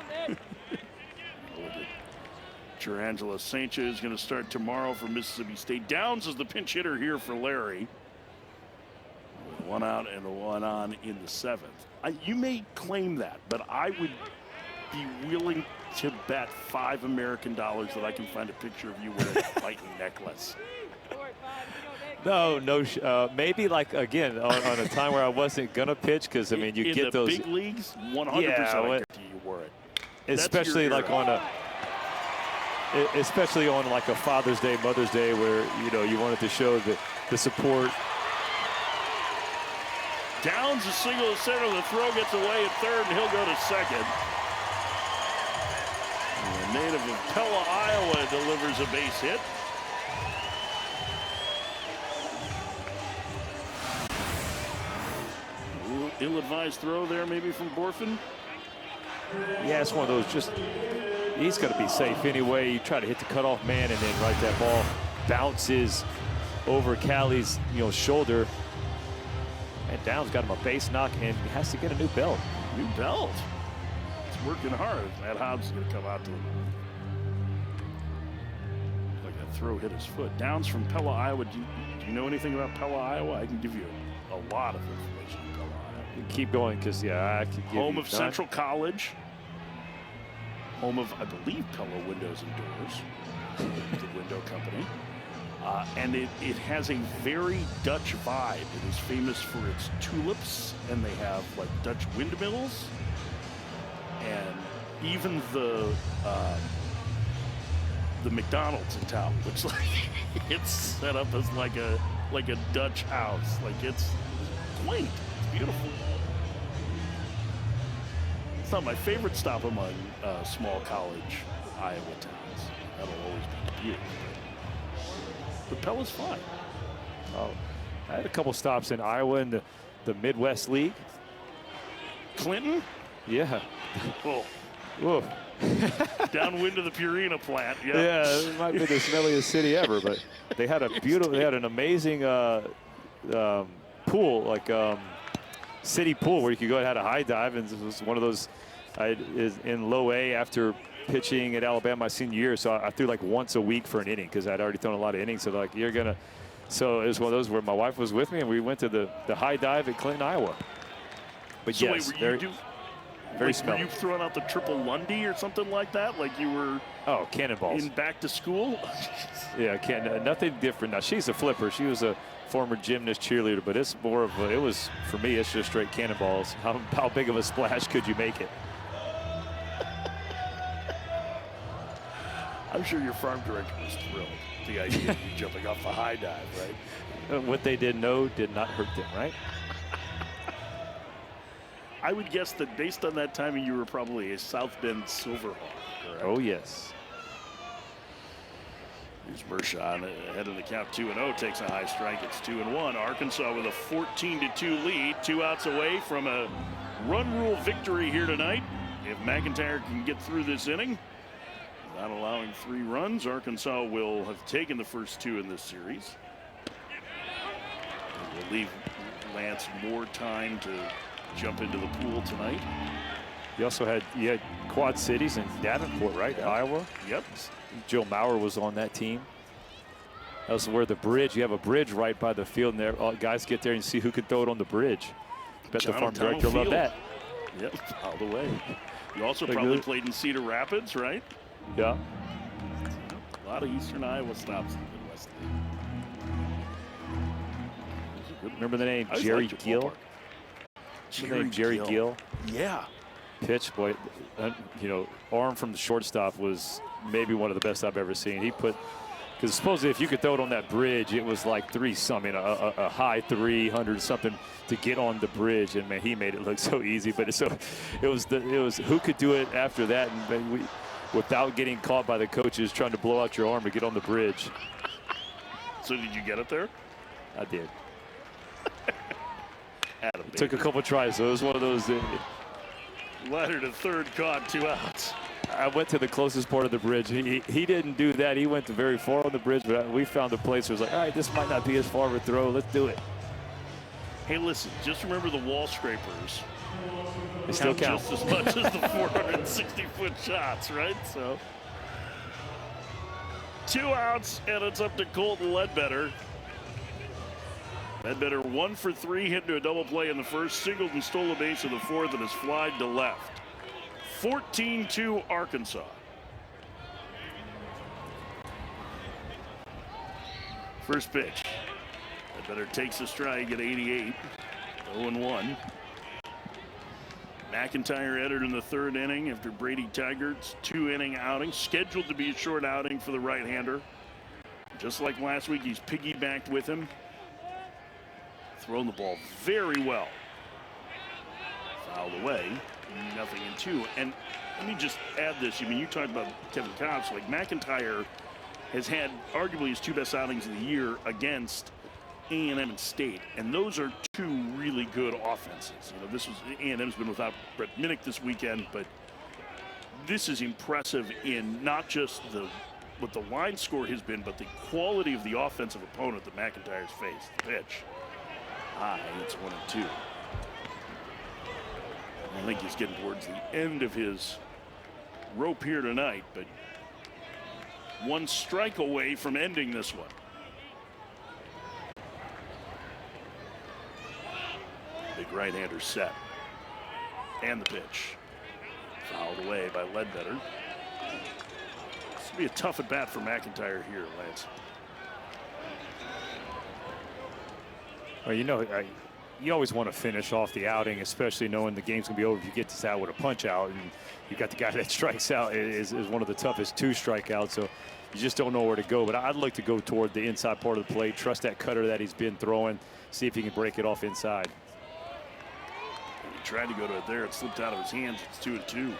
Speaker 1: Jerangelo Sanchez is going to start tomorrow for Mississippi State. Downs is the pinch hitter here for Larry. 1 out and a 1 on in the 7th. You may claim that, but I would be willing to bet $5 American that I can find a picture of you wearing a Titan necklace.
Speaker 2: No, maybe like again on a time where I wasn't gonna pitch, because I mean you
Speaker 1: in
Speaker 2: get
Speaker 1: the
Speaker 2: those
Speaker 1: big leagues. 100% I guarantee you wore it.
Speaker 2: Especially like especially on like a Father's Day, Mother's Day, where you wanted to show the support.
Speaker 1: Downs is single to center. The throw gets away at 3rd, and he'll go to 2nd. The native of Pella, Iowa, delivers a base hit. Ill-advised throw there, maybe from Borfin.
Speaker 2: Yeah, it's one of those. He's got to be safe anyway. You try to hit the cutoff man, and then that ball bounces over Callie's shoulder. And Downs got him a base knock, and he has to get a new belt.
Speaker 1: New belt. It's working hard. Matt Hobbs is going to come out to him. Like that throw hit his foot. Downs from Pella, Iowa. Do you know anything about Pella, Iowa? I can give you a lot of information on Pella, Iowa.
Speaker 2: You keep going, because I could give
Speaker 1: home
Speaker 2: you
Speaker 1: of Central College. Home of, I believe, Pella Windows and Doors, the window company. And it has a very Dutch vibe. It is famous for its tulips, and they have like Dutch windmills, and even the McDonald's in town looks like it's set up as like a Dutch house. Like it's quaint, it's beautiful. It's not my favorite stop among small college Iowa towns. That'll always be Butte. But Pella's fine.
Speaker 2: Oh, I had a couple stops in Iowa in the Midwest League.
Speaker 1: Clinton?
Speaker 2: Yeah.
Speaker 1: Oh.
Speaker 2: Whoa.
Speaker 1: Downwind of the Purina plant. Yep.
Speaker 2: Yeah, it might be the smelliest city ever, but they had an amazing pool, like city pool where you could go and had a high dive, and it was one of those. I is in low A after pitching at Alabama my senior year, so I threw like once a week for an inning because I'd already thrown a lot of innings. So like so it was one of those where my wife was with me and we went to the high dive at Clinton, Iowa. But
Speaker 1: so
Speaker 2: yes,
Speaker 1: wait,
Speaker 2: very smelly.
Speaker 1: Were you throwing out the triple Lundy or something like that? Like you were
Speaker 2: cannonballs
Speaker 1: in back to school?
Speaker 2: Yeah, nothing different. Now she's a flipper. She was a former gymnast cheerleader, but it's more of it was for me. It's just straight cannonballs. How big of a splash could you make it?
Speaker 1: I'm sure your farm director was thrilled with the idea of you jumping off the high dive, right?
Speaker 2: What they did not hurt them, right?
Speaker 1: I would guess that based on that timing, you were probably a South Bend Silverhawk, correct?
Speaker 2: Oh, yes.
Speaker 1: Here's Mershon ahead in the count 2-0, takes a high strike. It's 2-1. Arkansas with a 14-2 lead, 2 outs away from a run rule victory here tonight. If McIntyre can get through this inning, not allowing 3 runs, Arkansas will have taken the first 2 in this series. And will leave Lance more time to jump into the pool tonight.
Speaker 2: You also had Quad Cities and Davenport, right? Yep. Iowa.
Speaker 1: Yep.
Speaker 2: Joe Maurer was on that team. That was where you have a bridge right by the field, and there guys get there and see who can throw it on the bridge. Bet the farm director loved that.
Speaker 1: Yep, all the way. You also probably played in Cedar Rapids, right?
Speaker 2: Yeah.
Speaker 1: A lot of Eastern Iowa stops in the Midwest League.
Speaker 2: Remember the name Jerry Gill? Jerry Gill?
Speaker 1: Yeah.
Speaker 2: Pitch, boy, arm from the shortstop was maybe one of the best I've ever seen. He put, because supposedly if you could throw it on that bridge, it was like a high 300 something to get on the bridge, and man, he made it look so easy. But it was who could do it after that, and without getting caught by the coaches trying to blow out your arm to get on the bridge.
Speaker 1: So did you get it there?
Speaker 2: I did.
Speaker 1: Adam,
Speaker 2: it took a couple tries, so it was one of those.
Speaker 1: Ladder to third, caught, 2 outs.
Speaker 2: I went to the closest part of the bridge. He didn't do that. He went very far on the bridge, but we found a place where it was like, all right, this might not be as far of a throw. Let's do it.
Speaker 1: Hey, listen, just remember the wall scrapers.
Speaker 2: They still count
Speaker 1: just as much as the 460-foot shots, right? So 2 outs, and it's up to Colton Ledbetter. Ledbetter 1 for 3, hit into a double play in the first, singled and stole a base in the fourth, and has flied to left. 14-2 Arkansas. First pitch. Ledbetter takes a strike at 88. 0-1. McIntyre entered in the third inning after Brady Taggart's 2-inning outing. Scheduled to be a short outing for the right-hander. Just like last week, he's piggybacked with him. Thrown the ball very well. Fouled away. 0-2. And let me just add this. I mean, you talked about Kevin Cobbs. Like, McIntyre has had arguably his 2 best outings of the year against A&M and State, and those are 2 really good offenses. This was A&M's been without Brett Minnick this weekend, but this is impressive in not just the what the line score has been, but the quality of the offensive opponent that McIntyre's faced. The pitch. High, it's 1-2. I think he's getting towards the end of his rope here tonight, but one strike away from ending this one. Big right-hander set. And the pitch. Fouled away by Ledbetter. This will be a tough at-bat for McIntyre here, Lance.
Speaker 2: Well, you know, you always want to finish off the outing, especially knowing the game's going to be over if you get this out with a punch out. And you got the guy that strikes out is one of the toughest 2 strikeouts. So you just don't know where to go. But I'd like to go toward the inside part of the plate, trust that cutter that he's been throwing, see if he can break it off inside.
Speaker 1: He tried to go to it there. It slipped out of his hands. It's 2-2.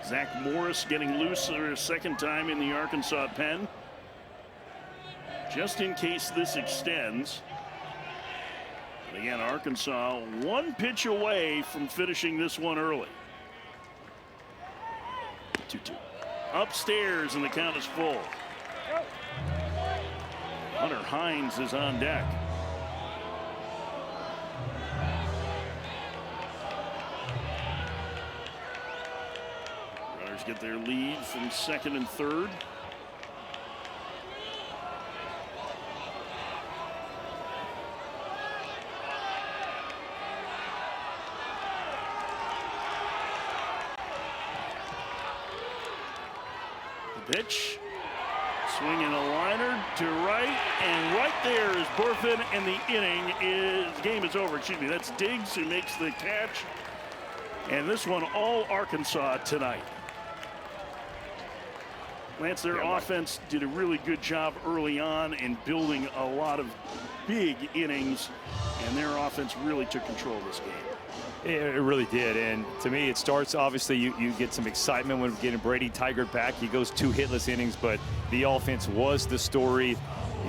Speaker 1: Zach Morris getting loose for a second time in the Arkansas pen. Just in case this extends. And again, Arkansas 1 pitch away from finishing this one early. 2-2. Upstairs, and the count is full. Hunter Hines is on deck. Runners get their lead from second and third. Pitch, swinging a liner to right, and right there is Burfin, and the game is over. Excuse me, that's Diggs who makes the catch, and this one all Arkansas tonight. Lance, their offense did a really good job early on in building a lot of big innings, and their offense really took control of this game.
Speaker 2: It really did, and to me it starts, obviously you get some excitement when getting Brady Tiger back. He goes 2 hitless innings, but the offense was the story.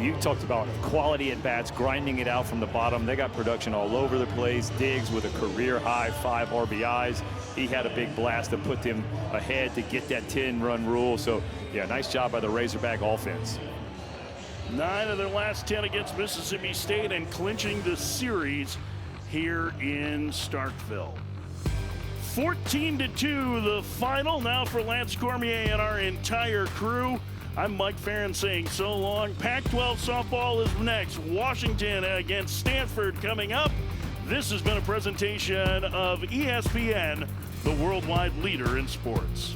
Speaker 2: You talked about quality at bats, grinding it out from the bottom. They got production all over the place. Diggs with a career high 5 RBIs. He had a big blast that put them ahead to get that 10-run rule. So yeah, nice job by the Razorback offense.
Speaker 1: 9 of their last 10 against Mississippi State and clinching the series here in Starkville. 14-2 the final. Now for Lance Cormier and our entire crew, I'm Mike Farron saying so long. Pac-12 softball is next. Washington against Stanford coming up. This has been a presentation of ESPN, the worldwide leader in sports.